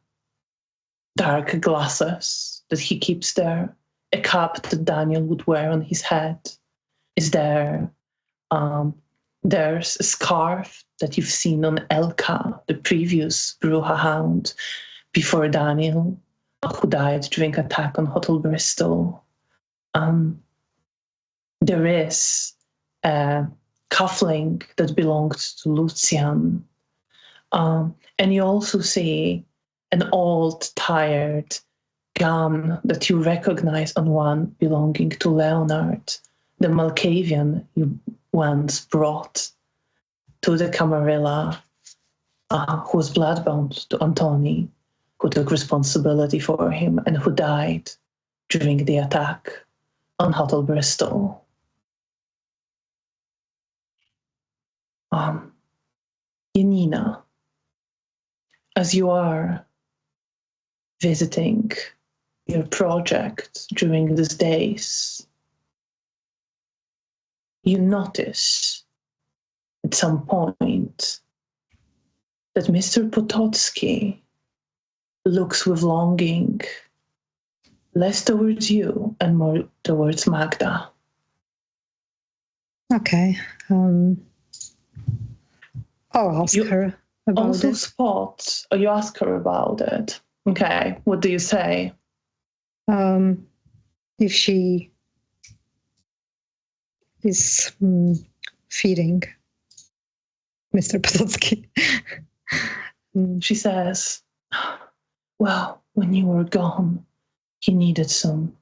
Speaker 1: dark glasses that he keeps there. A cap that Daniel would wear on his head is there. There's a scarf that you've seen on Elka, the previous Bruja hound, before Daniel, who died during attack on Hotel Bristol. There is a cufflink that belonged to Lucian. And you also see an old, tired gun that you recognize on one belonging to Leonard, the Malkavian you once brought to the Camarilla, who was bloodbound to Antoni, who took responsibility for him and who died during the attack on Hotel Bristol. Janina, as you are visiting your project during these days, you notice at some point that Mr. Potocki looks with longing less towards you and more towards Magda.
Speaker 2: Okay. I'll ask her about
Speaker 1: also
Speaker 2: it.
Speaker 1: You ask her about it. Okay, what do you say?
Speaker 2: If she is feeding Mr. Potocki.
Speaker 1: She says, well, when you were gone, he needed some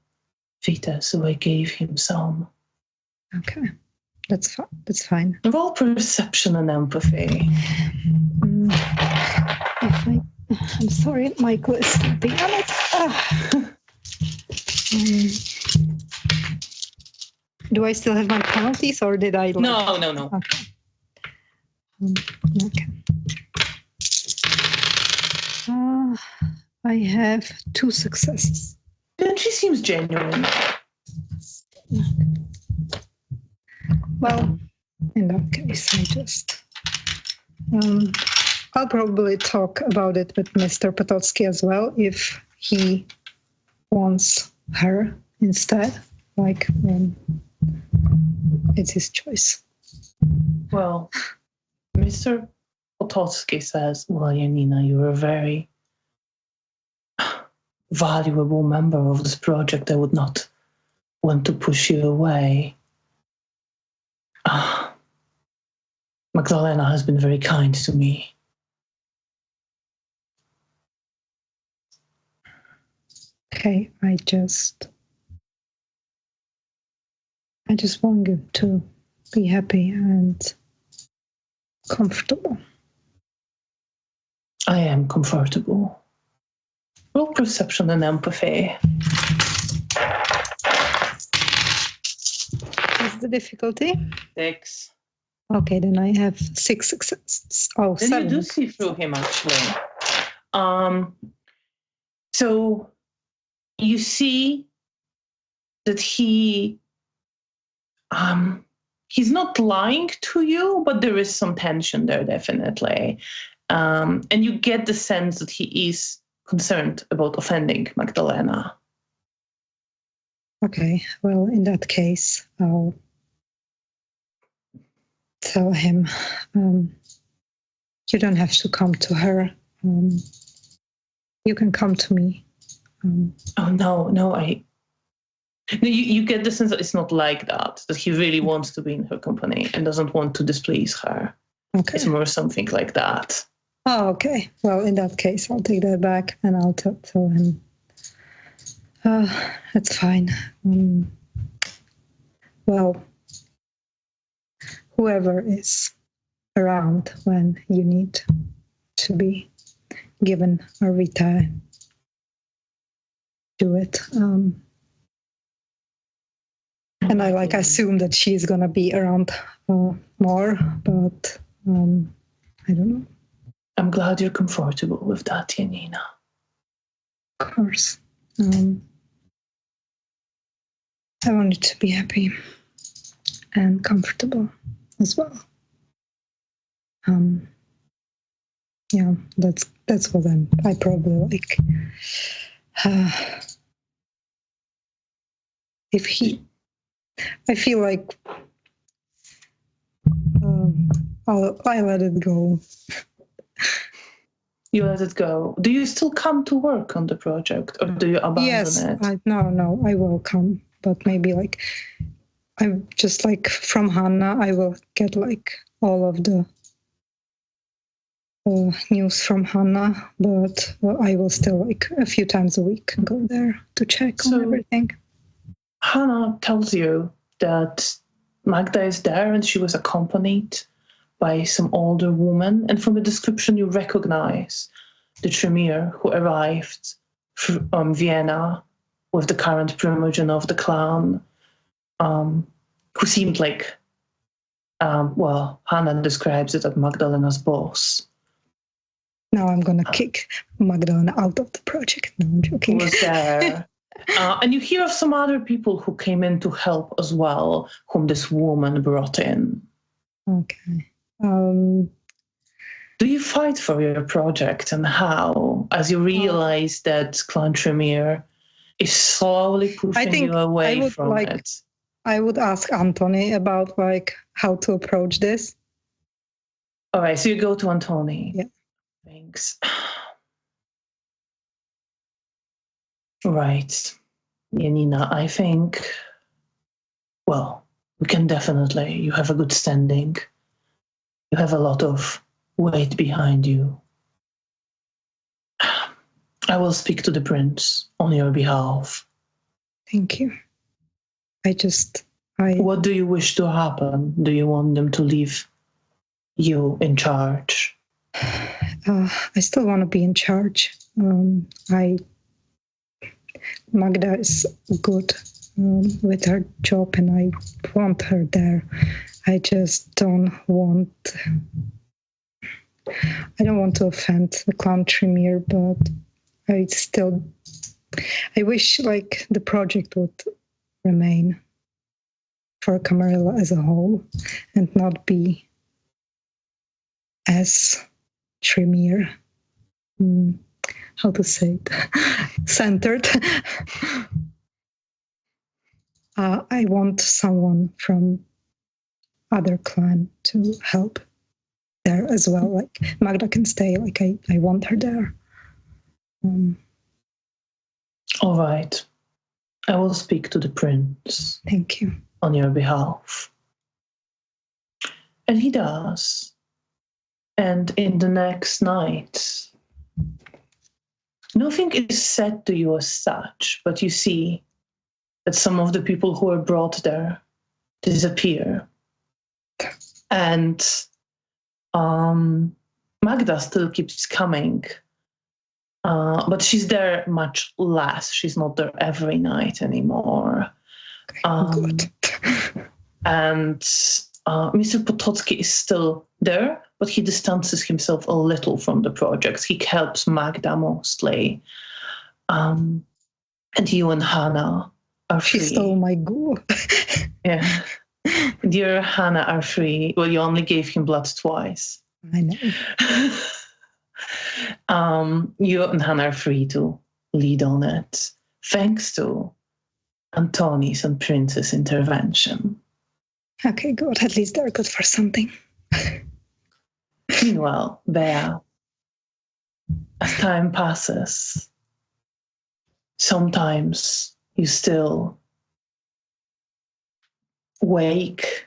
Speaker 1: Vita, so I gave him some.
Speaker 2: Okay, that's fine.
Speaker 1: Roll perception and empathy.
Speaker 2: I'm sorry, Michael is sleeping on it. Do I still have my penalties, or did I?
Speaker 1: No.
Speaker 2: Okay. Okay. I have 2 successes.
Speaker 1: Then she seems genuine.
Speaker 2: Well, in that case, I just... I'll probably talk about it with Mr. Potocki as well, if he wants her instead. It's his choice.
Speaker 1: Well, Mr. Potocki says, well, Janina, you're a very valuable member of this project. I would not want to push you away. Magdalena has been very kind to me.
Speaker 2: Okay, I just want you to be happy and comfortable.
Speaker 1: I am comfortable. Roll perception and empathy.
Speaker 2: What's the difficulty?
Speaker 1: 6.
Speaker 2: Okay, then I have 6 successes. Oh,
Speaker 1: then
Speaker 2: 7.
Speaker 1: You do see through him, actually. So you see that he's not lying to you, but there is some tension there, definitely. And you get the sense that he is concerned about offending Magdalena.
Speaker 2: Okay, well, in that case, I'll tell him, you don't have to come to her. You can come to me.
Speaker 1: You get the sense that it's not like that he really wants to be in her company and doesn't want to displease her.
Speaker 2: Okay.
Speaker 1: It's more something like that.
Speaker 2: Oh, okay. Well, in that case, I'll take that back and I'll tell him. That's fine. Well, whoever is around when you need to be given a vita, do it. And I assume that she's gonna be around more, but I don't know.
Speaker 1: I'm glad you're comfortable with that, Janina.
Speaker 2: Of course. I want you to be happy and comfortable as well. Yeah, that's what I probably like. I feel like I let it go.
Speaker 1: You let it go. Do you still come to work on the project, or do you abandon it?
Speaker 2: No, I will come, but maybe like I just like from Hannah, I will get like all of the news from Hannah, but I will still like a few times a week go there to check on everything.
Speaker 1: Hannah tells you that Magda is there and she was accompanied by some older woman, and from the description you recognize the Tremere who arrived from Vienna with the current primogen of the clan, who seemed like, Hannah describes it as Magdalena's boss.
Speaker 2: Now I'm gonna kick Magdalena out of the project. No, I'm joking.
Speaker 1: Who was there. And you hear of some other people who came in to help as well, whom this woman brought in.
Speaker 2: Okay.
Speaker 1: Do you fight for your project, and how, as you realize that Clan Tremere is slowly pushing you away from it?
Speaker 2: I would ask Anthony about like how to approach this.
Speaker 1: All right, so you go to Anthony.
Speaker 2: Yeah.
Speaker 1: Thanks. Right. Janina, I think, we can definitely, you have a good standing. You have a lot of weight behind you. I will speak to the prince on your behalf.
Speaker 2: Thank you.
Speaker 1: What do you wish to happen? Do you want them to leave you in charge?
Speaker 2: I still want to be in charge. Magda is good with her job, and I want her there. I just don't want to offend the Clan Tremere, but I wish like the project would remain for Camarilla as a whole and not be as Tremere, how to say it, centered. I want someone from other clan to help there as well. Like Magda can stay. Like I want her there.
Speaker 1: All right. I will speak to the prince.
Speaker 2: Thank you.
Speaker 1: On your behalf. And he does. And in the next night, nothing is said to you as such, but you see that some of the people who were brought there disappear. And Magda still keeps coming, but she's there much less. She's not there every night anymore.
Speaker 2: Good.
Speaker 1: And Mr. Potocki is still there, but he distances himself a little from the project. He helps Magda mostly. And you and Hannah are free.
Speaker 2: She stole my ghoul.
Speaker 1: Yeah. Dear Hannah are free. Well, you only gave him blood twice.
Speaker 2: I know.
Speaker 1: You and Hannah are free to lead on it, thanks to Antoni's and Prince's intervention.
Speaker 2: Okay, good. At least they're good for something.
Speaker 1: Meanwhile, Bea, as time passes, sometimes you still wake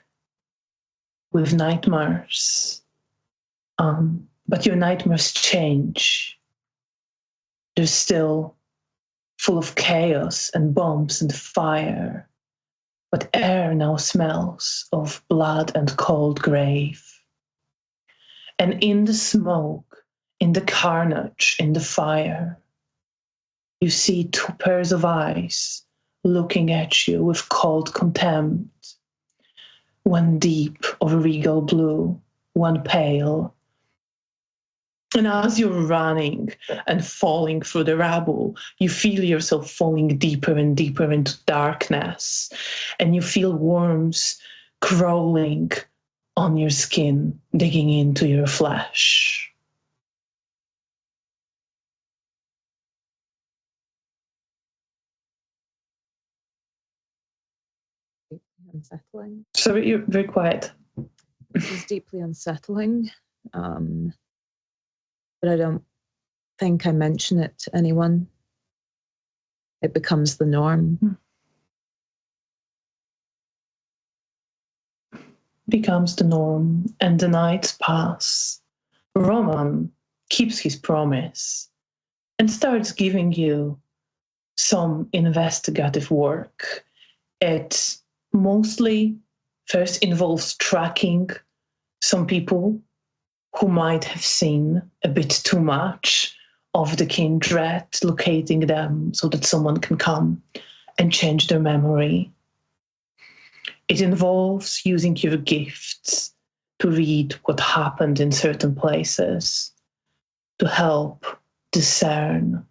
Speaker 1: with nightmares, but your nightmares change. They're still full of chaos and bombs and fire. but air now smells of blood and cold grave. And in the smoke, in the carnage, in the fire, you see two pairs of eyes looking at you with cold contempt, one deep of regal blue, one pale. And as you're running and falling through the rubble, you feel yourself falling deeper and deeper into darkness, and you feel worms crawling on your skin, digging into your flesh.
Speaker 3: Unsettling.
Speaker 1: Sorry, you're very quiet.
Speaker 3: This is deeply unsettling, but I don't think I mention it to anyone. It becomes the norm.
Speaker 1: Becomes the norm, and the nights pass. Roman keeps his promise and starts giving you some investigative work. It mostly first involves tracking some people who might have seen a bit too much of the kindred, locating them so that someone can come and change their memory. It involves using your gifts to read what happened in certain places, to help discern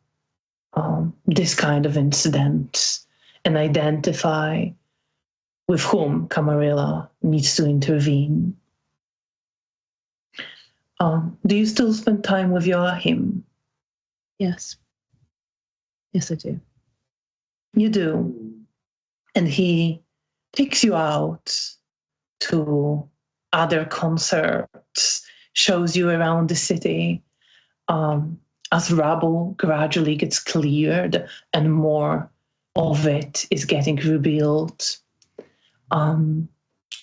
Speaker 1: this kind of incident and identify with whom Camarilla needs to intervene. Do you still spend time with Joachim?
Speaker 3: Yes. Yes, I do.
Speaker 1: You do. And he takes you out to other concerts, shows you around the city. As rubble gradually gets cleared and more of it is getting rebuilt,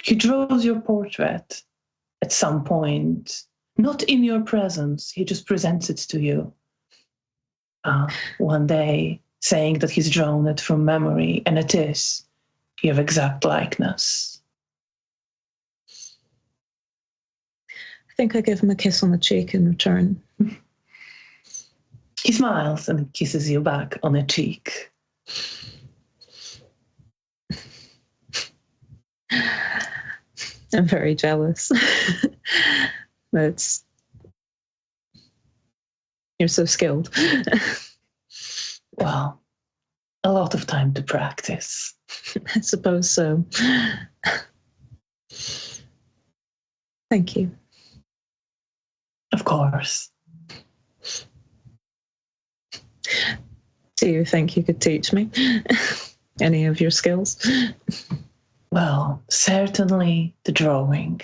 Speaker 1: he draws your portrait at some point, not in your presence, he just presents it to you one day, saying that he's drawn it from memory, and it is your exact likeness.
Speaker 3: I think I give him a kiss on the cheek in return.
Speaker 1: He smiles and kisses you back on the cheek.
Speaker 3: I'm very jealous. You're so skilled.
Speaker 1: Well, a lot of time to practice.
Speaker 3: I suppose so. Thank you.
Speaker 1: Of course.
Speaker 3: Do you think you could teach me any of your skills?
Speaker 1: Well, certainly the drawing.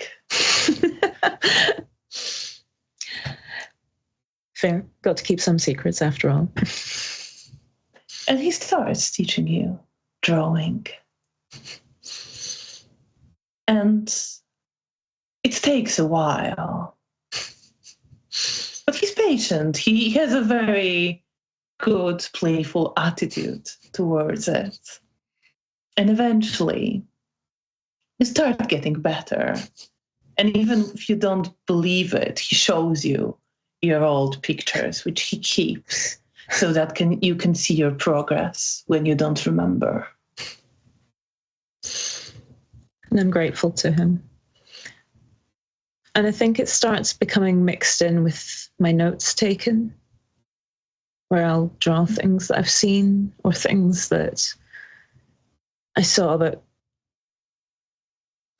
Speaker 3: Fair. Got to keep some secrets after all.
Speaker 1: And he starts teaching you drawing. And it takes a while. But he's patient. He has a very good, playful attitude towards it. And eventually, you start getting better. And even if you don't believe it, he shows you your old pictures, which he keeps, so that you can see your progress when you don't remember.
Speaker 3: And I'm grateful to him. And I think it starts becoming mixed in with my notes taken, where I'll draw things that I've seen or things that I saw that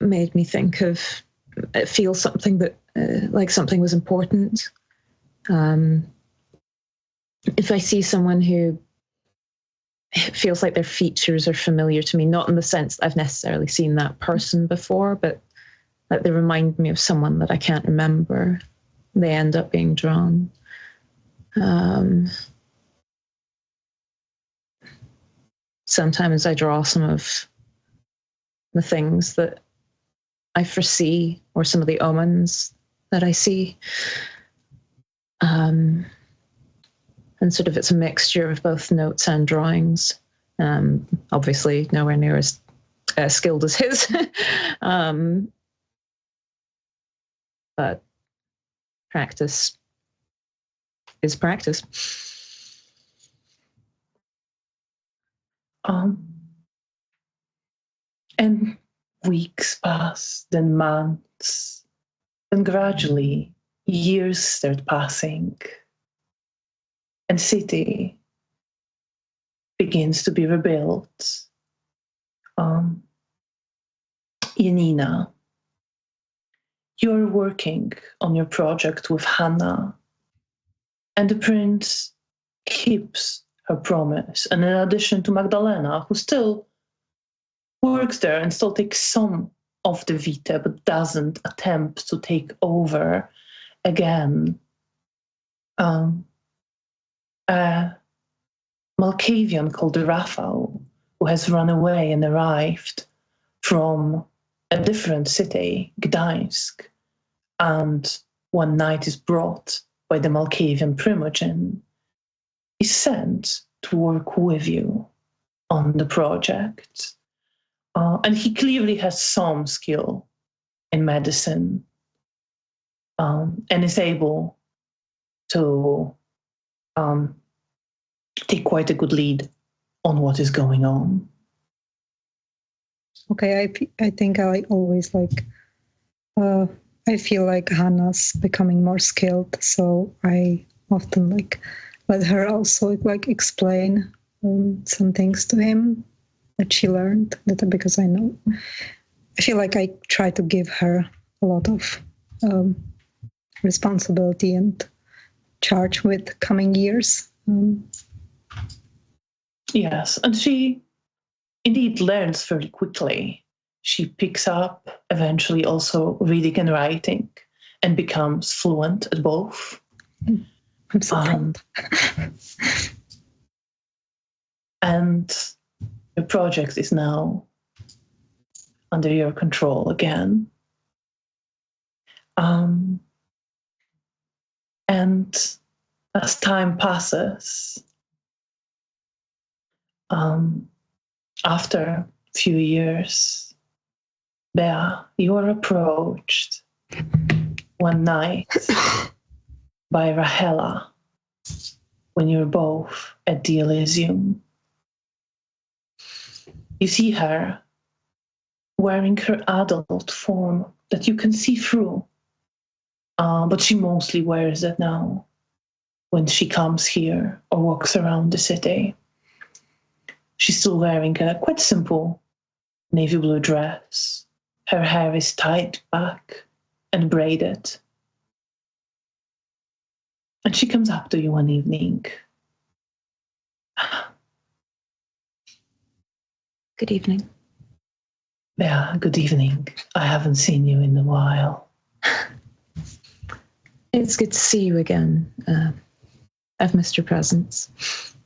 Speaker 3: made me think of, it feels something that, like something was important. If I see someone who it feels like their features are familiar to me, not in the sense that I've necessarily seen that person before, but like they remind me of someone that I can't remember, they end up being drawn. Sometimes I draw some of the things that I foresee or some of the omens that I see. And sort of it's a mixture of both notes and drawings. Obviously nowhere near as skilled as his. But practice is practice.
Speaker 1: And weeks pass, then months, then gradually years start passing, and city begins to be rebuilt. Janina, you're working on your project with Hannah, and the prince keeps her promise. And in addition to Magdalena, who still works there and still takes some of the Vita, but doesn't attempt to take over again, a Malkavian called Raphael, who has run away and arrived from a different city, Gdańsk, and one night is brought by the Malkavian Primogen, is sent to work with you on the project. And he clearly has some skill in medicine, and is able to take quite a good lead on what is going on.
Speaker 2: Okay, I think I always I feel like Hannah's becoming more skilled, so I often let her also explain some things to him that she learned, because I feel like I try to give her a lot of responsibility and charge with coming years.
Speaker 1: Yes, and she indeed learns very quickly. She picks up eventually also reading and writing and becomes fluent at both.
Speaker 2: I'm so proud.
Speaker 1: And the project is now under your control again. And as time passes, after a few years, Bea, you are approached one night by Rahela when you're both at the Elysium. You see her wearing her adult form that you can see through, but she mostly wears it now when she comes here or walks around the city. She's still wearing a quite simple navy blue dress. Her hair is tied back and braided. And she comes up to you one evening.
Speaker 3: Good evening.
Speaker 1: Yeah, good evening. I haven't seen you in a while.
Speaker 3: It's good to see you again. I've missed your presence.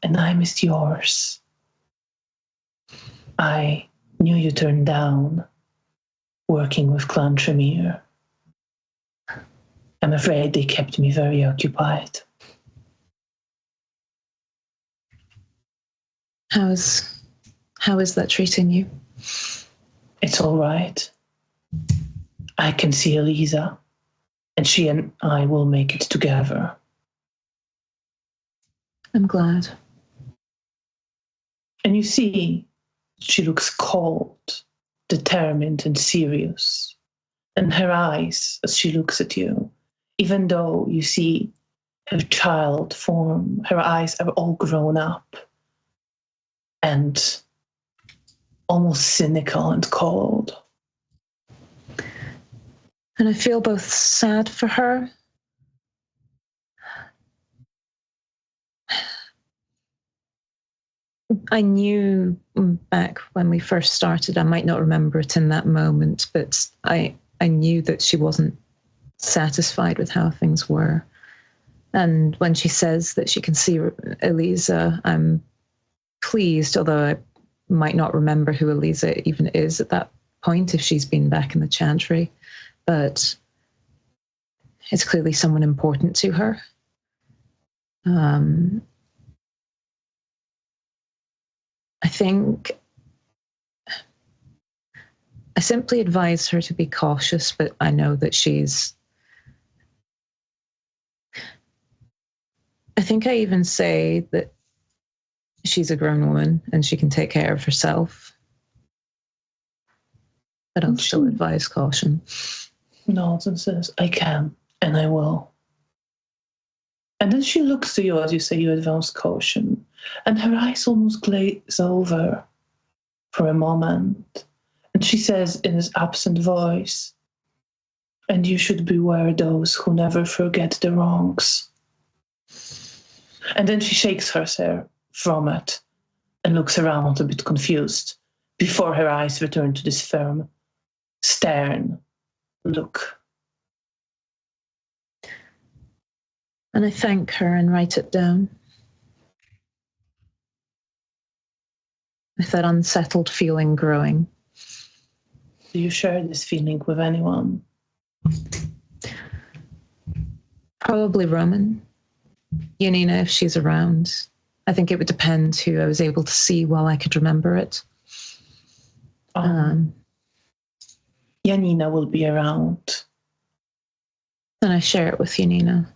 Speaker 1: And I missed yours. I knew you turned down working with Clan Tremere. I'm afraid they kept me very occupied.
Speaker 3: How is that treating you?
Speaker 1: It's all right. I can see Eliza, and she and I will make it together.
Speaker 3: I'm glad.
Speaker 1: And you see, she looks cold, determined, and serious. And her eyes, as she looks at you, even though you see her child form, her eyes are all grown up and almost cynical and cold.
Speaker 3: And I feel both sad for her I knew back when we first started, I might not remember it in that moment, but I knew that she wasn't satisfied with how things were. And when she says that she can see Eliza, I'm pleased, although I might not remember who Eliza even is at that point if she's been back in the Chantry. But it's clearly someone important to her. I think I simply advise her to be cautious, but I know that I think I even say that she's a grown woman and she can take care of herself. But I'll still advise caution.
Speaker 1: Nods and says, I can, and I will. And then she looks to you as you say you advance caution, and her eyes almost glaze over for a moment. And she says in his absent voice, and you should beware those who never forget the wrongs. And then she shakes herself from it and looks around a bit confused before her eyes return to this firm, stern look.
Speaker 3: And I thank her and write it down. With that unsettled feeling growing.
Speaker 1: Do you share this feeling with anyone?
Speaker 3: Probably Roman. Janina, if she's around. I think it would depend who I was able to see while I could remember it.
Speaker 1: Janina will be around.
Speaker 3: And I share it with Janina.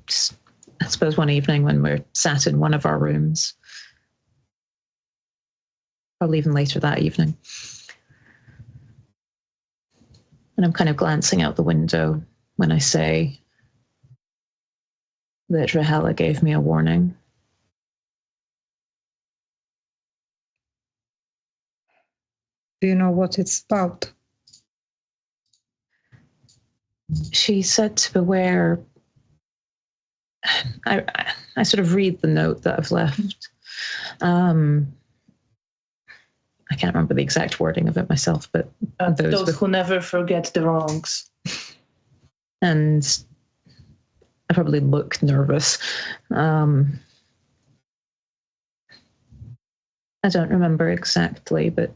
Speaker 3: Just, I suppose one evening when we're sat in one of our rooms, probably even later that evening, and I'm kind of glancing out the window when I say that Rahela gave me a warning.
Speaker 2: Do you know what it's about?
Speaker 3: She said to beware. I sort of read the note that I've left. I can't remember the exact wording of it myself, but
Speaker 1: those who never forget the wrongs.
Speaker 3: And I probably look nervous. I don't remember exactly, but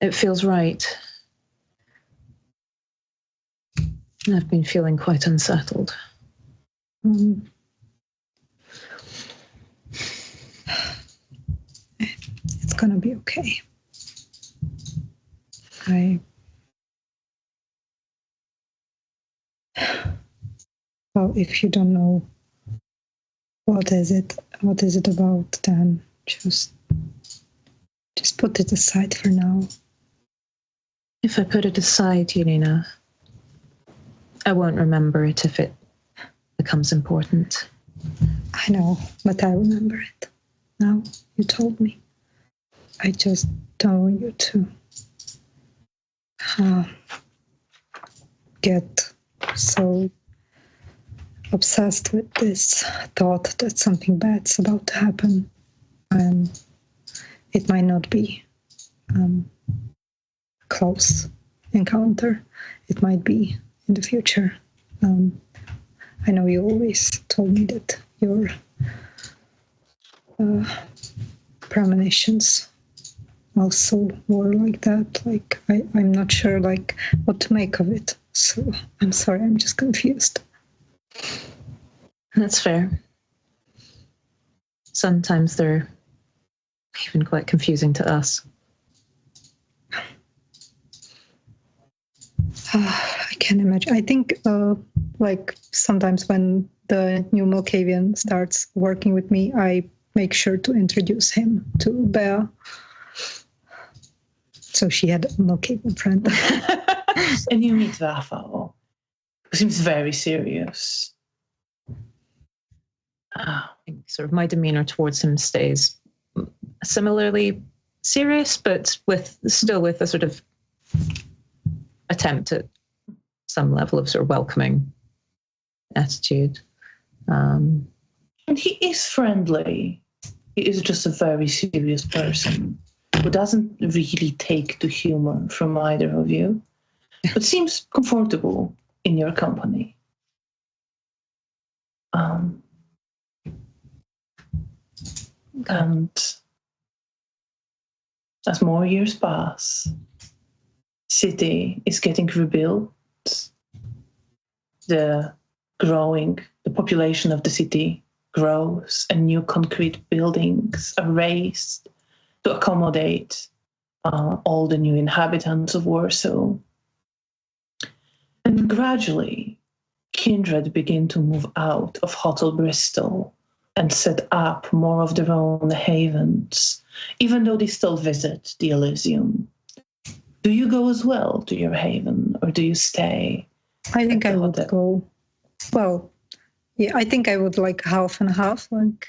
Speaker 3: it feels right. And I've been feeling quite unsettled.
Speaker 2: It's gonna be okay. Well, if you don't know what is it about, then just put it aside for now.
Speaker 3: If I put it aside, Janina, I won't remember it if it becomes important.
Speaker 2: I know, but I remember it. Now you told me. I just don't want you to get so obsessed with this thought that something bad's about to happen. And it might not be a close encounter. It might be in the future. I know you always told me that your premonitions also were like that. Like I'm not sure like what to make of it. So I'm sorry, I'm just confused.
Speaker 3: That's fair. Sometimes they're even quite confusing to us.
Speaker 2: I can't imagine. I think like sometimes when the new Malkavian starts working with me, I make sure to introduce him to Bea. So she had a Malkavian friend.
Speaker 1: And you meet Rafael, who seems very serious.
Speaker 3: I think sort of my demeanor towards him stays similarly serious, but still with a sort of attempt at some level of sort of welcoming attitude.
Speaker 1: And he is friendly. He is just a very serious person who doesn't really take to humor from either of you, but seems comfortable in your company. And as more years pass, city is getting rebuilt. The population of the city grows and new concrete buildings are raised to accommodate all the new inhabitants of Warsaw. And gradually, kindred begin to move out of Hotel Bristol and set up more of their own havens, even though they still visit the Elysium. Do you go as well to your haven, or do you stay?
Speaker 2: I think I would
Speaker 1: hotel?
Speaker 2: go. Well, yeah, I think I would like half and half, like,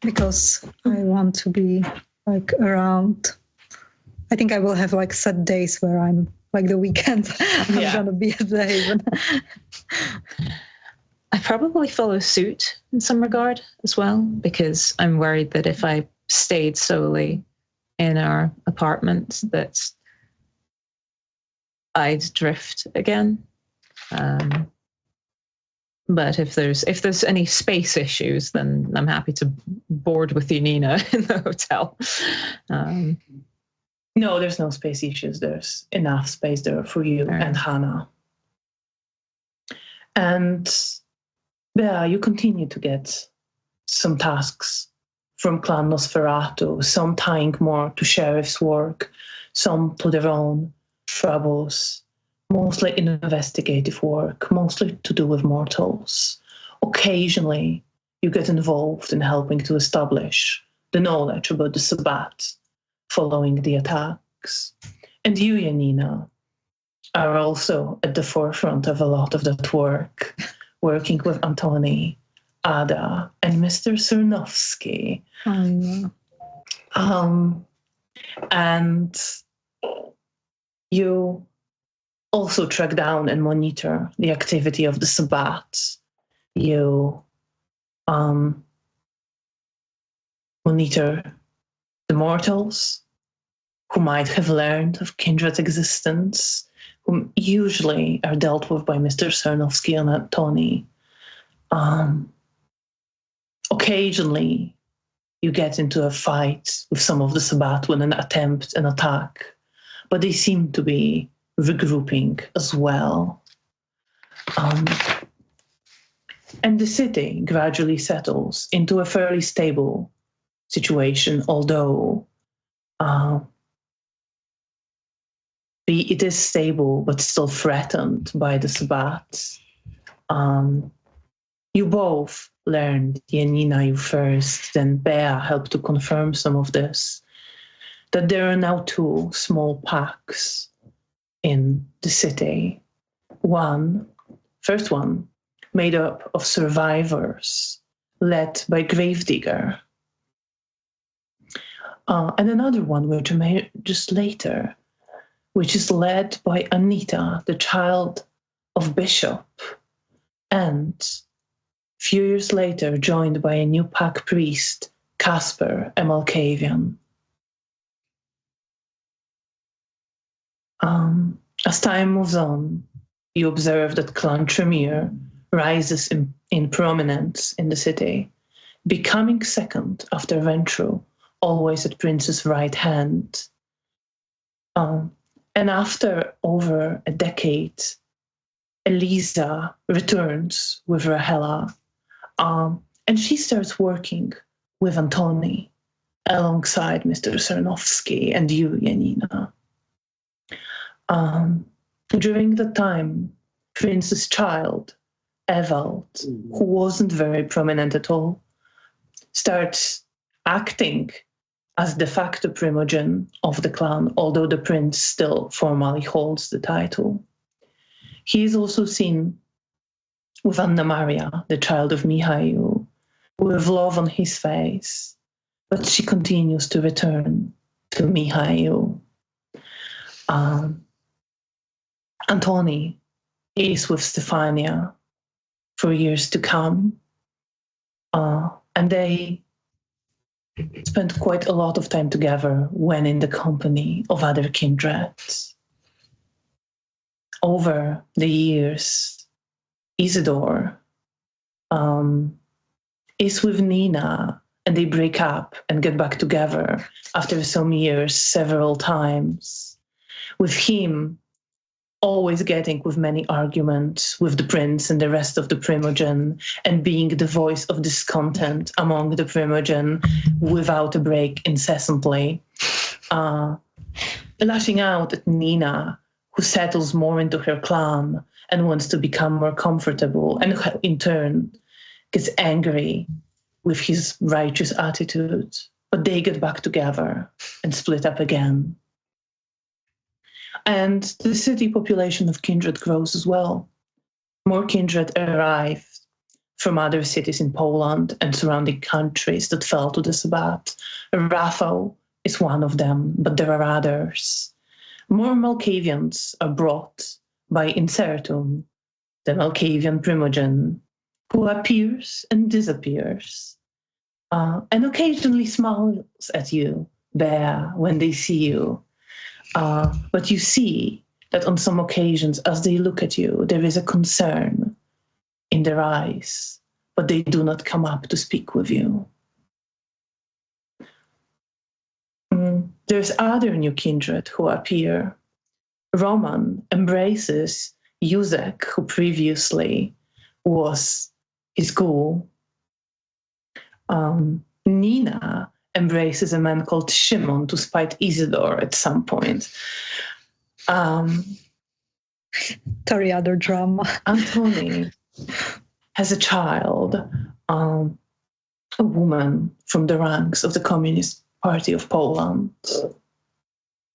Speaker 2: because I want to be like around. I think I will have like set days where I'm like the weekend. I'm gonna be at the haven.
Speaker 3: I probably follow suit in some regard as well, because I'm worried that if I stayed solely in our apartment, that I'd drift again. But if there's any space issues, then I'm happy to board with you, Nina, in the hotel.
Speaker 1: No, there's no space issues. There's enough space there for you and Hannah. And Bea, you continue to get some tasks from Clan Nosferatu, some tying more to sheriff's work, some to their own troubles, mostly investigative work, mostly to do with mortals. Occasionally, you get involved in helping to establish the knowledge about the Sabbat following the attacks. And you, Janina, are also at the forefront of a lot of that work, working with Antoni, Ada, and Mr. Cernovsky. And you also track down and monitor the activity of the Sabbat. You monitor the mortals who might have learned of Kindred's existence, whom usually are dealt with by Mr. Cernovsky and Antoni. Occasionally, you get into a fight with some of the Sabbat when an attack, but they seem to be regrouping as well. And the city gradually settles into a fairly stable situation, although it is stable but still threatened by the Sabbat. You both learned, Janina, you first, then Bea helped to confirm some of this, that there are now two small packs in the city. First one, made up of survivors, led by Gravedigger. And another one, which I made just later, which is led by Anita, the child of Bishop, and few years later joined by a new pack priest, Casper, a Malkavian. As time moves on, you observe that Clan Tremere rises in prominence in the city, becoming second after Ventru, always at Prince's right hand. And after over a decade, Eliza returns with Rahela, and she starts working with Antoni alongside Mr. Cernovsky and you, Janina. During the time, Prince's child, Evald, who wasn't very prominent at all, starts acting as de facto primogen of the clan, although the prince still formally holds the title. He is also seen with Anna Maria, the child of Mihail, with love on his face, but she continues to return to Mihail. Antoni is with Stefania for years to come, and they spent quite a lot of time together when in the company of other kindreds. Over the years, Isidore is with Nina, and they break up and get back together after some years several times. With him always getting with many arguments with the prince and the rest of the Primogen, and being the voice of discontent among the Primogen without a break incessantly. Lashing out at Nina, who settles more into her clan and wants to become more comfortable, and in turn gets angry with his righteous attitude. But they get back together and split up again. And the city population of Kindred grows as well. More Kindred arrive from other cities in Poland and surrounding countries that fell to the Sabbat. Rafał is one of them, but there are others. More Malkavians are brought by Incertum, the Malkavian Primogen, who appears and disappears, and occasionally smiles at you, Bea, when they see you. But you see that on some occasions, as they look at you, there is a concern in their eyes, but they do not come up to speak with you. There's other new kindred who appear. Roman embraces Józek, who previously was his ghoul. Nina embraces a man called Szymon to spite Isidore at some point.
Speaker 2: Toriador drama.
Speaker 1: Antoni has a child, a woman from the ranks of the Communist Party of Poland.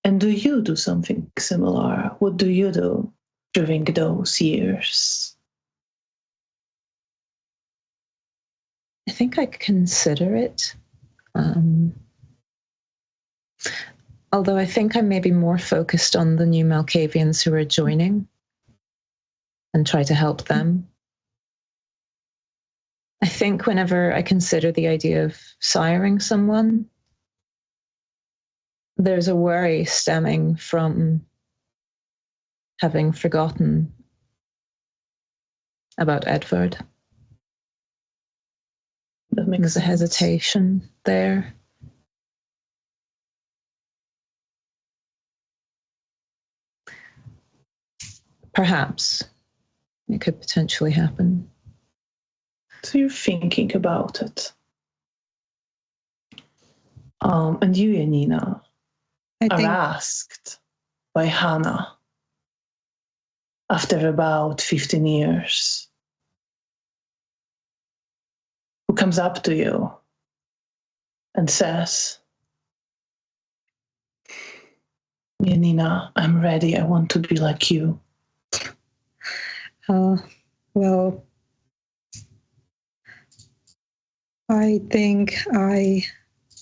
Speaker 1: And do you do something similar? What do you do during those years?
Speaker 3: I think I consider it. Although I think I'm maybe more focused on the new Malkavians who are joining and try to help them. I think whenever I consider the idea of siring someone, there's a worry stemming from having forgotten about Edvard.
Speaker 1: That makes
Speaker 3: There's a hesitation there. Perhaps it could potentially happen.
Speaker 1: So you're thinking about it. And you, Janina, are asked by Hannah after about 15 years, who comes up to you and says, Janina, I'm ready. I want to be like you.
Speaker 2: Well, I think I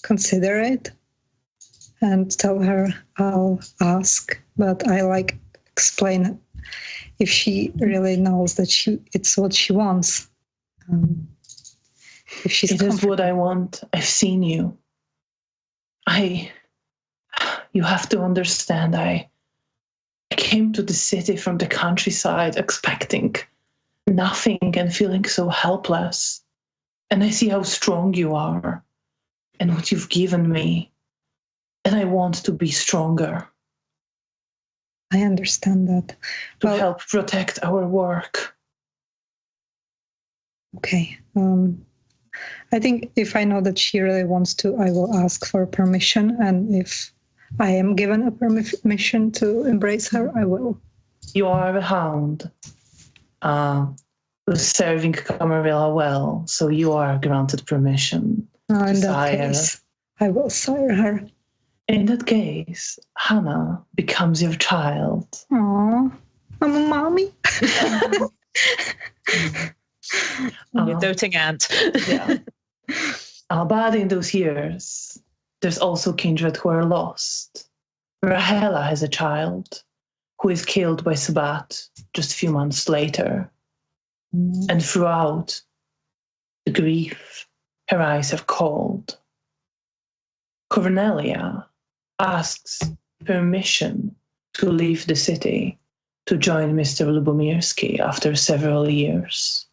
Speaker 2: consider it and tell her I'll ask, but I explain if she really knows that it's what she wants. If she's
Speaker 1: it is what I want. I've seen you. You have to understand, I came to the city from the countryside expecting nothing and feeling so helpless. And I see how strong you are and what you've given me. And I want to be stronger.
Speaker 2: I understand that.
Speaker 1: To help protect our work.
Speaker 2: Okay. I think if I know that she really wants to, I will ask for permission. And if I am given a permission to embrace her, I will.
Speaker 1: You are a hound who's serving Camarilla well, so you are granted permission.
Speaker 2: In that case, I will sire her.
Speaker 1: In that case, Hannah becomes your child.
Speaker 2: Aww, I'm a mommy.
Speaker 3: Your doting aunt.
Speaker 1: Yeah. But in those years, there's also kindred who are lost. Rahela has a child who is killed by Sabbat just a few months later. And throughout the grief, her eyes are cold. Cornelia asks permission to leave the city to join Mr. Lubomirski after several years.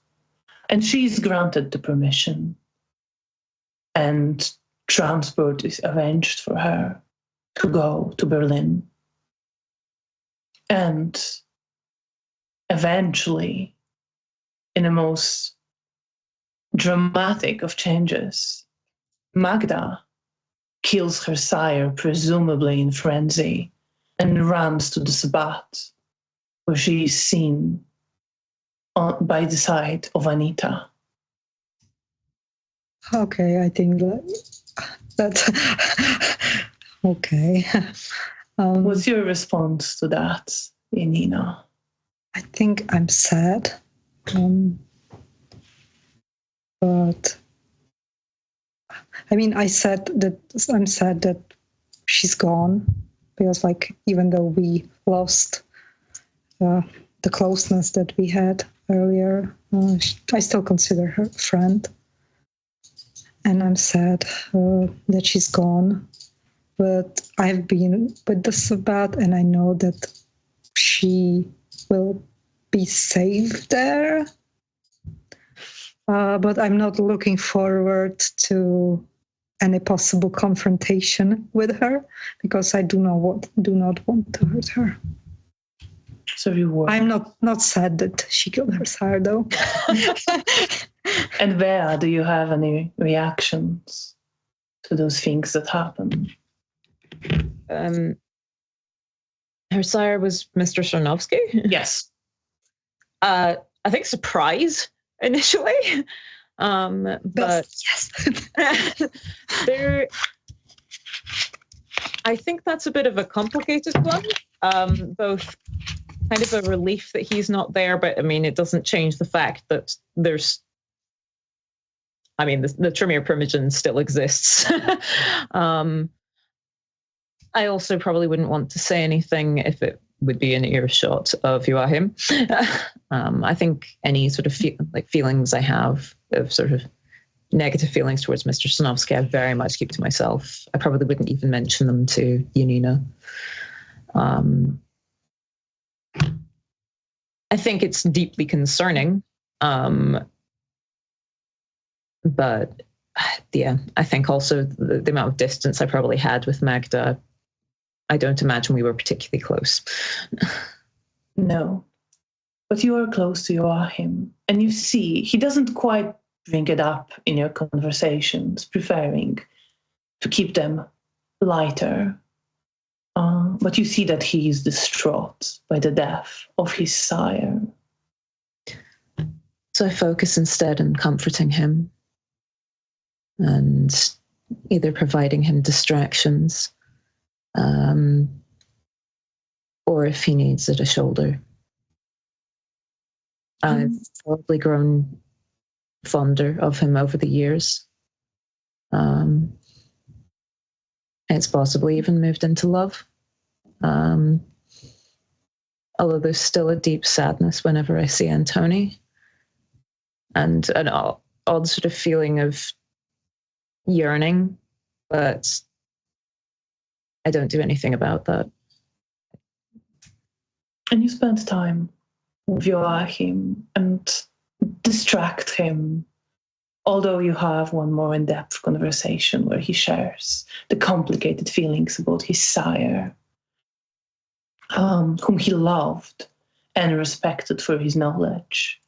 Speaker 1: And she is granted the permission. And transport is arranged for her to go to Berlin. And eventually, in the most dramatic of changes, Magda kills her sire, presumably in frenzy, and runs to the Sabbat, where she is seen by the side of Anita.
Speaker 2: Okay, I think that's okay.
Speaker 1: What's your response to that, Janina?
Speaker 2: I think I'm sad, but I mean, I'm sad that she's gone, because like even though we lost the closeness that we had earlier, I still consider her a friend, and I'm sad that she's gone. But I've been with the Sabbat, and I know that she will be safe there. But I'm not looking forward to any possible confrontation with her, because I do not want to hurt her.
Speaker 1: So you were.
Speaker 2: I'm not sad that she killed her sire, though.
Speaker 1: And Bea, do you have any reactions to those things that happen?
Speaker 3: Her sire was Mr. Sarnowski?
Speaker 1: Yes.
Speaker 3: I think surprise initially. But
Speaker 2: yes.
Speaker 3: there, I think that's a bit of a complicated one. Both kind of a relief that he's not there, but I mean, it doesn't change the fact that there's, I mean, the Tremere Primogen still exists. I also probably wouldn't want to say anything if it would be an earshot of Joachim. I think any sort of feelings I have of sort of negative feelings towards Mr. Stanovsky, I very much keep to myself. I probably wouldn't even mention them to Janina. I think it's deeply concerning. But yeah, I think also the amount of distance I probably had with Magda, I don't imagine we were particularly close.
Speaker 1: No. But you are close to Joachim, and you see he doesn't quite bring it up in your conversations, preferring to keep them lighter. But you see that he is distraught by the death of his sire.
Speaker 3: So I focus instead on comforting him and either providing him distractions, or if he needs it, a shoulder. I've probably grown fonder of him over the years. It's possibly even moved into love. Although there's still a deep sadness whenever I see Antoni, and an odd sort of feeling of yearning, but I don't do anything about that.
Speaker 1: And you spend time with Joachim and distract him, although you have one more in-depth conversation where he shares the complicated feelings about his sire, whom he loved and respected for his knowledge,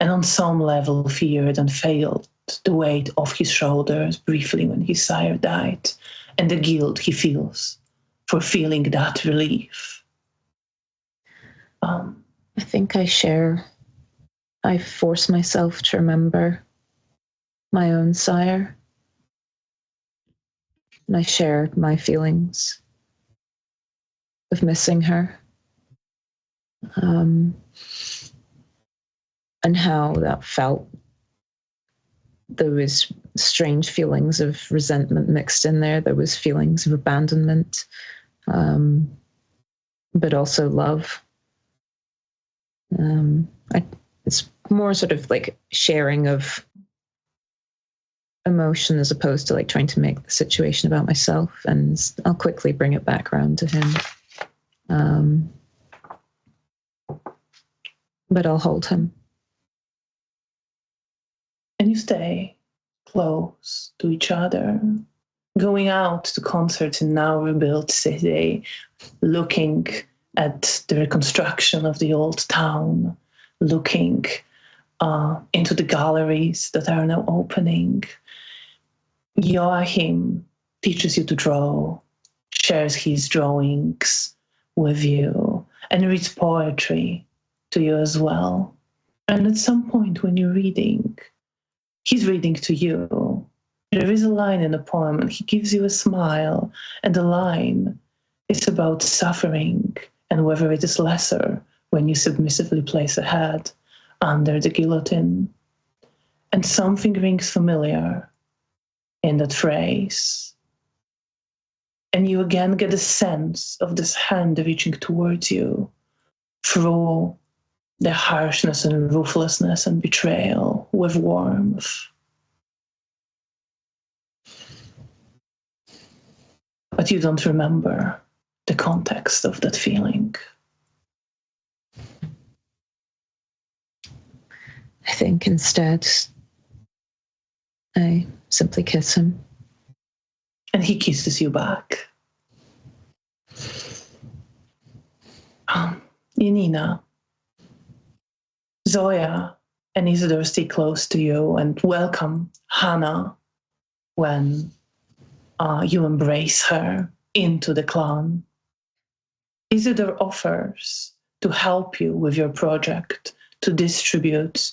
Speaker 1: and on some level feared and failed the weight off his shoulders briefly when his sire died, and the guilt he feels for feeling that relief.
Speaker 3: I think I force myself to remember my own sire, and I share my feelings of missing her, and how that felt. There was strange feelings of resentment mixed in there. There was feelings of abandonment, but also love. It's more sort of like sharing of emotion as opposed to like trying to make the situation about myself. And I'll quickly bring it back around to him. But I'll hold him.
Speaker 1: And you stay close to each other, going out to concerts in now rebuilt city, looking at the reconstruction of the old town, looking into the galleries that are now opening. Joachim teaches you to draw, shares his drawings with you, and reads poetry to you as well. And at some point when you're reading, he's reading to you. There is a line in the poem, and he gives you a smile, and the line is about suffering and whether it is lesser when you submissively place a head under the guillotine. And something rings familiar in that phrase. And you again get a sense of this hand reaching towards you through the harshness and ruthlessness and betrayal with warmth. But you don't remember the context of that feeling.
Speaker 3: I think instead I simply kiss him.
Speaker 1: And he kisses you back. Janina, Zoya and Isidore stay close to you and welcome Hannah when you embrace her into the clan. Isidore offers to help you with your project, to distribute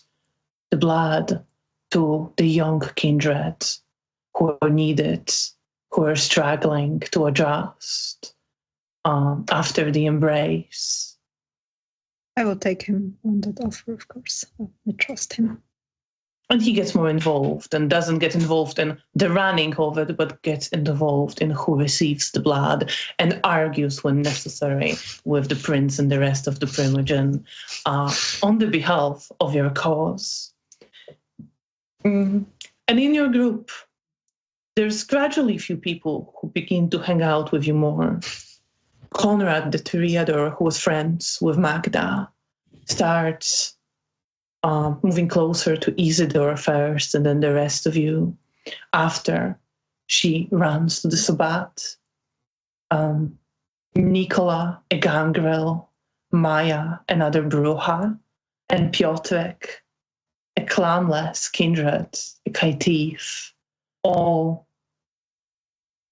Speaker 1: the blood to the young kindred who are needed, who are struggling to adjust after the embrace.
Speaker 2: I will take him on that offer, of course. I trust him.
Speaker 1: And he gets more involved and doesn't get involved in the running of it, but gets involved in who receives the blood and argues when necessary with the prince and the rest of the Primogen on the behalf of your cause. And in your group, there's gradually a few people who begin to hang out with you more. Conrad, the Toreador, who was friends with Magda, starts moving closer to Isidore first, and then the rest of you after she runs to the Sabbat. Nicola, a gangrel, Maya, another Bruja, and Piotrek, a clanless kindred, a caitiff, all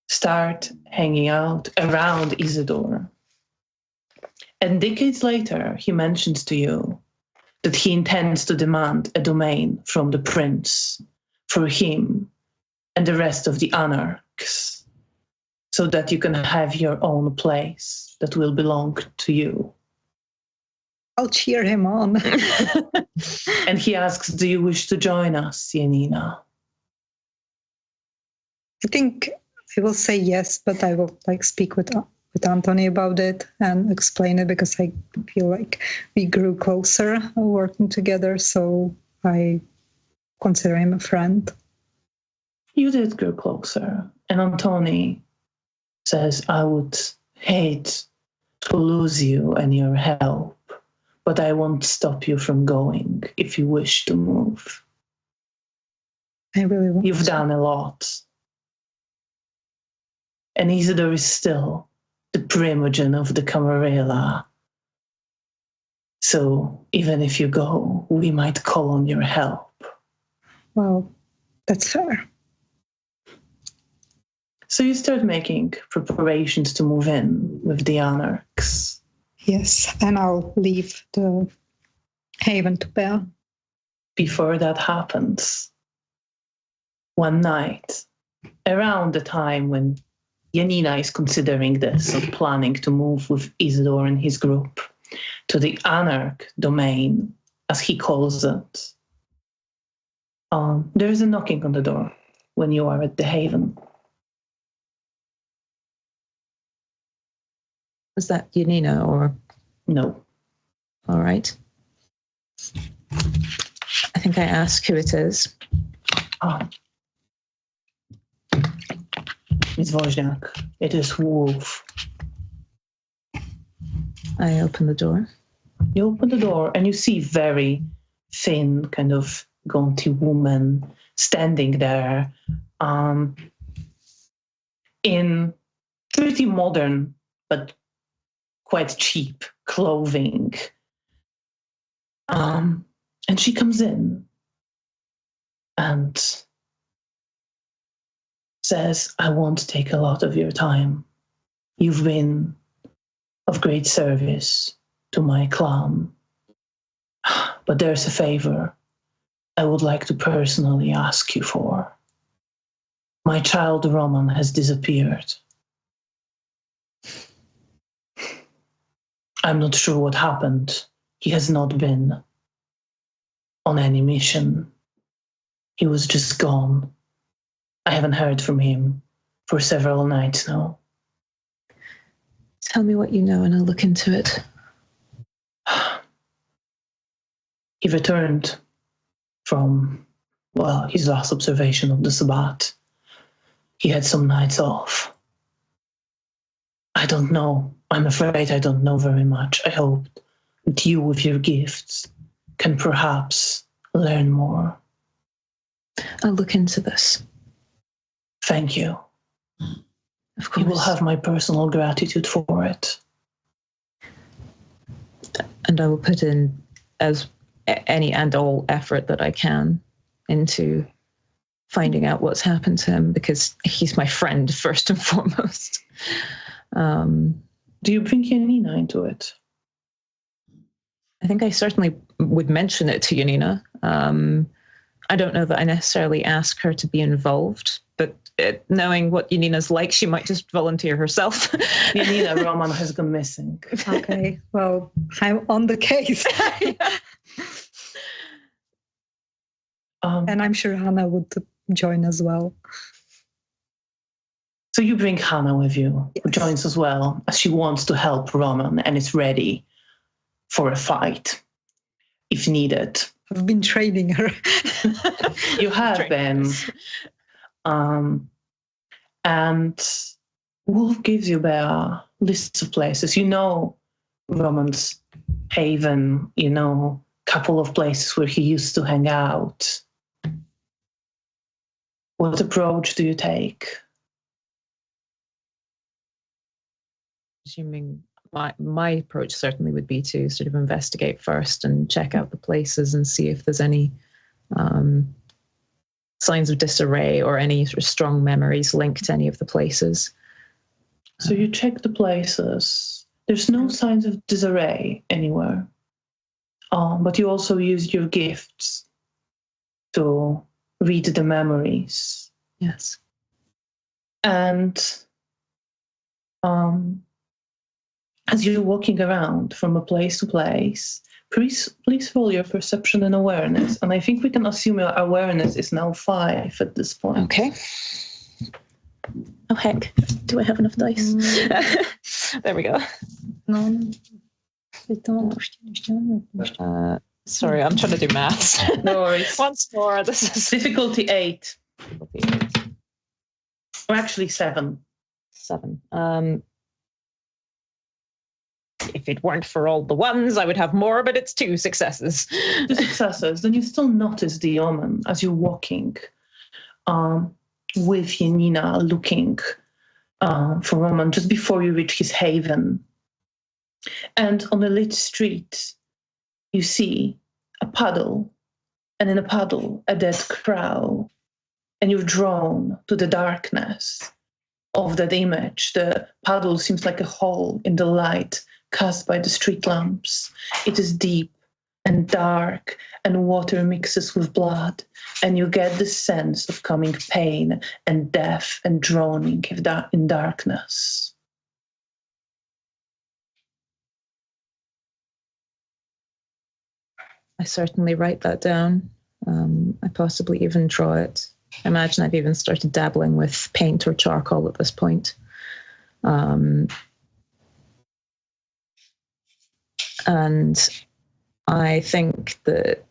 Speaker 1: start hanging out around Isidore. And decades later, he mentions to you that he intends to demand a domain from the prince for him and the rest of the anarchs, so that you can have your own place that will belong to you.
Speaker 2: I'll cheer him on.
Speaker 1: And he asks, do you wish to join us, Janina?
Speaker 2: I think I will say yes, but I will speak with Anthony about it and explain it, because I feel like we grew closer working together, so I consider him a friend.
Speaker 1: You did grow closer. And Antoni says, I would hate to lose you and your help, but I won't stop you from going if you wish to move.
Speaker 2: I really want
Speaker 1: You've
Speaker 2: to.
Speaker 1: done a lot. And Isidore is still the Primogen of the Camarilla. So even if you go, we might call on your help.
Speaker 2: Well, that's fair.
Speaker 1: So you start making preparations to move in with the anarchs.
Speaker 2: Yes, and I'll leave the haven to Bea.
Speaker 1: Before that happens, one night, around the time when Janina is considering this, of planning to move with Isidore and his group to the anarch domain, as he calls it, there is a knocking on the door when you are at the haven.
Speaker 3: Was that Janina or?
Speaker 1: No.
Speaker 3: All right. I think I ask who it is.
Speaker 1: Miss Wozniak, it is Wolf.
Speaker 3: I open the door.
Speaker 1: You open the door and you see very thin, kind of gauntly woman standing there in pretty modern but quite cheap clothing. And she comes in and says, I won't take a lot of your time. You've been of great service to my clan. But there's a favor I would like to personally ask you for. My child Roman has disappeared. I'm not sure what happened. He has not been on any mission. He was just gone. I haven't heard from him for several nights now.
Speaker 3: Tell me what you know and I'll look into it.
Speaker 1: He returned from, his last observation of the Sabbat. He had some nights off. I don't know. I'm afraid I don't know very much. I hope that you, with your gifts, can perhaps learn more.
Speaker 3: I'll look into this.
Speaker 1: Thank you.
Speaker 3: Of course.
Speaker 1: You will have my personal gratitude for it.
Speaker 3: And I will put in as any and all effort that I can into finding out what's happened to him, because he's my friend first and foremost.
Speaker 1: Do you bring Janina into it?
Speaker 3: I think I certainly would mention it to Janina. I don't know that I necessarily ask her to be involved, but knowing what Janina's like, she might just volunteer herself.
Speaker 1: Janina, Roman has gone missing.
Speaker 2: Okay, well, I'm on the case. And I'm sure Hannah would join as well.
Speaker 1: So you bring Hannah with you,
Speaker 2: Yes.
Speaker 1: who joins as well, as she wants to help Roman and is ready for a fight, if needed.
Speaker 2: I've been training her.
Speaker 1: You have been. And Wolf gives you Bea lists of places. You know Roman's haven, you know a couple of places where he used to hang out. What approach do you take?
Speaker 3: Assuming my approach certainly would be to sort of investigate first and check out the places and see if there's any signs of disarray or any sort of strong memories linked to any of the places.
Speaker 1: So you check the places. There's no signs of disarray anywhere. But you also use your gifts to read the memories.
Speaker 3: Yes.
Speaker 1: And as you're walking around from a place to place, please roll your perception and awareness. And I think we can assume your awareness is now 5 at this point.
Speaker 3: Okay. Oh, heck. Do I have enough dice? There we go. Sorry, I'm trying to do maths.
Speaker 1: No worries.
Speaker 3: Once more, this is
Speaker 1: Difficulty 8. Or actually 7.
Speaker 3: 7. If it weren't for all the ones, I would have more, but it's 2 successes.
Speaker 1: 2 successes. Then you still notice the omen as you're walking with Janina, looking for Roman just before you reach his haven. And on a lit street, you see a puddle, and in a puddle, a dead crow, and you're drawn to the darkness of that image. The puddle seems like a hole in the light cast by the street lamps. It is deep and dark, and water mixes with blood, and you get the sense of coming pain and death and droning in darkness.
Speaker 3: I certainly write that down. I possibly even draw it. I imagine I've even started dabbling with paint or charcoal at this point. And I think that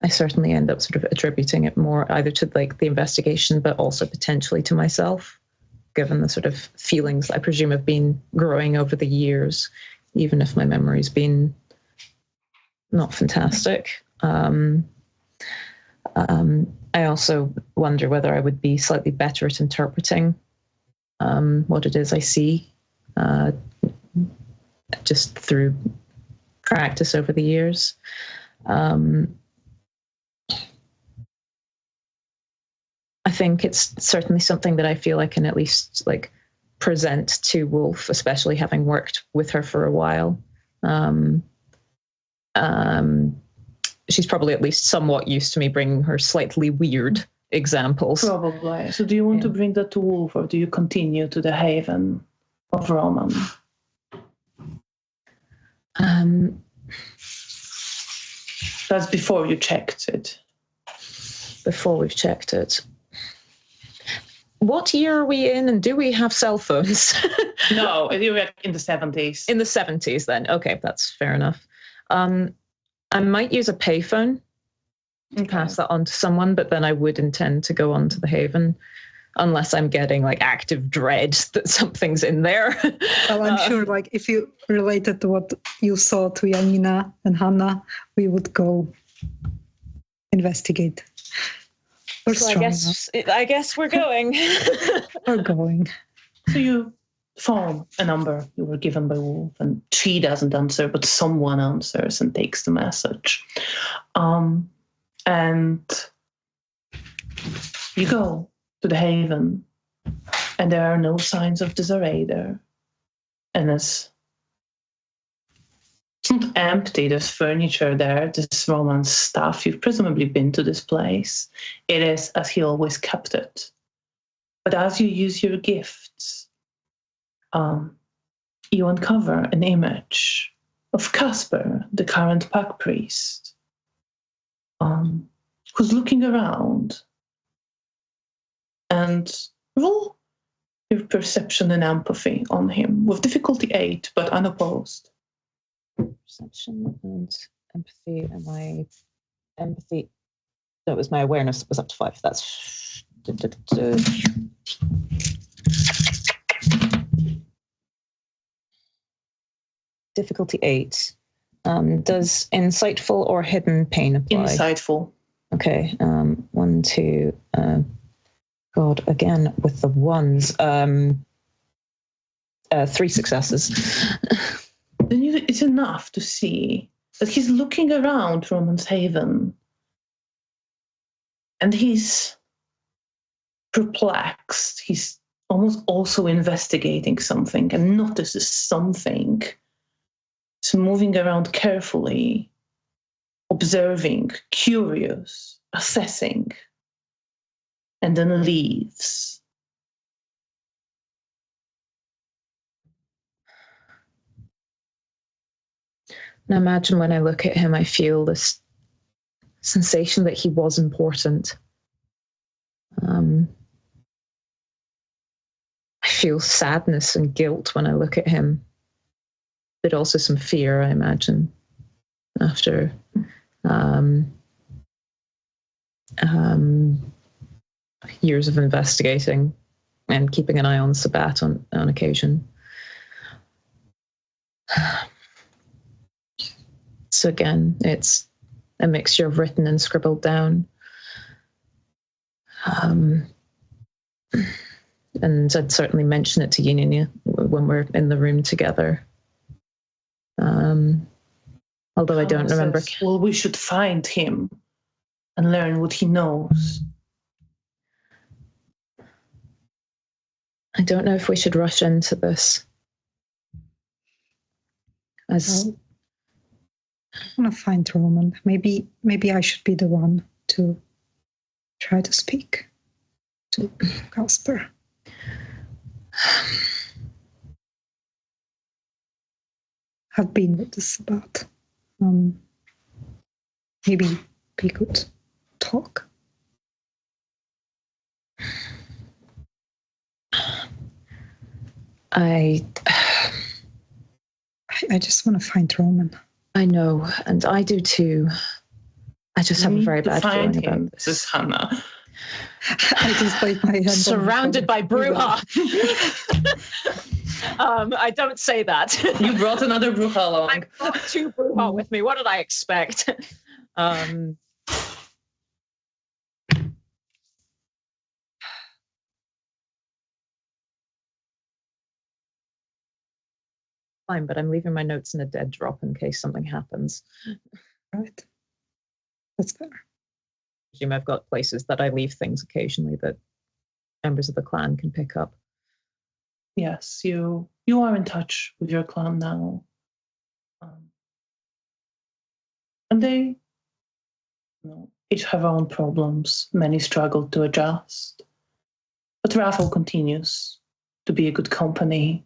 Speaker 3: I certainly end up sort of attributing it more either to like the investigation, but also potentially to myself, given the sort of feelings I presume have been growing over the years, even if my memory's been not fantastic. I also wonder whether I would be slightly better at interpreting what it is I see just through practice over the years. I think it's certainly something that I feel I can at least like present to Wolf, especially having worked with her for a while. She's probably at least somewhat used to me bringing her slightly weird examples.
Speaker 1: Probably. So do you want to bring that to Wolf, or do you continue to the haven of Roman? That's before you checked it.
Speaker 3: Before we've checked it. What year are we in, and do we have cell phones?
Speaker 1: No, you're in the 70s.
Speaker 3: In the 70s, then. Okay, that's fair enough. I might use a payphone and pass that on to someone, but then I would intend to go on to the haven, unless I'm getting like active dread that something's in there.
Speaker 2: Well, I'm sure like if you related to what you saw to Janina and Hannah, we would go investigate.
Speaker 3: So I guess we're going.
Speaker 2: We're going.
Speaker 1: So you phone a number you were given by Wolf, and she doesn't answer, but someone answers and takes the message. And you go to the haven, and there are no signs of disarray there. And it's not empty, there's furniture there, there's Roman stuff. You've presumably been to this place. It is as he always kept it. But as you use your gifts, you uncover an image of Casper, the current pack priest, who's looking around. And roll your perception and empathy on him with difficulty 8, but unopposed.
Speaker 3: Perception and empathy, and my empathy. That was my awareness was up to 5. That's difficulty 8. Does insightful or hidden pain apply?
Speaker 1: Insightful.
Speaker 3: Okay. 1, 2. God, again with the ones. 3 successes.
Speaker 1: Then it's enough to see that he's looking around Roman's Haven, and he's perplexed. He's almost also investigating something and notices something. He's moving around carefully, observing, curious, assessing, and then leaves.
Speaker 3: Now imagine when I look at him, I feel this sensation that he was important. I feel sadness and guilt when I look at him, but also some fear, I imagine, after years of investigating and keeping an eye on Sabat on occasion. So again, it's a mixture of written and scribbled down. And I'd certainly mention it to Janina when we're in the room together. Although I don't remember.
Speaker 1: Well, we should find him and learn what he knows.
Speaker 3: I don't know if we should rush into this. As
Speaker 2: I want to find Roman. Maybe I should be the one to try to speak to Casper. I've been with this about. Maybe we could talk. I just want to find Roman.
Speaker 3: I know, and I do too. I just have a very bad feeling about this.
Speaker 1: This is Hannah.
Speaker 2: I just played my hand.
Speaker 3: Surrounded by Bruja. I don't say that.
Speaker 1: You brought another Bruja along.
Speaker 3: I brought 2 Bruja with me. What did I expect? Fine, but I'm leaving my notes in a dead drop in case something happens.
Speaker 2: Right. That's fair.
Speaker 3: I presume I've got places that I leave things occasionally that members of the clan can pick up.
Speaker 1: Yes, you are in touch with your clan now. And they each have their own problems. Many struggle to adjust. But Raffle continues to be a good company,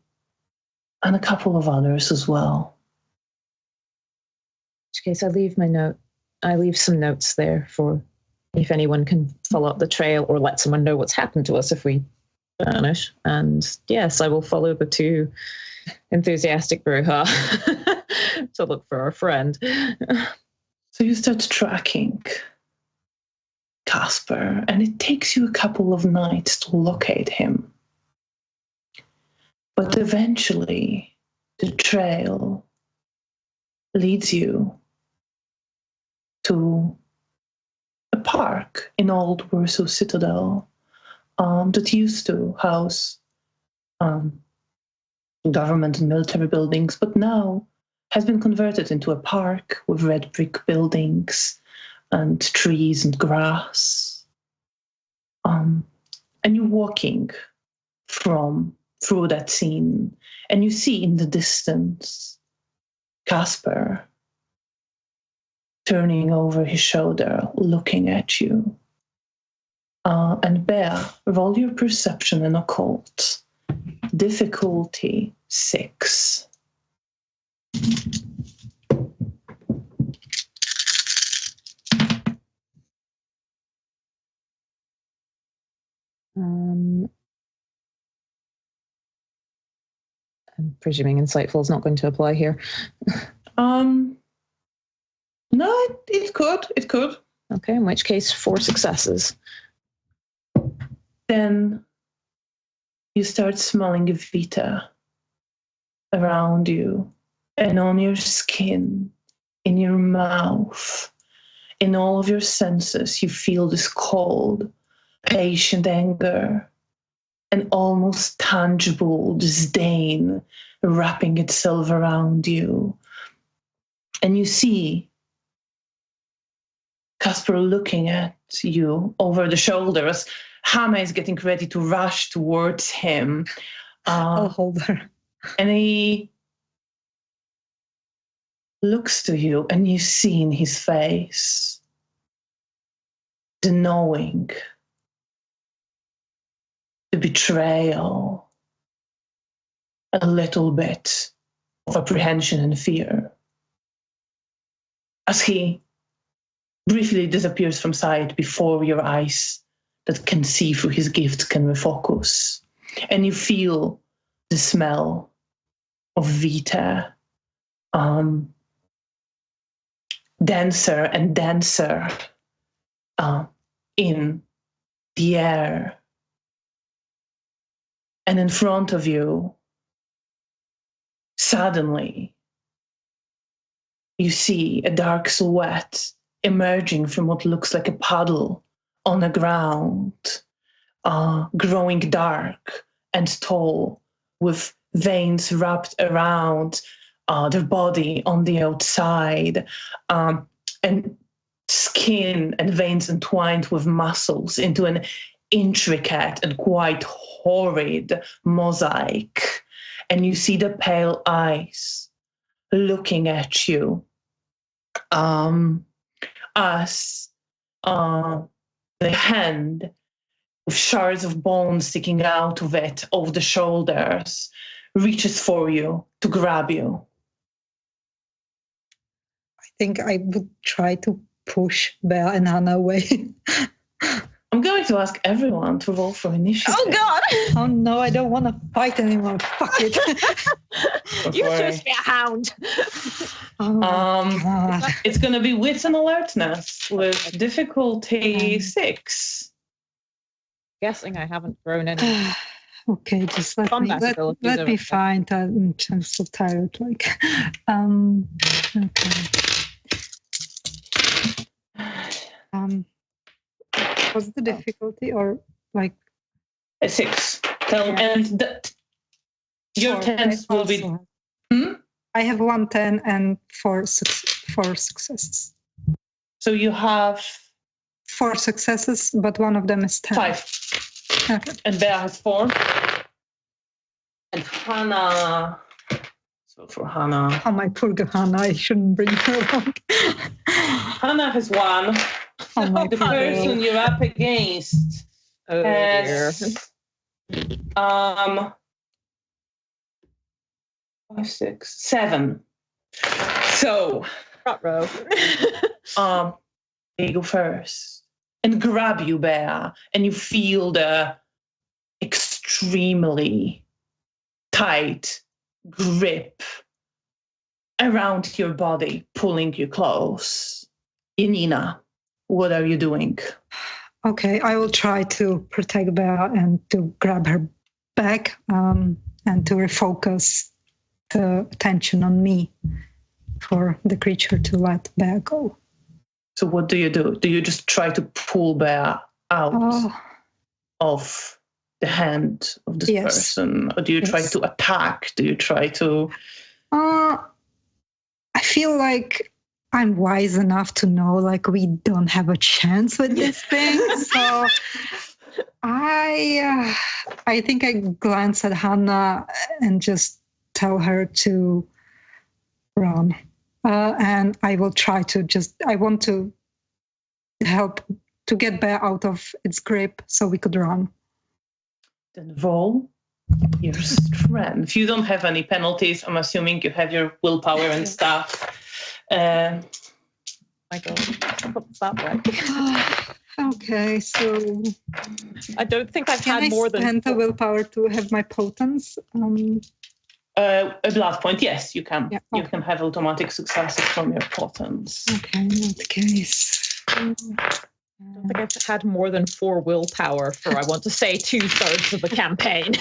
Speaker 1: and a couple of others as well.
Speaker 3: In which case, I leave some notes there for if anyone can follow up the trail or let someone know what's happened to us if we vanish. And yes, I will follow the two enthusiastic Bruja to look for our friend.
Speaker 1: So you start tracking Casper, and it takes you a couple of nights to locate him. But eventually, the trail leads you to a park in Old Warsaw Citadel that used to house government and military buildings, but now has been converted into a park with red brick buildings and trees and grass. And you're walking through that scene, and you see in the distance Casper turning over his shoulder, looking at you. And Bea, roll your perception and occult. Difficulty 6.
Speaker 3: I'm presuming insightful is not going to apply here.
Speaker 1: No, it could. It could.
Speaker 3: Okay, in which case, 4 successes.
Speaker 1: Then you start smelling Vita around you and on your skin, in your mouth, in all of your senses. You feel this cold, patient anger, and almost tangible disdain wrapping itself around you. And you see Casper looking at you over the shoulder as Hama is getting ready to rush towards him.
Speaker 2: I'll hold her.
Speaker 1: And he looks to you, and you see in his face the knowing, the betrayal, a little bit of apprehension and fear. As he briefly disappears from sight before your eyes that can see through his gifts can refocus. And you feel the smell of Vita denser and denser in the air. And in front of you, suddenly, you see a dark silhouette emerging from what looks like a puddle on the ground, growing dark and tall, with veins wrapped around their body on the outside, and skin and veins entwined with muscles into an intricate and quite horrid mosaic. And you see the pale eyes looking at you as the hand with shards of bone sticking out of it over the shoulders reaches for you to grab you.
Speaker 2: I think I would try to push Bea and Hannah away.
Speaker 1: I'm going to ask everyone to roll for initiative.
Speaker 3: Oh God!
Speaker 2: Oh no, I don't want to fight anymore. Fuck it.
Speaker 3: You're supposed to be a hound.
Speaker 2: God.
Speaker 1: It's going to be wits and alertness with difficulty 6.
Speaker 3: Guessing I haven't thrown any.
Speaker 2: Okay, just let
Speaker 3: Combat
Speaker 2: me
Speaker 3: abilities are
Speaker 2: find. I'm so tired. Like, okay. What's the difficulty, or like
Speaker 1: A 6. And your
Speaker 2: Sure,
Speaker 1: tens
Speaker 2: I
Speaker 1: will be.
Speaker 2: also I have 110 and four successes.
Speaker 1: So you have
Speaker 2: 4 successes, but one of them is 10.
Speaker 1: 5.
Speaker 2: Okay.
Speaker 1: And Bea has 4. And Hannah. So for Hannah.
Speaker 2: Oh, my poor Hannah, I shouldn't bring her along.
Speaker 1: Hannah has 1.
Speaker 2: Oh, my
Speaker 1: The
Speaker 2: poor
Speaker 1: person
Speaker 2: girl.
Speaker 1: you're up against has 5, 6, 7. So
Speaker 3: Front row.
Speaker 1: they go first and grab you, Bea, and you feel the extremely tight grip around your body, pulling you close. Janina, what are you doing?
Speaker 2: Okay, I will try to protect Bea and to grab her back and to refocus the attention on me for the creature to let Bea go.
Speaker 1: So what do? Do you just try to pull Bea out of the hand of this person? Or do you try to attack? Do you try to...
Speaker 2: I feel like I'm wise enough to know like we don't have a chance with this thing. So I think I glance at Hannah and just tell her to run. And I will try to I want to help to get Bea out of its grip so we could run.
Speaker 1: Then roll your strength. You don't have any penalties. I'm assuming you have your willpower and stuff.
Speaker 3: My God, what's that like?
Speaker 2: Okay, so
Speaker 3: I don't think I've had
Speaker 2: I
Speaker 3: more than...
Speaker 2: spend the willpower to have my potence?
Speaker 1: A blood point, yes, you can.
Speaker 2: Yeah,
Speaker 1: You can have automatic successes from your potence.
Speaker 2: Okay, in that case.
Speaker 3: I don't think I've had more than 4 willpower for, I want to say, 2/3 of the campaign.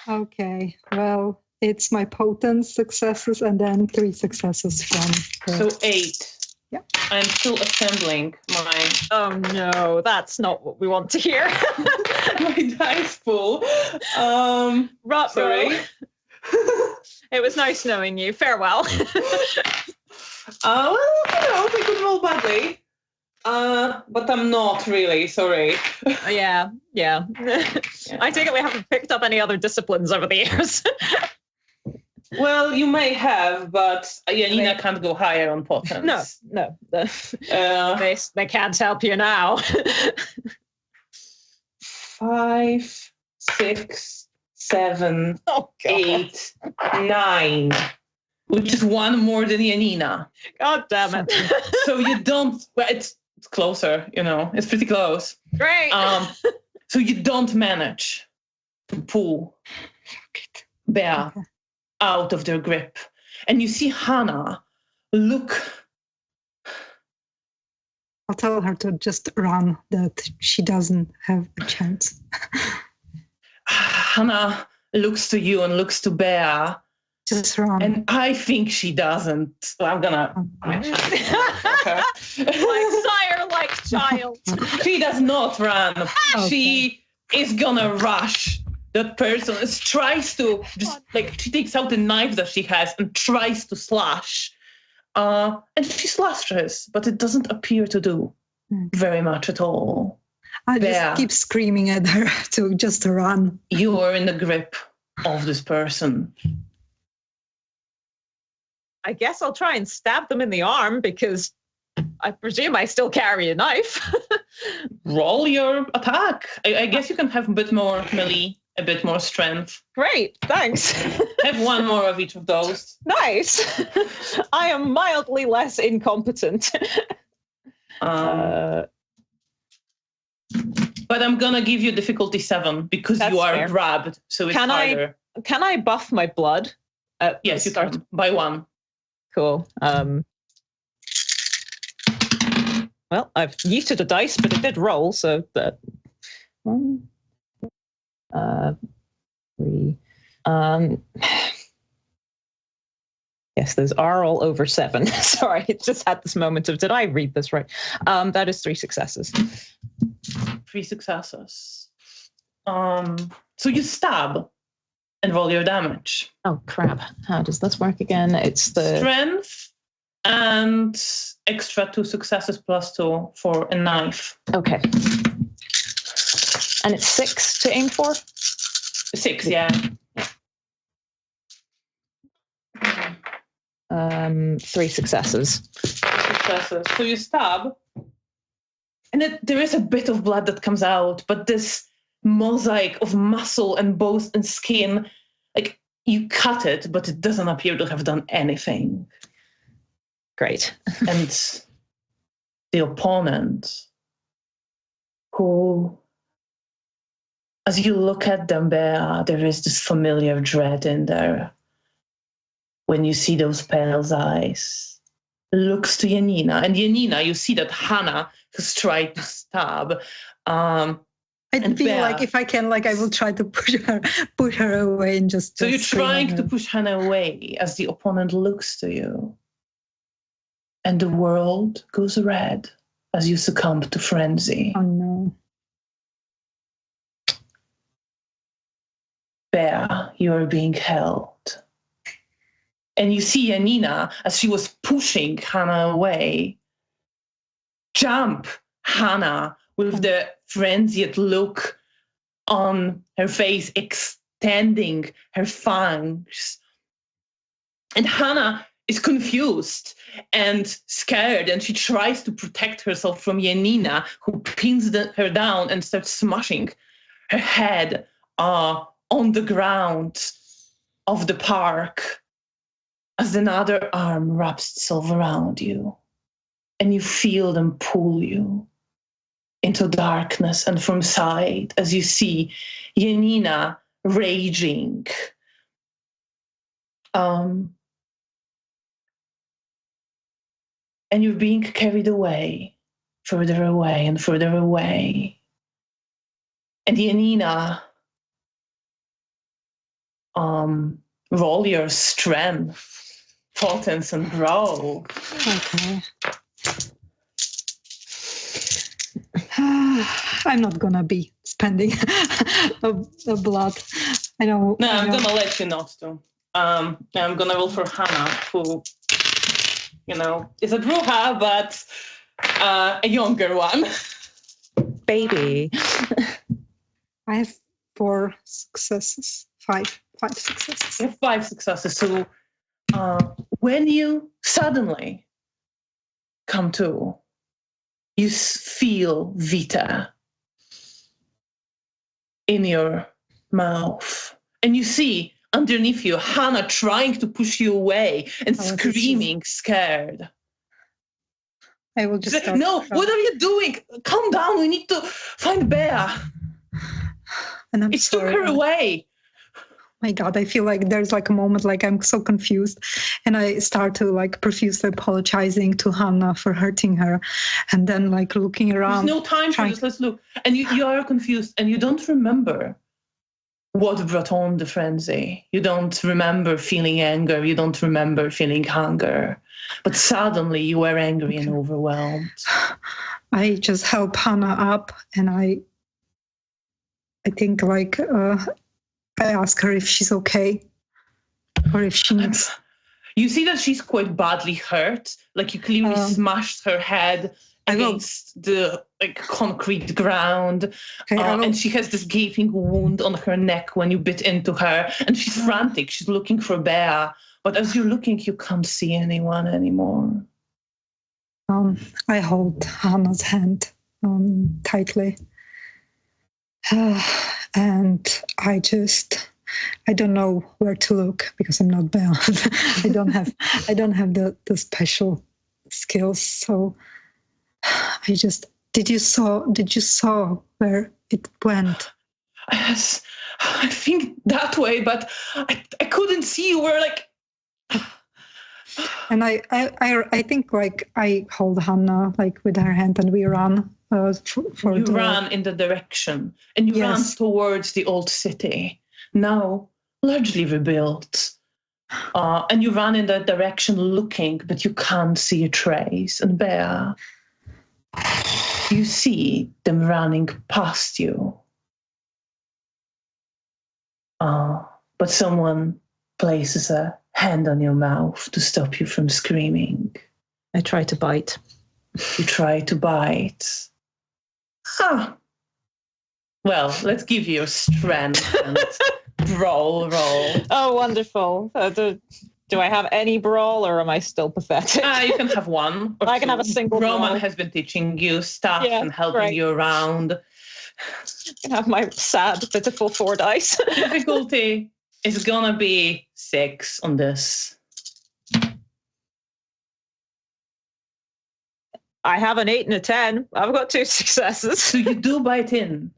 Speaker 2: Okay, well, it's my potent successes and then 3 successes from...
Speaker 1: So 8.
Speaker 2: Yeah.
Speaker 1: I'm still assembling my...
Speaker 3: Oh no, that's not what we want to hear.
Speaker 1: my dice pool.
Speaker 3: Sorry. It was nice knowing you. Farewell.
Speaker 1: Well, they could roll badly. But I'm not really, sorry.
Speaker 3: Yeah. I take it we haven't picked up any other disciplines over the years.
Speaker 1: Well, you may have, but Janina can't go higher on potence.
Speaker 3: No. They can't help you now.
Speaker 1: 5, 6, 7, 8, 9. Which is 1 more than Janina.
Speaker 3: God damn it.
Speaker 1: So you don't... Well, it's closer, It's pretty close.
Speaker 3: Great.
Speaker 1: So you don't manage to pull Bea out of their grip. And you see Hannah look...
Speaker 2: I'll tell her to just run, that she doesn't have a chance.
Speaker 1: Hannah looks to you and looks to Bea.
Speaker 2: Just run.
Speaker 1: And I think she doesn't. So I'm gonna...
Speaker 3: Like sire, like child.
Speaker 1: She does not run. Okay. She is gonna rush that person. Tries to just she takes out the knife that she has and tries to slash. And she slashes, but it doesn't appear to do very much at all.
Speaker 2: I just keep screaming at her to just run.
Speaker 1: You are in the grip of this person.
Speaker 3: I guess I'll try and stab them in the arm because I presume I still carry a knife.
Speaker 1: Roll your attack. I guess you can have a bit more melee, a bit more strength.
Speaker 3: Great, thanks.
Speaker 1: Have 1 more of each of those.
Speaker 3: Nice. I am mildly less incompetent.
Speaker 1: But I'm gonna give you difficulty 7 because you are
Speaker 3: fair.
Speaker 1: grabbed, so it's harder.
Speaker 3: Can I buff my blood?
Speaker 1: Yes, you can. By 1.
Speaker 3: Cool. Well, I've yeeted a dice, but it did roll, so that 1, 3. Yes, those are all over 7. Sorry, it just had this moment of, did I read this right? That is 3 successes.
Speaker 1: 3 successes. So you stab, and roll your damage.
Speaker 3: Oh, crap. How does this work again? It's the...
Speaker 1: Strength and extra 2 successes +2 for a knife.
Speaker 3: Okay. And it's 6 to aim for?
Speaker 1: 6, yeah.
Speaker 3: 3 successes.
Speaker 1: So you stab, and there is a bit of blood that comes out, but this mosaic of muscle and bones and skin, like you cut it, but it doesn't appear to have done anything.
Speaker 3: Great.
Speaker 1: And the opponent, who, as you look at them, Bea, there is this familiar dread in there. When you see those pale eyes, looks to Janina, and Janina, you see that Hannah has tried to stab.
Speaker 2: I feel
Speaker 1: Bea,
Speaker 2: like if I can, like I will try to push her away and just.
Speaker 1: So you're trying to push Hannah away as the opponent looks to you, and the world goes red as you succumb to frenzy.
Speaker 2: Oh no.
Speaker 1: Bea, you are being held. And you see Janina, as she was pushing Hannah away, jump Hannah with the frenzied look on her face, extending her fangs. And Hannah is confused and scared, and she tries to protect herself from Janina, who pins her down and starts smashing her head on the ground of the park, as another arm wraps itself around you, and you feel them pull you into darkness and from sight as you see Janina raging. And you're being carried away, further away and further away. And Janina, roll your strength. Potence and growl.
Speaker 2: Okay. I'm not gonna be spending the blood. I know.
Speaker 1: No, I'm gonna let you not to. I'm gonna roll for Hannah, who, is a Bruja, but a younger one.
Speaker 3: Baby.
Speaker 2: I have 4 successes. 5 successes.
Speaker 1: You have 5 successes. So when you suddenly come to, you feel Vita in your mouth. And you see underneath you Hannah trying to push you away and screaming, scared.
Speaker 2: I will just start.
Speaker 1: No, what are you doing? Calm down. We need to find Bea.
Speaker 2: And
Speaker 1: it took her away.
Speaker 2: My God, I feel like there's like a moment like I'm so confused, and I start to like profusely apologizing to Hannah for hurting her, and then like looking around.
Speaker 1: There's no time for this. Let's look. And you are confused, and you don't remember what brought on the frenzy. You don't remember feeling anger. You don't remember feeling hunger. But suddenly you were angry and overwhelmed.
Speaker 2: I just help Hannah up, and I think like I ask her if she's okay or if she needs.
Speaker 1: You see that she's quite badly hurt. Like you clearly smashed her head against the concrete ground. Okay, and she has this gaping wound on her neck when you bit into her. And she's frantic. She's looking for Bea. But as you're looking, you can't see anyone anymore.
Speaker 2: I hold Hannah's hand tightly. And I don't know where to look because I'm not Bea. I don't have the special skills. So did you saw where it went?
Speaker 1: Yes, I think that way, but I couldn't see. You were like.
Speaker 2: And I think like I hold Hannah like with her hand, and we run. You
Speaker 1: ran in the direction, and you ran towards the old city, now largely rebuilt. And you ran in that direction looking, but you can't see a trace. And Bea, you see them running past you. But but someone places a hand on your mouth to stop you from screaming.
Speaker 3: I try to bite.
Speaker 1: You try to bite. Well, let's give you a strength and roll.
Speaker 3: Oh, wonderful. Do I have any brawl, or am I still pathetic?
Speaker 1: You can have one.
Speaker 3: I can have a single
Speaker 1: Roman
Speaker 3: brawl.
Speaker 1: has been teaching you stuff and helping you around.
Speaker 3: I can have my sad, pitiful 4 dice.
Speaker 1: Difficulty is gonna be 6 on this.
Speaker 3: I have an 8 and a 10. I've got 2 successes.
Speaker 1: So you do bite in.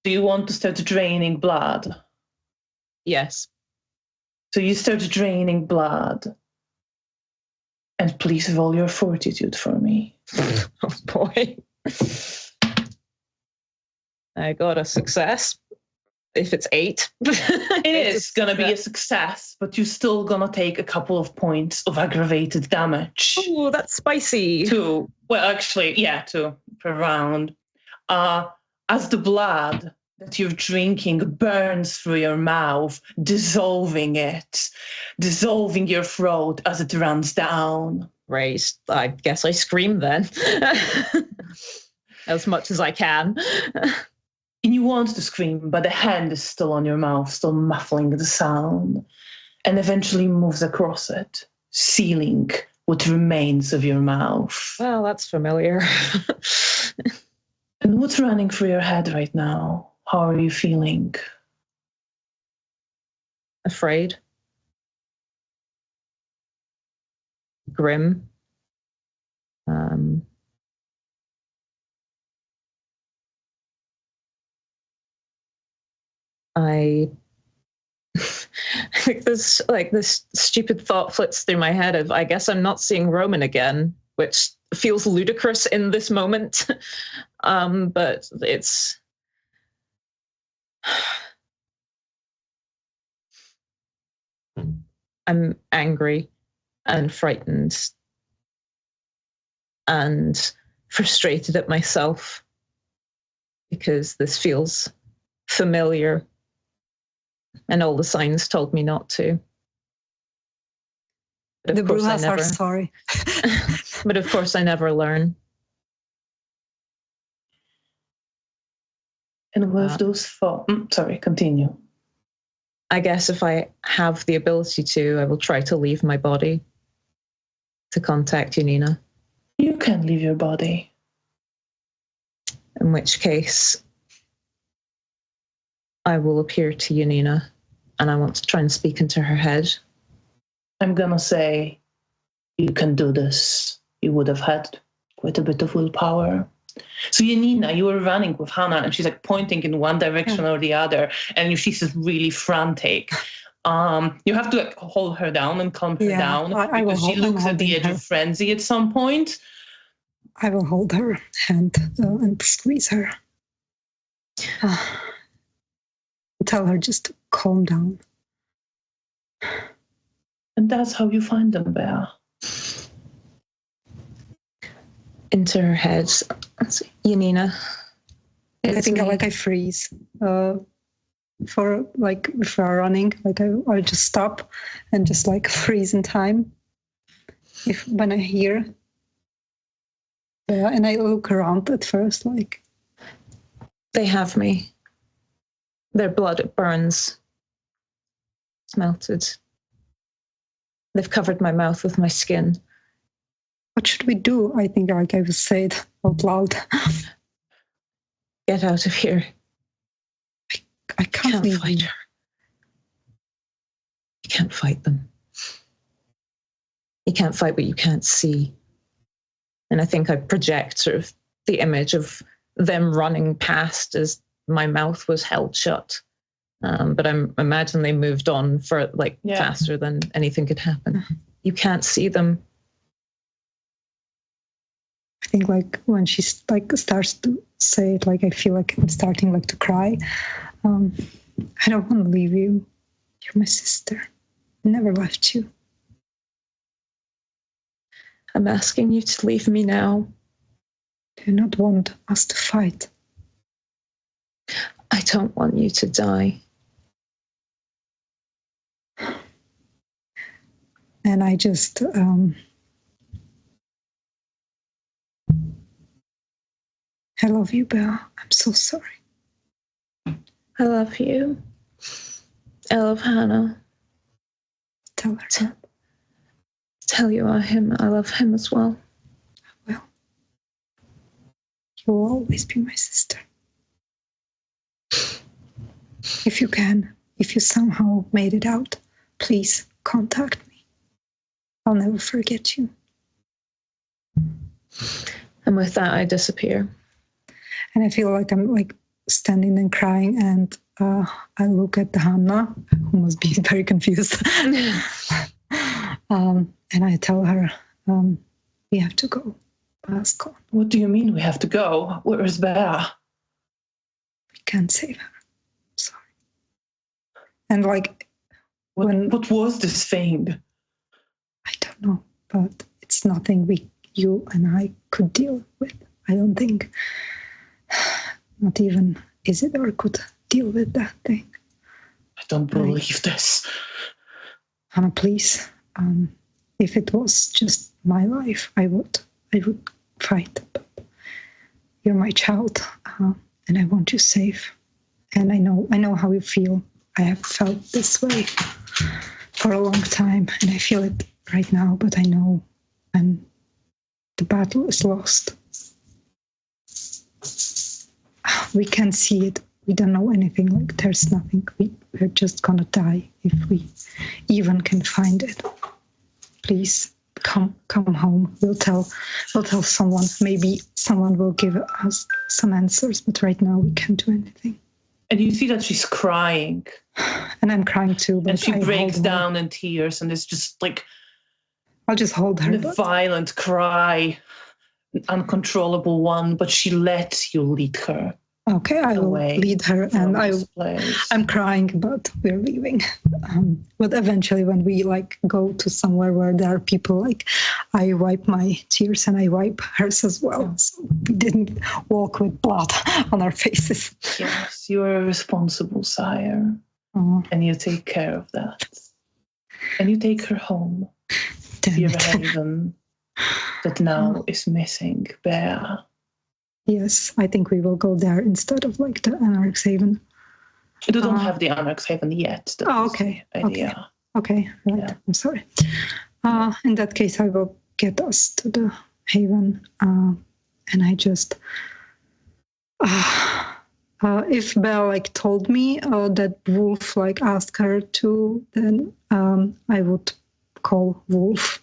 Speaker 1: Do you want to start draining blood?
Speaker 3: Yes.
Speaker 1: So you start draining blood. And please roll your fortitude for me.
Speaker 3: Oh boy. I got a success. If it's 8.
Speaker 1: It is going to be a success, but you're still going to take a couple of points of aggravated damage.
Speaker 3: Oh, that's spicy.
Speaker 1: 2. Well, actually, 2 per round. As the blood that you're drinking burns through your mouth, dissolving your throat as it runs down.
Speaker 3: Right. I guess I scream then. As much as I can.
Speaker 1: And you want to scream, but the hand is still on your mouth, still muffling the sound, and eventually moves across it, sealing what remains of your mouth.
Speaker 3: Well, that's familiar.
Speaker 1: And what's running through your head right now? How are you feeling?
Speaker 3: Afraid. Grim. I think this stupid thought flits through my head of, I guess I'm not seeing Roman again, which feels ludicrous in this moment. But it's I'm angry and frightened and frustrated at myself because this feels familiar. And all the signs told me not to. But
Speaker 2: the Brujas are sorry.
Speaker 3: But of course, I never learn.
Speaker 1: And with those thoughts, sorry, continue.
Speaker 3: I guess if I have the ability to, I will try to leave my body to contact Janina.
Speaker 1: You can leave your body.
Speaker 3: In which case, I will appear to Janina, and I want to try and speak into her head.
Speaker 1: I'm gonna say, you can do this. You would have had quite a bit of willpower. So Janina, you were running with Hannah, and she's like pointing in one direction or the other, and she's really frantic. You have to like hold her down and calm her down because she looks at the edge of frenzy at some point.
Speaker 2: I will hold her hand and squeeze her. Tell her just to calm down.
Speaker 1: And that's how you find them, Bea.
Speaker 3: Into her head. Janina.
Speaker 2: I think I freeze. For like if we are running, I'll just stop and just like freeze in time. When I hear Bea, and I look around at first, like
Speaker 3: they have me. Their blood, it burns. It's melted. They've covered my mouth with my skin.
Speaker 2: What should we do? I think like I would say it out loud.
Speaker 3: Get out of here.
Speaker 2: I can't
Speaker 3: fight her. You can't fight them. You can't fight what you can't see. And I think I project sort of the image of them running past as my mouth was held shut. But I imagine they moved on for faster than anything could happen. You can't see them.
Speaker 2: I think like when she starts to say it, like I feel like I'm starting like to cry. I don't want to leave you. You're my sister. I never left you.
Speaker 3: I'm asking you to leave me now.
Speaker 2: Do you not want us to fight?
Speaker 3: I don't want you to die.
Speaker 2: And I just I love you, Bea. I'm so sorry.
Speaker 3: I love you. I love Hannah.
Speaker 2: Tell her.
Speaker 3: Tell you I love him as well.
Speaker 2: Well, you will always be my sister. If you can, if you somehow made it out, please contact me. I'll never forget you.
Speaker 3: And with that, I disappear.
Speaker 2: And I feel like I'm like standing and crying, and I look at Hannah, who must be very confused. And I tell her, we have to go. Bea's gone.
Speaker 1: What do you mean we have to go? Where is Bea?
Speaker 2: We can't save her. I'm sorry. And like,
Speaker 1: what was this thing?
Speaker 2: I don't know, but it's nothing you and I could deal with. I don't think, not even Isidore could deal with that thing.
Speaker 1: I don't believe this.
Speaker 2: Hannah, please. If it was just my life, I would fight. But you're my child, and I want you safe. And I know how you feel. I have felt this way for a long time, and I feel it right now. But I know when the battle is lost, we can't see it. We don't know anything. Like there's nothing. We're just gonna die if we even can find it. Please come home. We'll tell someone. Maybe someone will give us some answers. But right now we can't do anything.
Speaker 1: And you see that she's crying.
Speaker 2: And I'm crying too. But
Speaker 1: and she breaks down in tears, and it's just like
Speaker 2: I'll just hold her.
Speaker 1: A violent cry, an uncontrollable one. But she lets you lead her.
Speaker 2: Okay, I will lead her, and I'm crying, but we're leaving. But eventually, when we like go to somewhere where there are people, like I wipe my tears and I wipe hers as well. So we didn't walk with blood on our faces.
Speaker 1: Yes, you are a responsible sire, and you take care of that, and you take her home to your haven that now is missing Bea.
Speaker 2: Yes, I think we will go there instead of like the Anarch's Haven.
Speaker 1: You don't have the Anarch's Haven yet.
Speaker 2: Okay. Okay, right. Yeah. I'm sorry. In that case, I will get us to the haven. And I just... if Belle like told me that Wolf like asked her to, then I would call Wolf,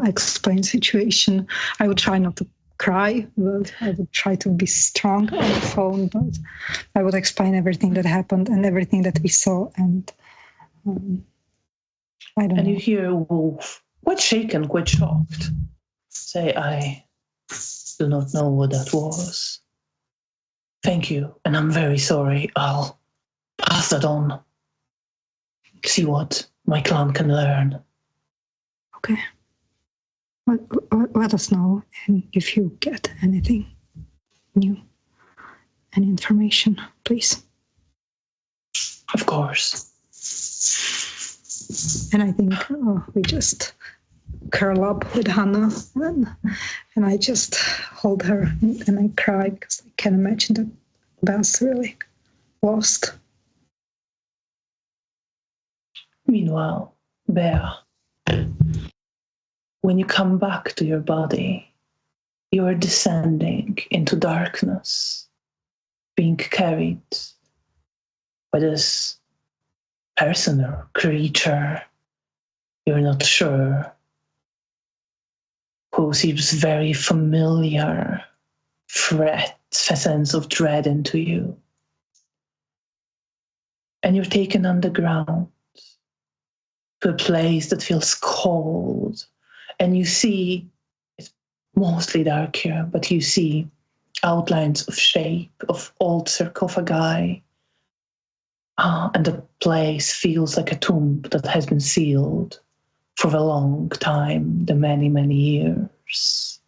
Speaker 2: explain situation. I would try not to cry, but I would try to be strong on the phone, but I would explain everything that happened and everything that we saw, and I don't know.
Speaker 1: And you hear Wolf, quite shaken, quite shocked, say, I do not know what that was. Thank you, and I'm very sorry. I'll pass that on. See what my clan can learn.
Speaker 2: Okay. Let us know, and if you get anything new, any information, please.
Speaker 1: Of course.
Speaker 2: And I think we just curl up with Hannah, and I just hold her and I cry because I can imagine that Bea's really lost.
Speaker 1: Meanwhile, Bea, when you come back to your body, you are descending into darkness, being carried by this person or creature, you're not sure, who seems very familiar, threats a sense of dread into you. And you're taken underground to a place that feels cold. And you see, it's mostly dark here, but you see outlines of shape, of old sarcophagi. And the place feels like a tomb that has been sealed for a long time, the many, many years.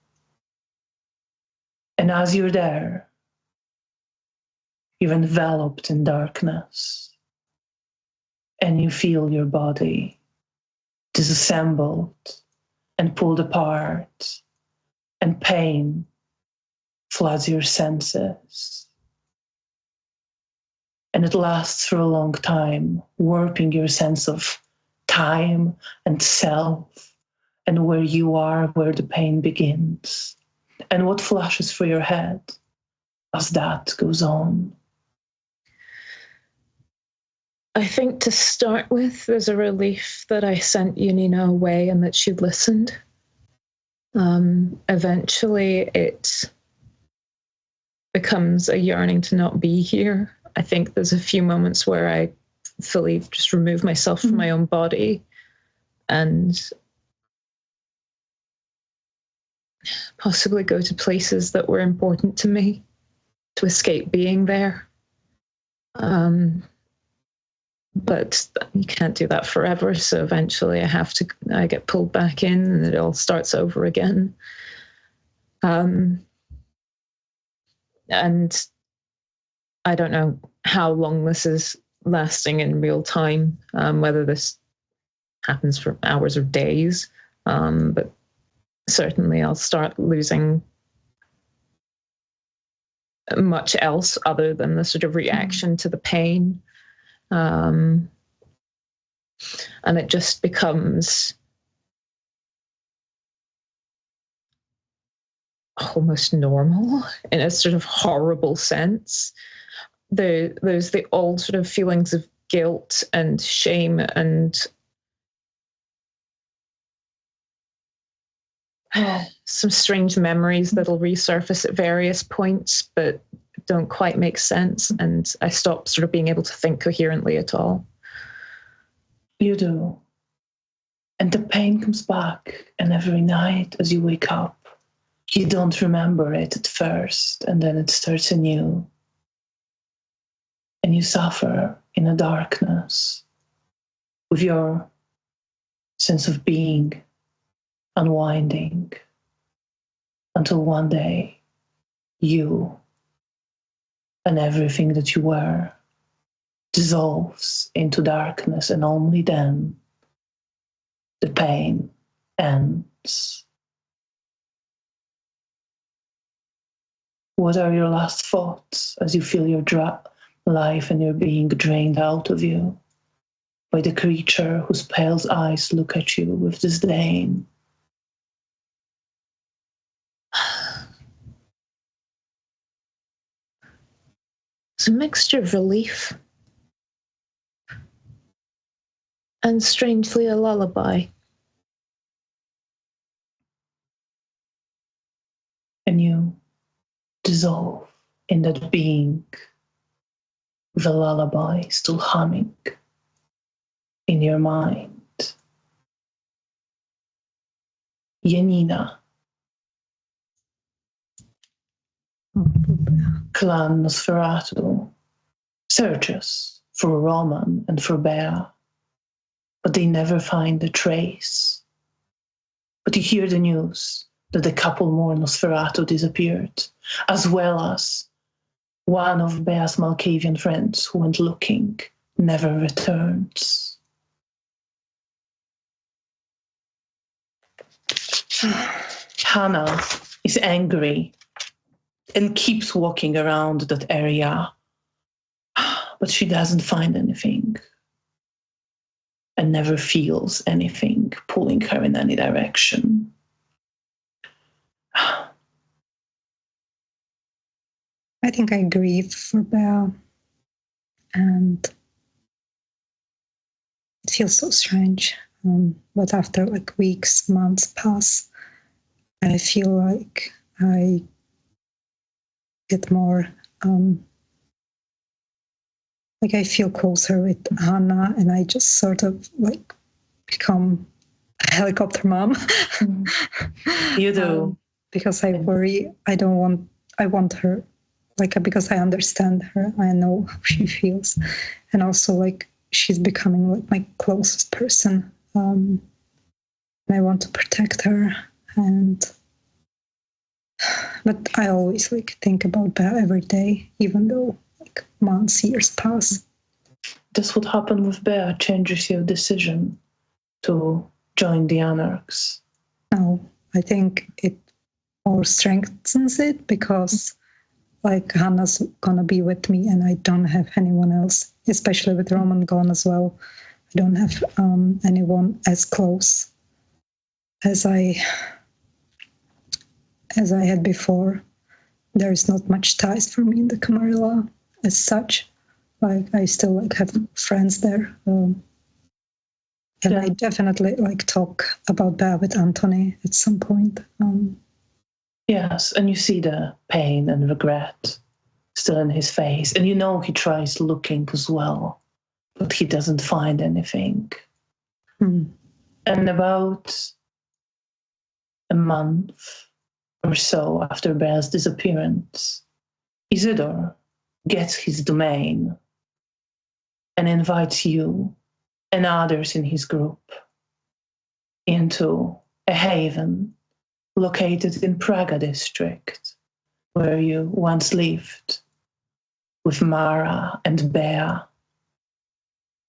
Speaker 1: And as you're there, you're enveloped in darkness, and you feel your body disassembled and pulled apart, and pain floods your senses. And it lasts for a long time, warping your sense of time and self, and where you are, where the pain begins, and what flashes through your head as that goes on.
Speaker 3: I think to start with, there's a relief that I sent Janina away and that she listened. Eventually, it becomes a yearning to not be here. I think there's a few moments where I fully just remove myself from my own body and possibly go to places that were important to me to escape being there. But you can't do that forever. So eventually I get pulled back in and it all starts over again. And I don't know how long this is lasting in real time, whether this happens for hours or days. But certainly I'll start losing much else other than the sort of reaction to the pain. And it just becomes almost normal in a sort of horrible sense. There's the old sort of feelings of guilt and shame and some strange memories that'll resurface at various points, but don't quite make sense. And I stop sort of being able to think coherently at all.
Speaker 1: You do. And the pain comes back, and every night as you wake up, you don't remember it at first, and then it starts anew. And you suffer in a darkness with your sense of being unwinding until one day you and everything that you were dissolves into darkness, and only then the pain ends. What are your last thoughts as you feel your life and your being drained out of you by the creature whose pale eyes look at you with disdain?
Speaker 3: It's a mixture of relief and strangely a lullaby.
Speaker 1: And you dissolve in that being with a lullaby still humming in your mind. Janina, Clan Nosferatu searches for Roman and for Bea, but they never find a trace. But you hear the news that a couple more Nosferatu disappeared, as well as one of Bea's Malkavian friends who went looking never returns. Hannah is angry and keeps walking around that area, but she doesn't find anything and never feels anything pulling her in any direction.
Speaker 2: I think I grieve for Bea, and it feels so strange. But after like weeks, months pass, I feel like I get more, like I feel closer with Hannah, and I just sort of like become a helicopter mom.
Speaker 1: You do.
Speaker 2: Because I worry, I want her, like, because I understand her, I know how she feels. And also like she's becoming like my closest person. And I want to protect her. But I always like think about Bea every day, even though like months, years pass.
Speaker 1: That's what happened with Bea, changes your decision to join the Anarchs?
Speaker 2: No, I think it more strengthens it because like Hannah's gonna be with me and I don't have anyone else, especially with Roman gone as well. I don't have anyone as close as I had before. There is not much ties for me in the Camarilla as such. Like I still like have friends there. And I definitely like talk about Bea with Anthony at some point.
Speaker 1: Yes, and you see the pain and regret still in his face. And you know he tries looking as well, but he doesn't find anything. And about a month or so after Bea's disappearance, Isidore gets his domain and invites you and others in his group into a haven located in Praga district, where you once lived with Mara and Bea.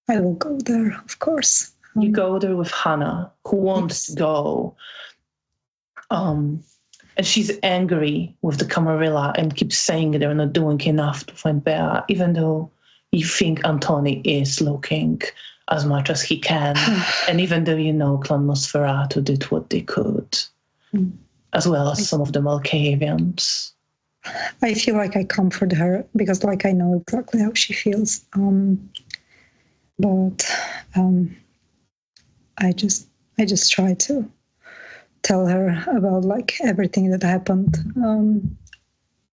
Speaker 2: I will go there, of course.
Speaker 1: You go there with Hannah, who wants to go. And she's angry with the Camarilla and keeps saying they're not doing enough to find Bea, even though you think Antoni is looking as much as he can. And even though you know Clan Nosferatu did what they could, as well as some of the Malkavians.
Speaker 2: I feel like I comfort her because like I know exactly how she feels. But I just try to tell her about like everything that happened.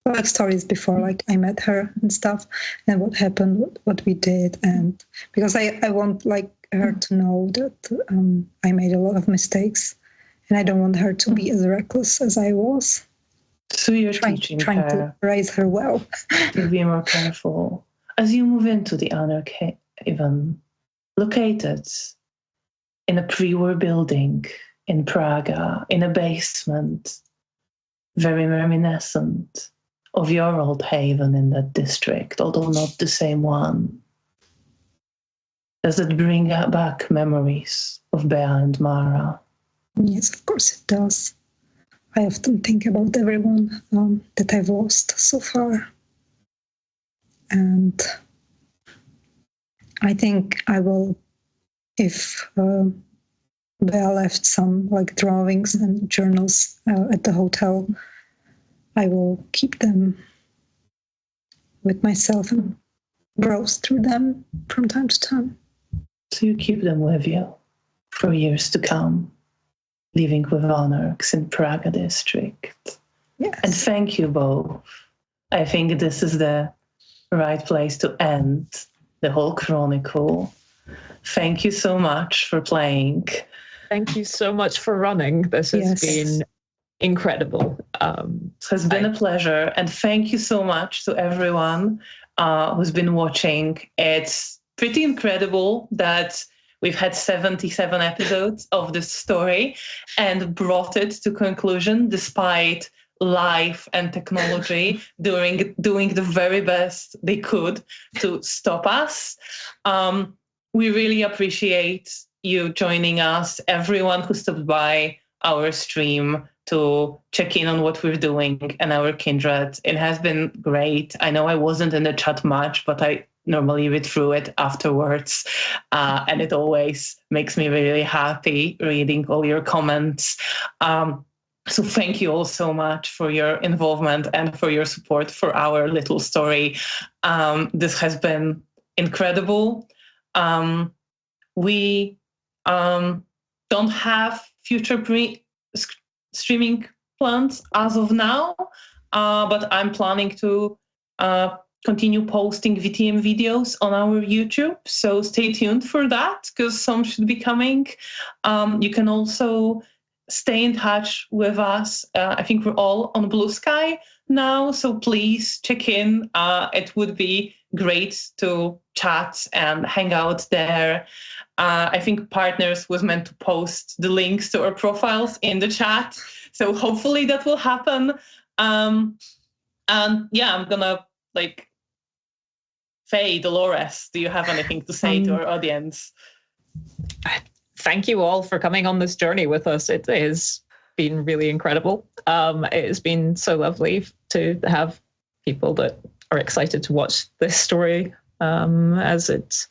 Speaker 2: Like stories before, like I met her and stuff, and what happened, what we did, and because I want like her to know that I made a lot of mistakes, and I don't want her to be as reckless as I was.
Speaker 1: So you're trying
Speaker 2: to raise her well.
Speaker 1: To be more careful as you move into the Anarch Haven, located in a pre-war building in Praga, in a basement, very reminiscent of your old haven in that district, although not the same one. Does it bring back memories of Bea and Mara?
Speaker 2: Yes, of course it does. I often think about everyone that I've lost so far. And I think I will, if Bea left some like drawings and journals at the hotel, I will keep them with myself and browse through them from time to time.
Speaker 1: So you keep them with you for years to come, living with Anarchs in Praga district.
Speaker 2: Yes.
Speaker 1: And thank you both. I think this is the right place to end the whole chronicle. Thank you so much for playing.
Speaker 3: Thank you so much for running. This has been incredible.
Speaker 1: It has been a pleasure. And thank you so much to everyone who's been watching. It's pretty incredible that we've had 77 episodes of this story and brought it to conclusion despite life and technology doing the very best they could to stop us. We really appreciate you joining us, everyone who stopped by our stream to check in on what we're doing and our kindred. It has been great. I know I wasn't in the chat much, but I normally read through it afterwards. And it always makes me really happy reading all your comments. So thank you all so much for your involvement and for your support for our little story. This has been incredible. We don't have future streaming plans as of now, but I'm planning to continue posting VTM videos on our YouTube. So stay tuned for that because some should be coming. You can also stay in touch with us. I think we're all on Blue Sky now, so please check in. It would be great to chat and hang out there. I think Partners was meant to post the links to our profiles in the chat, so hopefully that will happen. And yeah, I'm gonna Faye, Dolores, do you have anything to say to our audience?
Speaker 3: thank you all for coming on this journey with us. It has been really incredible. It has been so lovely to have people that are excited to watch this story as it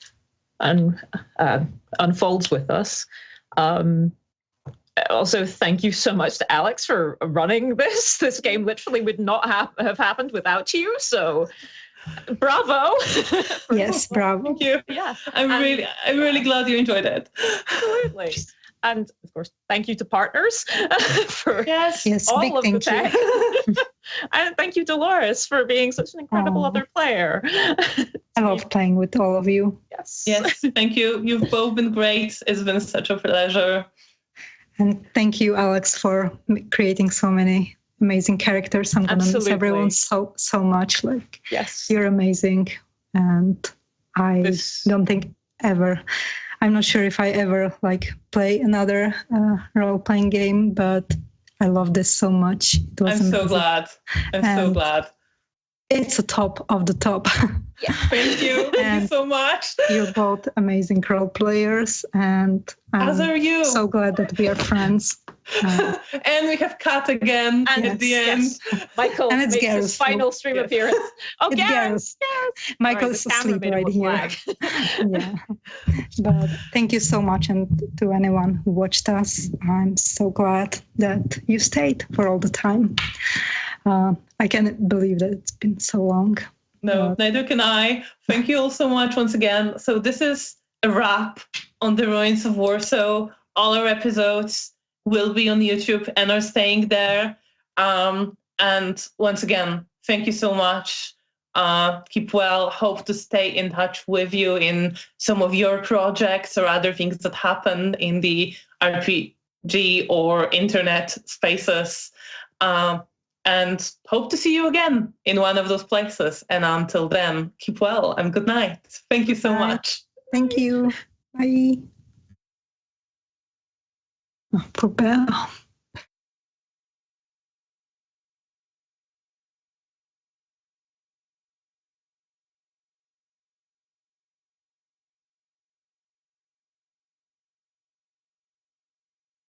Speaker 3: unfolds with us. Also, thank you so much to Alex for running this. This game literally would not have happened without you. So, bravo!
Speaker 2: Yes, bravo.
Speaker 1: Thank you.
Speaker 3: Yeah,
Speaker 1: I'm really glad you enjoyed it.
Speaker 3: Absolutely. And of course, thank you to partners for
Speaker 2: Yes,
Speaker 3: all
Speaker 2: big
Speaker 3: of the
Speaker 2: thank
Speaker 3: tech.
Speaker 2: you.
Speaker 3: And thank you, Dolores, for being such an incredible other player.
Speaker 2: I love playing with all of you.
Speaker 1: Yes, thank you. You've both been great. It's been such a pleasure.
Speaker 2: And thank you, Alex, for creating so many amazing characters. I'm going to miss everyone so much. Like, you're amazing. And I don't think ever, I'm not sure if I ever like play another role-playing game, but I love this so much.
Speaker 1: I'm so glad. So glad.
Speaker 2: It's a top of the top.
Speaker 3: Yeah.
Speaker 1: Thank you. Thank you so much.
Speaker 2: You're both amazing role players, and
Speaker 1: as are you.
Speaker 2: So glad that we are friends.
Speaker 1: And we have Kat again at the end.
Speaker 3: Michael makes his final stream appearance. Oh, yes.
Speaker 2: Michael's asleep right here. Yeah. But thank you so much, and to anyone who watched us, I'm so glad that you stayed for all the time. I can't believe that it's been so long.
Speaker 1: No, neither can I. Thank you all so much once again. So this is a wrap on the Ruins of Warsaw. All our episodes will be on YouTube and are staying there. And once again, thank you so much. Keep well. Hope to stay in touch with you in some of your projects or other things that happen in the RPG or internet spaces. And hope to see you again in one of those places. And until then, keep well and good night. Thank you so much.
Speaker 2: Thank you. Bye. Oh, poor Bea.